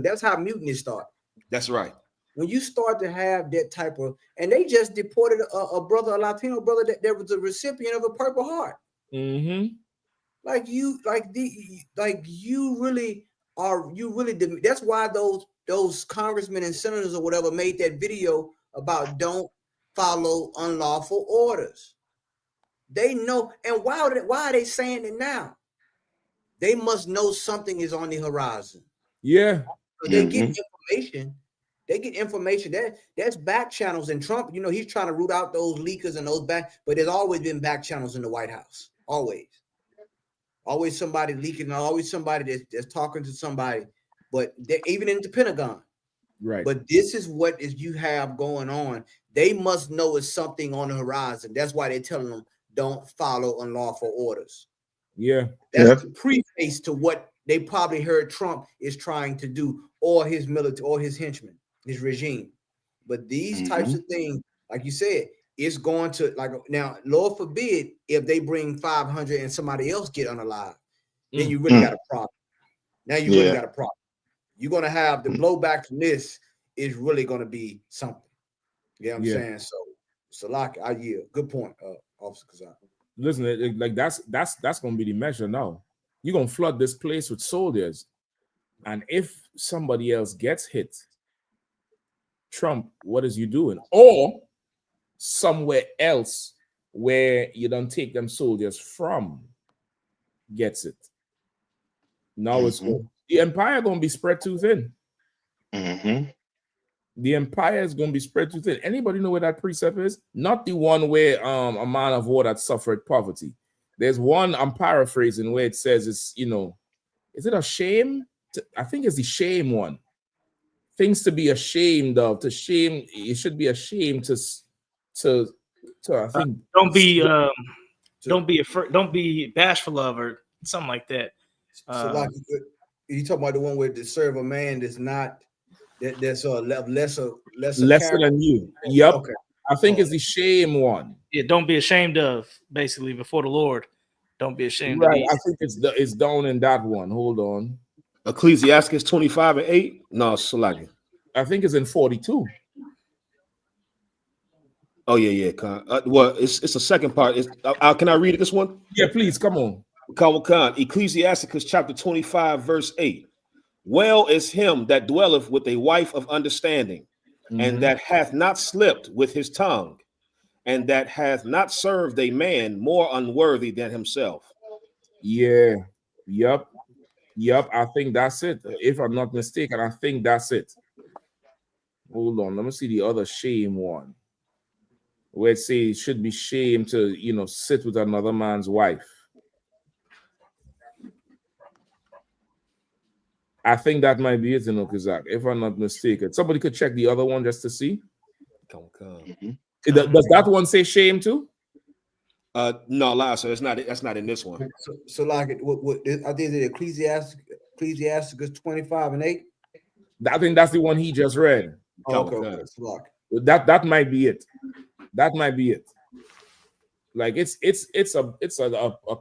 that's how mutiny start.
That's right.
When you start to have that type of, and they just deported a Latino brother that was a recipient of a Purple Heart.
Mm-hmm.
That's why those congressmen and senators or whatever made that video about don't follow unlawful orders. They know, and why are they saying it now? They must know something is on the horizon.
Yeah.
So they get information. They get information. That's back channels. And Trump, he's trying to root out those leakers and those but there's always been back channels in the White House. Always somebody leaking, always somebody that's talking to somebody. But even in the Pentagon.
Right.
But this is what you have going on. They must know it's something on the horizon. That's why they're telling them don't follow unlawful orders.
Yeah.
That's the preface to what they probably heard Trump is trying to do, or his military, or his henchmen, his regime. But these types of things, like you said, it's going to, like, now, Lord forbid, if they bring 500 and somebody else get unalive, then you really got a problem. Now you really got a problem. You're going to have the blowback from this is really going to be something. You know what I'm saying? So like, I yield. Good point, Officer Kazan.
Listen, like that's going to be the measure now. You're going to flood this place with soldiers. And if somebody else gets hit, Trump, what is you doing? Or somewhere else where you don't take them soldiers from gets it. Now it's the empire going to be spread too thin. The empire is going to be spread too thin. Anybody know where that precept is? Not the one where a man of war that suffered poverty. There's one, I'm paraphrasing, where it says it's, is it a shame? I think it's the shame one. Things to be ashamed of. To shame, it should be ashamed to I think
don't be afraid, don't be bashful of, or something like that.
So like you talking about the one where to serve a man that's not that's lesser
than you. Yep. Okay. I think it's the shame one.
Yeah, don't be ashamed of, basically, before the Lord. Don't be ashamed of.
I think it's down in that one. Hold on.
Ecclesiastes 25:8. No, Salaki.
I think it's in 42.
Oh yeah. Well, it's a second part. Can I read it? This one?
Yeah, please. Come on.
Ecclesiasticus chapter 25, verse 8. Well is him that dwelleth with a wife of understanding, and that hath not slipped with his tongue, and that hath not served a man more unworthy than himself.
Yeah. Yep. I think that's it. If I'm not mistaken, I think that's it. Hold on. Let me see the other shame one. Where it says it should be shame to, sit with another man's wife. I think that might be it, Kazak, if I'm not mistaken. Somebody could check the other one just to see. Does that one say shame too?
No, lie. So it's not. That's not in this one.
So like, what I think the Ecclesiasticus 25:8.
I think that's the one he just read.
Okay.
That might be it. That might be it. Like it's a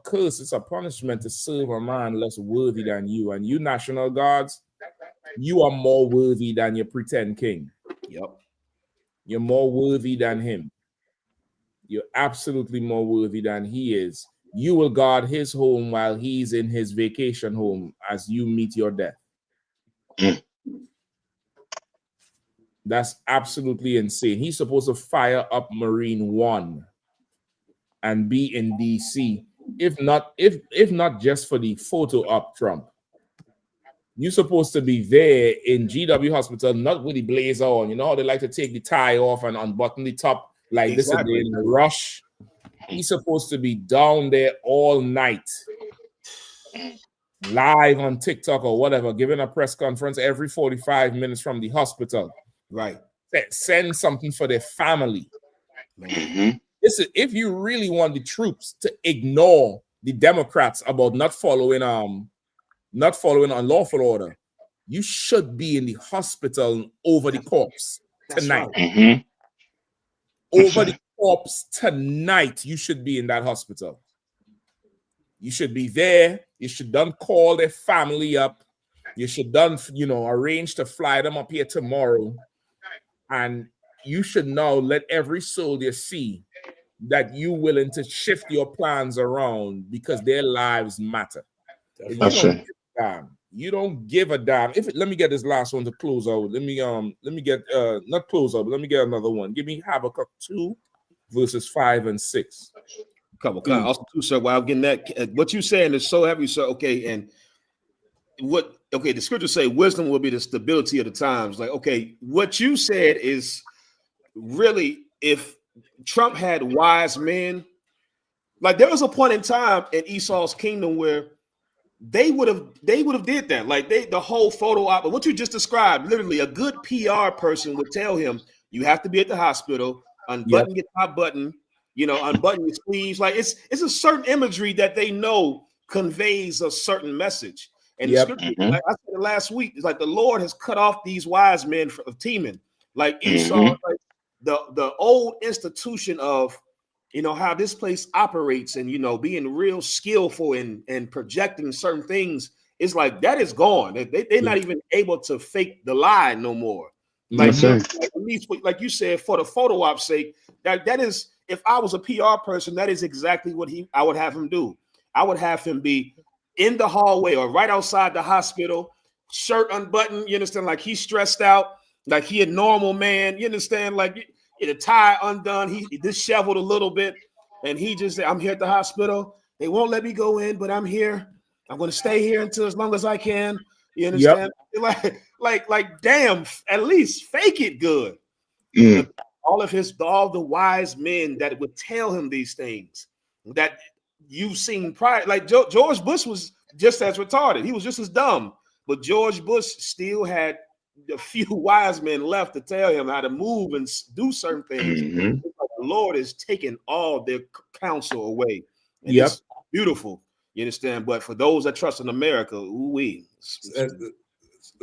curse. It's a punishment to serve a man less worthy than you. And you national guards, you are more worthy than your pretend king.
Yep.
You're more worthy than him. You're absolutely more worthy than he is. you will guard his home while he's in his vacation home as you meet your death. That's absolutely insane. He's supposed to fire up Marine One and be in DC. If not just for the photo op Trump. You're supposed to be there in GW Hospital, not with the blazer on. You know how they like to take the tie off and unbutton the top like this a day in a rush. He's supposed to be down there all night, live on TikTok or whatever, giving a press conference every 45 minutes from the hospital.
Right.
Send something for their family. Listen, if you really want the troops to ignore the Democrats about not following unlawful order, you should be in the hospital over the corpse tonight.
Right.
Over the corpse tonight, you should be in that hospital. You should be there. You should done call their family up. You should done, arrange to fly them up here tomorrow. And you should now let every soldier see that you're willing to shift your plans around because their lives matter. You don't give a damn. Let me get this last one to close out. Let me get not close out, but let me get another one. Give me Habakkuk 2 verses 5 and 6.
Couple also too, sir. While I'm getting that, what you saying is so heavy, sir. Okay, and the scriptures say wisdom will be the stability of the times. Like, okay, what you said is really, if Trump had wise men, like there was a point in time in Esau's kingdom where they would have did that. Like the whole photo op, what you just described, literally a good PR person would tell him, you have to be at the hospital, unbutton your top button, unbutton your sleeves. Like it's a certain imagery that they know conveys a certain message. And the scripture, like I said last week, it's like the Lord has cut off these wise men of Teman. Like Esau, like the old institution of how this place operates and being real skillful and projecting certain things is like that is gone. They're not even able to fake the lie no more. Like, at least like you said, for the photo op's sake, that is, if I was a PR person, that is exactly what I would have him do. I would have him be in the hallway or right outside the hospital, shirt unbuttoned, you understand, like he's stressed out, like he a normal man, you understand, like the tie undone, he disheveled a little bit, and he just said, I'm here at the hospital. They won't let me go in, but I'm here. I'm going to stay here until as long as I can. You understand? Like, damn, at least fake it good. All the wise men that would tell him these things that you've seen prior. Like George Bush was just as retarded. He was just as dumb. But George Bush still had a few wise men left to tell him how to move and do certain things. The Lord is taking all their counsel away. And it's beautiful. You understand? But for those that trust in America,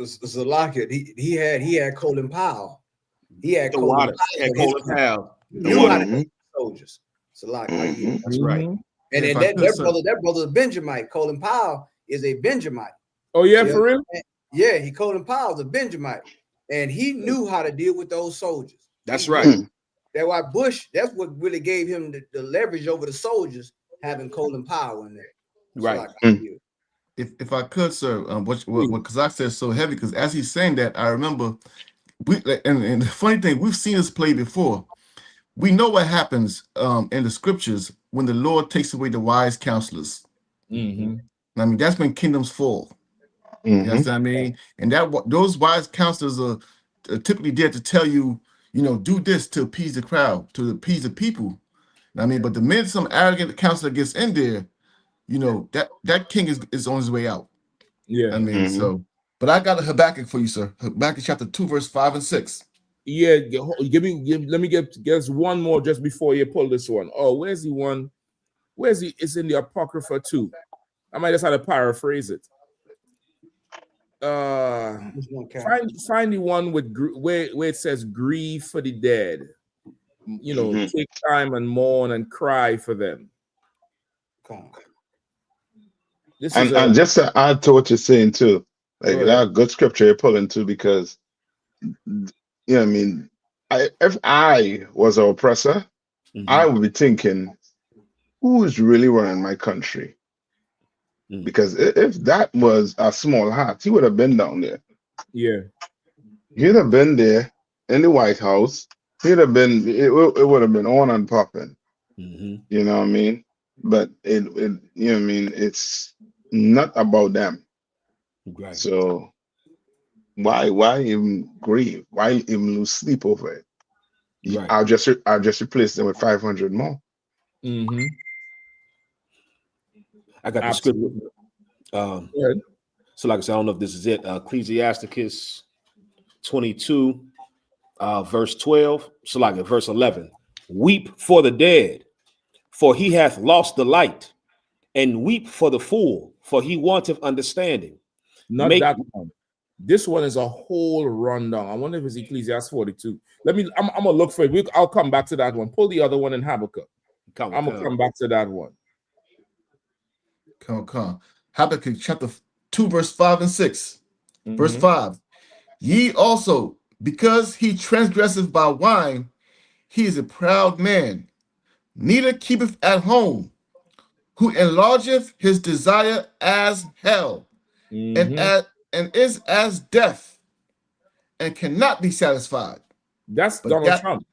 Zalaka, he had Colin Powell. He had
Colin
Powell. Soldiers. Zalaka.
That's right.
And then that brother is Benjamite. Colin Powell is a Benjamite.
Oh yeah, for real?
Yeah, Colin Powell's a Benjamite, and he knew how to deal with those soldiers.
That's right.
That's why Bush. That's what really gave him the leverage over the soldiers, having Colin Powell in there.
Right.
If I could, sir, what Kazak says so heavy, because as he's saying that, I remember and the funny thing, we've seen this play before. We know what happens in the scriptures when the Lord takes away the wise counselors. I mean, that's when kingdoms fall. Yes, I mean, and those wise counselors are typically there to tell you, do this to appease the crowd, to appease the people. I mean, but the minute some arrogant counselor gets in there, that king is on his way out.
Yeah,
I mean, so. But I got a Habakkuk for you, sir. Habakkuk chapter 2, verse 5 and 6.
Yeah, let me get one more just before you pull this one. Oh, where's the one? Where's he? It's in the Apocrypha too. I might just have to paraphrase it. Find the one with where it says grieve for the dead. Take time and mourn and cry for them.
And just to add to what you're saying too, like that good scripture you're pulling too, because I mean, if I was an oppressor, I would be thinking, who is really running my country? Because if that was a small hat, he would have been down there.
Yeah.
He'd have been there in the White House. He'd have been, it would have been on and popping. You know what I mean? But it you know what I mean, it's not about them.
Right.
So why even grieve? Why even lose sleep over it?
Right.
I'll just replace them with 500 more.
I got the scripture. So like I said, I don't know if this is it. Ecclesiasticus 22, verse 12. So like verse 11. Weep for the dead, for he hath lost the light, and weep for the fool, for he wanteth understanding.
Not that one. This one is a whole rundown. I wonder if it's Ecclesiastes 42. I'm gonna look for it. I'll come back to that one. Pull the other one in Habakkuk. I'm gonna come back to that one.
Come. Habakkuk chapter 2, verse 5 and 6. Verse 5. Ye also, because he transgresseth by wine, he is a proud man, neither keepeth at home, who enlargeth his desire as hell, and is as death, and cannot be satisfied.
That's Donald Trump.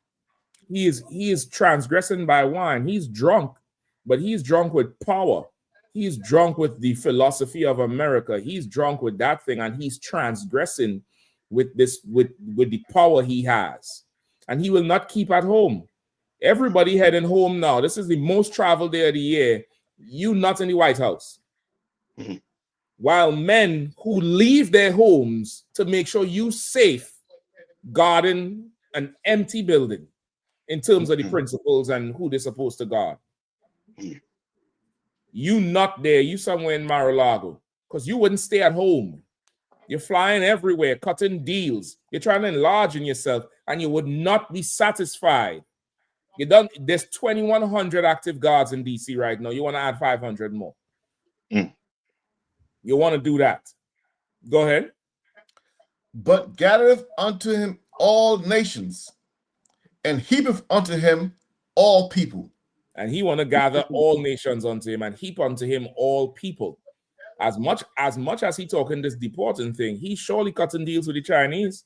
He is transgressing by wine. He's drunk, but he's drunk with power. He's drunk with the philosophy of America. He's drunk with that thing, and he's transgressing with this with the power he has. And he will not keep at home. Everybody heading home now. This is the most traveled day of the year. You not in the White House. While men who leave their homes to make sure you safe guarding an empty building in terms of the principles and who they're supposed to guard. You not there, you somewhere in Mar-a-Lago, because you wouldn't stay at home. You're flying everywhere, cutting deals. You're trying to enlarge in yourself, and you would not be satisfied. There's 2,100 active guards in DC right now. You want to add 500 more. You want to do that. Go ahead.
But gathereth unto him all nations, and heapeth unto him all people.
And he want to gather all nations unto him and heap unto him all people. As much as he talking this deporting thing, he's surely cutting deals with the Chinese.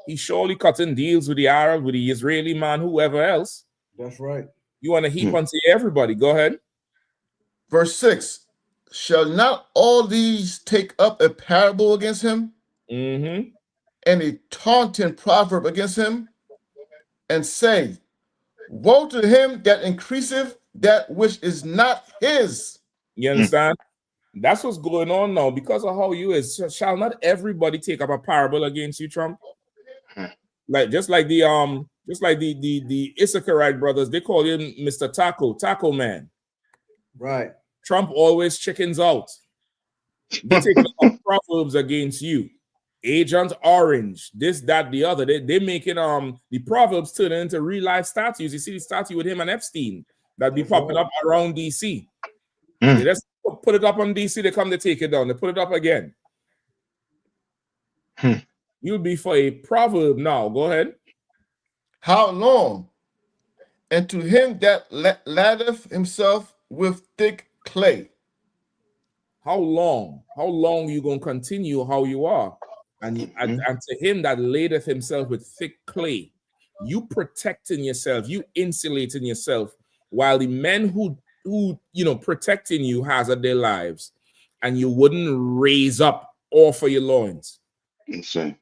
He's surely cutting deals with the Arab, with the Israeli man, whoever else.
That's right.
You want to heap unto everybody. Go ahead.
Verse 6. Shall not all these take up a parable against him? And a taunting proverb against him? And say, woe to him that increaseth that which is not his.
You understand? That's what's going on now. Because of how you is, shall not everybody take up a parable against you, Trump? Just like the Issacharite brothers, they call him Mr. Taco Man.
Right.
Trump always chickens out. They take up proverbs against you. Agent Orange, this, that, the other. They're making the proverbs turn into real life statues. You see the statue with him and Epstein that be popping up around DC. They just put it up on DC, they come to take it down. They put it up again. You'll be for a proverb now. Go ahead.
How long? And to him that latheth himself with thick clay.
How long? How long you gonna continue how you are? And to him that ladeth himself with thick clay, you protecting yourself, you insulating yourself, while the men who protecting you hazard their lives, and you wouldn't raise up all for your loins.
Insane.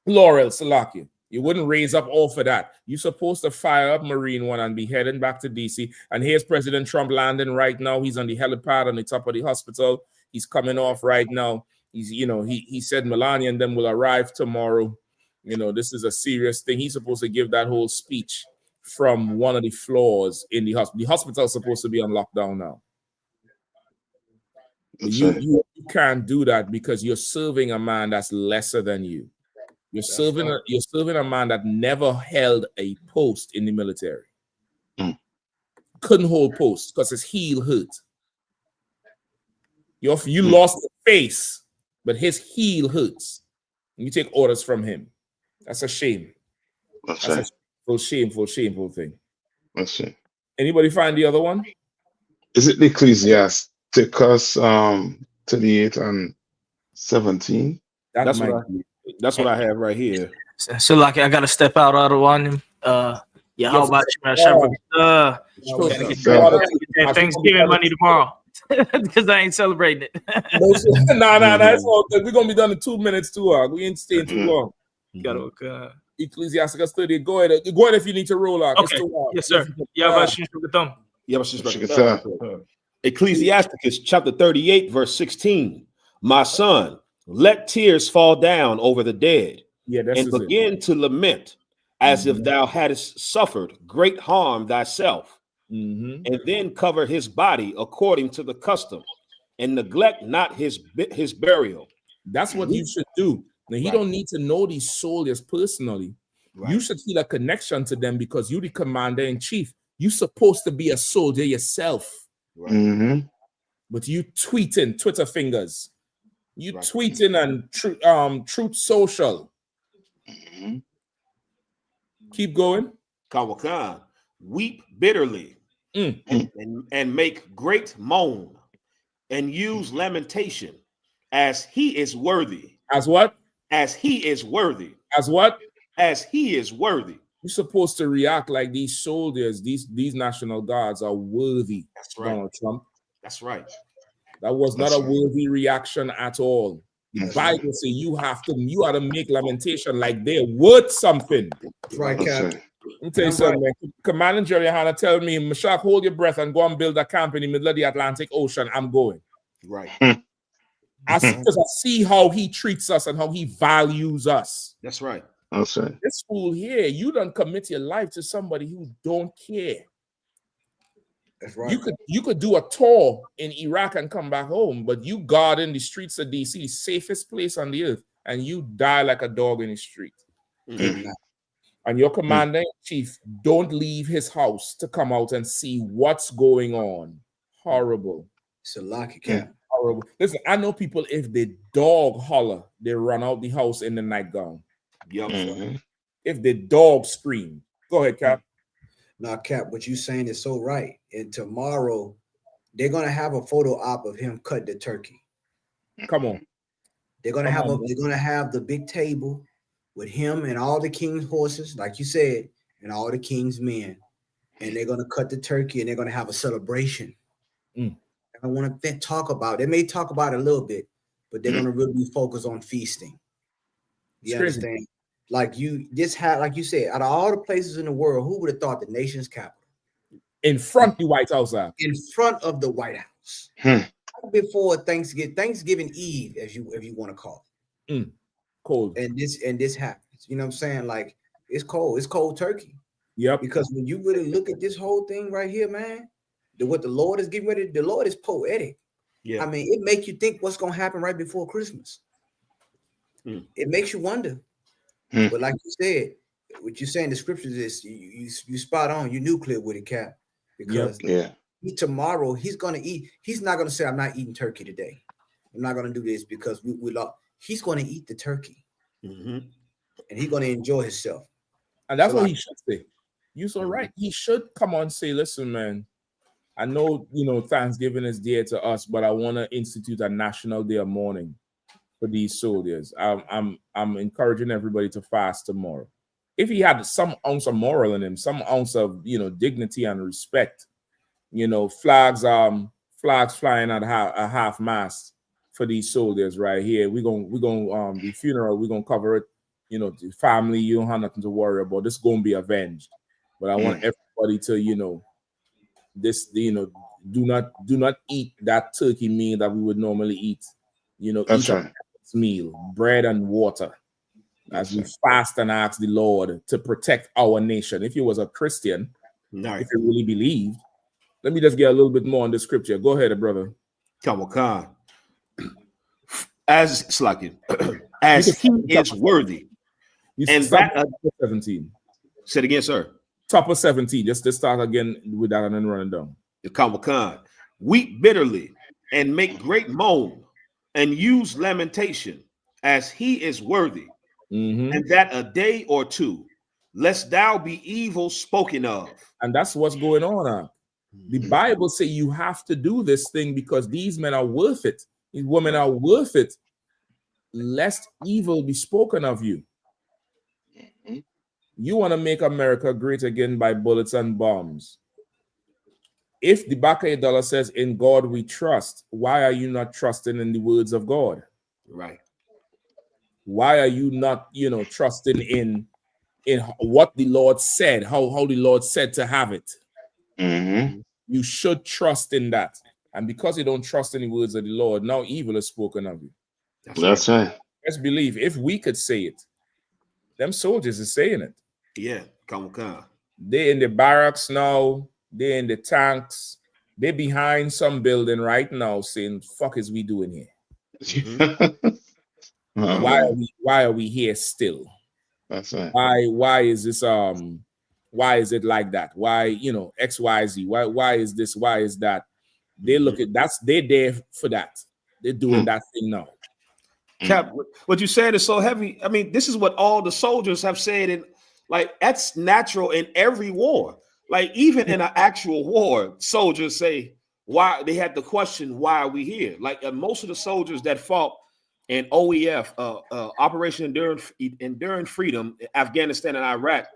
Laurel Salakia. You wouldn't raise up all for that. You're supposed to fire up Marine One and be heading back to DC. And here's President Trump landing right now. He's on the helipad on the top of the hospital. He's coming off right now. He said Melania and them will arrive tomorrow. This is a serious thing. He's supposed to give that whole speech from one of the floors in the hospital. The hospital is supposed to be on lockdown now. You can't do that because you're serving a man that's lesser than you. You're serving a man that never held a post in the military. Couldn't hold posts because his heel hurt. You lost the face, but his heel hurts. You take orders from him. That's a shame. That's a shameful thing.
That's it.
Anybody find the other one?
Is it Ecclesiasticus 38 and 17?
That's what I have right here.
So like I gotta step out of on him. Yeah, how about you, man? Gotta get that Thanksgiving money tomorrow because I ain't celebrating it.
Nah, it's all good. We're gonna be done in 2 minutes too. We ain't staying too long. Ecclesiasticus 30. Go ahead if you need to roll out.
Okay. Yes, sir.
Ecclesiasticus chapter 38, verse 16. My son, let tears fall down over the dead, and begin to lament as if thou hadst suffered great harm thyself, and then cover his body according to the custom, and neglect not his burial.
That's what you should do. Now, he don't need to know these soldiers personally. You should feel a connection to them because you're the commander in chief. You're supposed to be a soldier yourself. But you tweeting, Twitter fingers. You tweeting and Truth Social. Keep going.
Kawakan, weep bitterly and make great moan and use lamentation as he is worthy.
As what?
As he is worthy.
As what?
As he is worthy.
You're supposed to react like these soldiers, these national guards are worthy.
That's right.
Donald Trump.
That's right.
That was not a worthy reaction at all. The Bible says you have to make lamentation like they're worth something.
That's right, Captain.
Let me tell you something, man. Commander Yahanna tell me, Mashak, hold your breath and go and build a camp in the middle of the Atlantic Ocean. I'm going.
Right.
Because I see how he treats us and how he values us.
That's right.
That's right.
This fool here, you don't commit your life to somebody who don't care.
That's right.
You could do a tour in Iraq and come back home, but you guard in the streets of DC, the safest place on the earth, and you die like a dog in the street. And your commander in chief don't leave his house to come out and see what's going on. Horrible.
It's a lucky cat.
Horrible. Listen, I know people, if the dog holler, they run out the house in the nightgown. If the dog scream. Go ahead, Cap.
Now, Cap, what you saying is so right. And tomorrow, they're gonna have a photo op of him cut the turkey.
Come on.
They're gonna have the big table with him and all the king's horses, like you said, and all the king's men. And they're gonna cut the turkey and they're gonna have a celebration. I want to talk about. They may talk about it a little bit, but they're gonna really be focused on feasting. You understand? Like you said, out of all the places in the world, who would have thought the nation's capital?
In front of the White House.
In front of the White House. Before Thanksgiving Eve, if you want to call it.
Cold.
And this happens. You know what I'm saying? Like it's cold. It's cold turkey.
Yep.
Because when you really look at this whole thing right here, man, what the Lord is getting ready, the Lord is poetic.
Yeah.
I mean, it makes you think what's gonna happen right before Christmas. It makes you wonder. But like you said, what you're saying, the scriptures is you spot on. You nuclear with it, Cap. Because tomorrow he's gonna eat. He's not gonna say, "I'm not eating turkey today. I'm not gonna do this because we lost." He's gonna eat the turkey, and he's gonna enjoy himself.
And that's what he should say. You're so right. He should come on and say, "Listen, man. I know Thanksgiving is dear to us, but I want to institute a national day of mourning for these soldiers. I'm encouraging everybody to fast tomorrow." If he had some ounce of moral in him, some ounce of dignity and respect, flags flying at a half mast for these soldiers right here. We gonna the funeral, we're gonna cover it. The family, you don't have nothing to worry about. This is gonna be avenged. But I want everybody to do not eat that turkey meal that we would normally eat.
That's
eat
right.
a meal, bread and water, as we fast and ask the Lord to protect our nation. If you was a Christian, if you really believed, let me just get a little bit more on the scripture. Go ahead, brother.
Kawakan. As Slakin, as he is worthy.
And that 17.
Say it again, sir.
Top of 17. Just to start again with that and then running down.
The Kawakan. Weep bitterly and make great moan and use lamentation as he is worthy. And that a day or two, lest thou be evil spoken of.
And that's what's going on. The Bible say you have to do this thing because these men are worth it. These women are worth it, lest evil be spoken of you. You want to make America great again by bullets and bombs. If the back of your dollar says, in God we trust, why are you not trusting in the words of God?
Right.
Why are you not, trusting in what the Lord said, how the Lord said to have it? You should trust in that. And because you don't trust in the words of the Lord, now evil is spoken of you.
That's right.
Let's believe if we could say it, them soldiers are saying it.
Yeah, come on.
They in the barracks now, they in the tanks, they behind some building right now saying, fuck is we doing here? Why are we here still?
That's right.
Why is this why is it like that? Why, XYZ? Why is this? Why is that? They look at they're there for that. They're doing that thing now.
Cap, what you said is so heavy. I mean, this is what all the soldiers have said, and like that's natural in every war. Like even in an actual war, soldiers say why they had the question, why are we here? Like most of the soldiers that fought in OEF, Operation Enduring Freedom, Afghanistan and Iraq,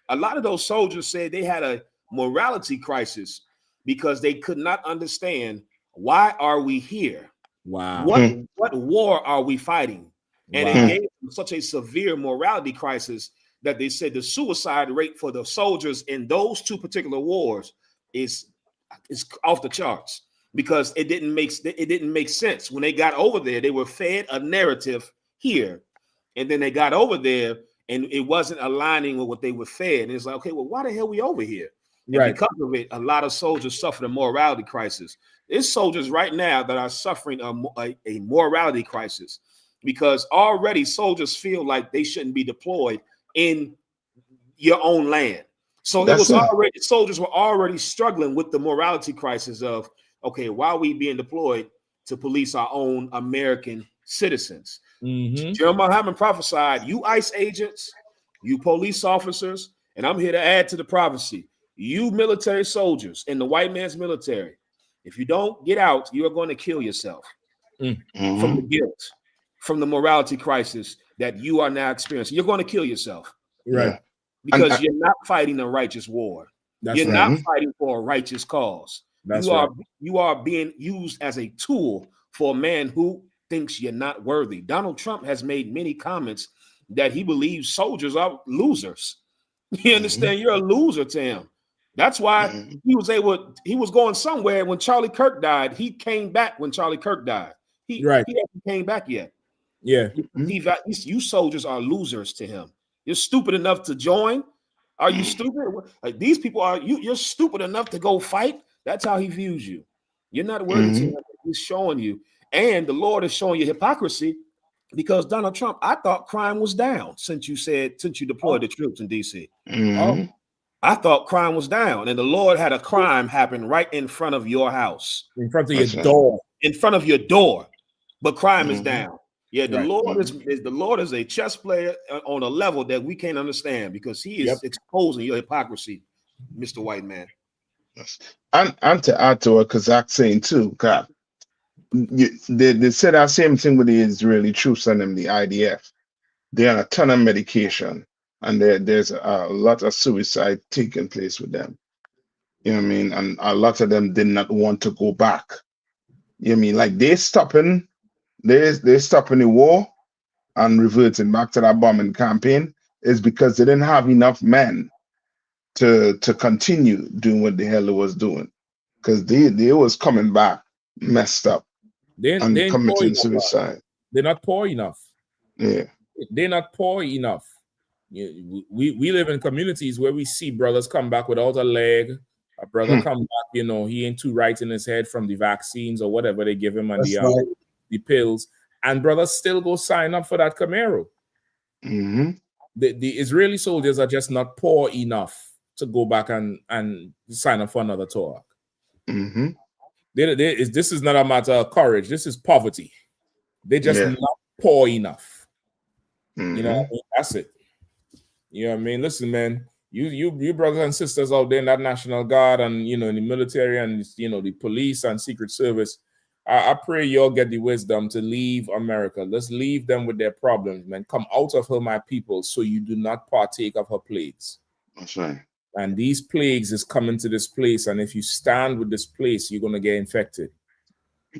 a lot of those soldiers said they had a morality crisis because they could not understand why are we here?
Wow.
What war are we fighting? And it gave them such a severe morality crisis that they said the suicide rate for the soldiers in those two particular wars is off the charts because it didn't make sense. When they got over there, they were fed a narrative here, and then they got over there and it wasn't aligning with what they were fed. And it's like, okay, well, why the hell are we over here? And because of it, a lot of soldiers suffered a morality crisis. There's soldiers right now that are suffering a morality crisis because already soldiers feel like they shouldn't be deployed in your own land. So soldiers were already struggling with the morality crisis of, okay, why are we being deployed to police our own American citizens? Jeremiah Hammond prophesied, you ICE agents, you police officers, and I'm here to add to the prophecy, you military soldiers in the white man's military, if you don't get out, you are going to kill yourself from the guilt, from the morality crisis that you are now experiencing. You're going to kill yourself.
Right.
Because you're not fighting a righteous war. You're not fighting for a righteous cause. You are being used as a tool for a man who thinks you're not worthy. Donald Trump has made many comments that he believes soldiers are losers. You understand? You're a loser to him. That's why he was going somewhere when Charlie Kirk died. He came back when Charlie Kirk died. He hasn't came back yet.
Yeah.
You soldiers are losers to him. You're stupid enough to join. Are you stupid? Like these people are you're stupid enough to go fight. That's how he views you. You're not worthy to him. He's showing you. And the Lord is showing you hypocrisy because Donald Trump, I thought crime was down since you deployed the troops in DC. I thought crime was down, and the Lord had a crime happen right in front of your house.
In front of your door.
In front of your door. But crime is down. Yeah, the Lord is a chess player on a level that we can't understand because he is exposing your hypocrisy, Mr. White Man.
And to add to what Kazak's saying too, God, they said that same thing with the Israeli troops and them, the IDF. They're on a ton of medication, and there's a lot of suicide taking place with them. You know what I mean? And a lot of them did not want to go back. You know what I mean? Like they're stopping the war and reverting back to that bombing campaign is because they didn't have enough men to continue doing what the hell they was doing. Because they was coming back messed up and
they
committing suicide.
They're not poor enough.
Yeah.
They're not poor enough. We live in communities where we see brothers come back without a leg. A brother come back, he ain't too right in his head from the vaccines or whatever they give him and the pills. And brothers still go sign up for that Camaro. The Israeli soldiers are just not poor enough to go back and sign up for another talk. This is not a matter of courage. This is poverty. They're just not poor enough. You know what I mean? That's it. You know what I mean? Listen, man, you brothers and sisters out there in that National Guard and in the military and the police and Secret Service, I pray y'all get the wisdom to leave America. Let's leave them with their problems, man. Come out of her, my people, so you do not partake of her plagues.
That's right.
And these plagues is coming to this place, and if you stand with this place, you're gonna get infected.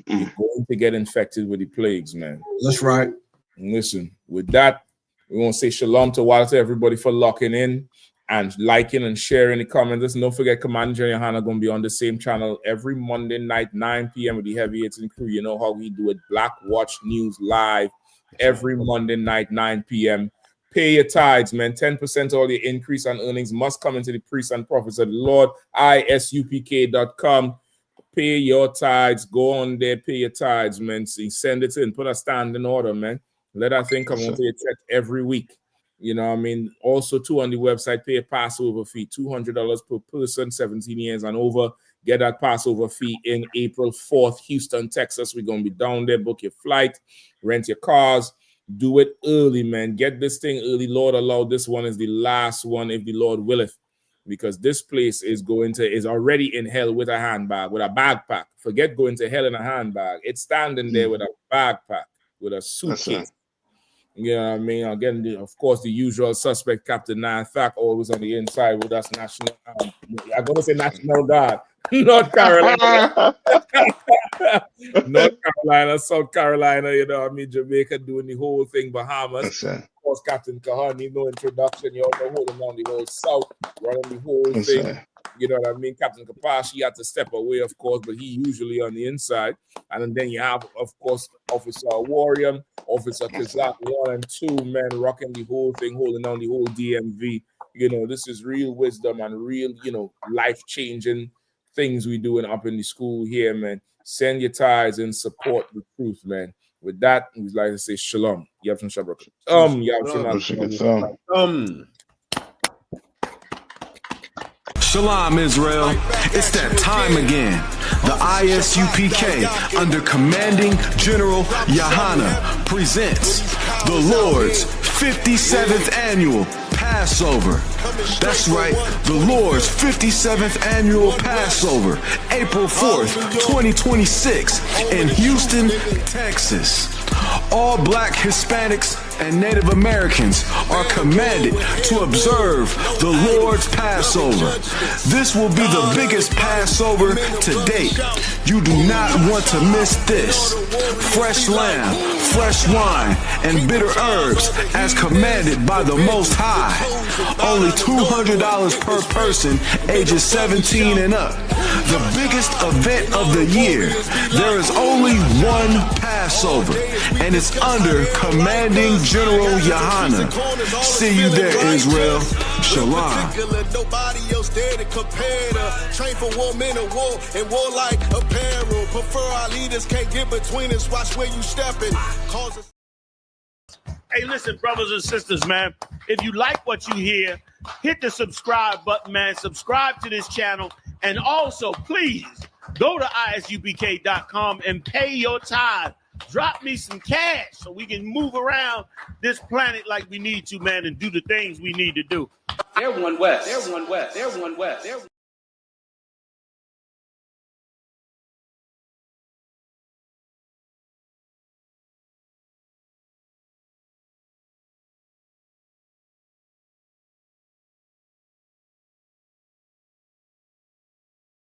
You're going to get infected with the plagues, man.
That's right.
And listen, with that, we want to say shalom to Walter, everybody for locking in and liking and sharing the comments. Listen, don't forget, Commander Yahanna going to be on the same channel every Monday night, 9 p.m. with the Heavy Hits and Crew. You know how we do it. Black Watch News live every Monday night, 9 p.m. Pay your tithes, man. 10% all your increase on earnings must come into the priests and prophets of the Lord. isupk.com. Pay your tithes. Go on there, pay your tithes, man. See, send it in. Put a standing order, man. Let that thing come onto your check every week. You know what I mean? Also, too, on the website, pay a Passover fee, $200 per person, 17 years and over. Get that Passover fee in April 4th, Houston, Texas. We're going to be down there. Book your flight, rent your cars. Do it early, man. Get this thing early. Lord, allow this one is the last one if the Lord willeth. Because this place is already in hell with a handbag, with a backpack. Forget going to hell in a handbag. It's standing there with a backpack, with a suitcase. You know what I mean? Again, of course, the usual suspect, Captain Nine-Fac, always on the inside with us. I'm going to say National Guard. North Carolina. North Carolina, South Carolina, you know what I mean? Jamaica doing the whole thing, Bahamas. Of course, Captain Kahani, no introduction. You all know holding down the whole South, running the whole thing. You know what I mean? Captain Kapashi had to step away, of course, but he usually on the inside. And then you have, of course, Officer Warrior, Officer Kazak, 1 and 2 men rocking the whole thing, holding down the whole DMV. You know, this is real wisdom and real, life-changing things we doing up in the school here, man. Send your tithes and support the truth, man. With that, we'd like to say shalom. Yavshan Shabrak.
Shalom, Israel. It's that time again. The ISUPK, under Commanding General Yahanna, presents the Lord's 57th Annual Passover. That's right, the Lord's 57th Annual Passover, April 4th, 2026, in Houston, Texas. All Black, Hispanics, and Native Americans are commanded to observe the Lord's Passover. This will be the biggest Passover to date. You do not want to miss this. Fresh lamb, fresh wine, and bitter herbs as commanded by the Most High. Only $200 per person, ages 17 and up. The biggest event of the year. There is only one Passover, and it's under Commanding General Yahanna. See you there, Israel. Shalom.
Train for war, men of war, and warlike apparel. Prefer our leaders, can't get between us. Watch where you stepping.
Hey, listen, brothers and sisters, man. If you like what you hear, hit the subscribe button, man. Subscribe to this channel. And also, please, go to isupk.com and pay your tithe. Drop me some cash so we can move around this planet like we need to, man, and do the things we need to do.
They're one West. They're one West. They're one West.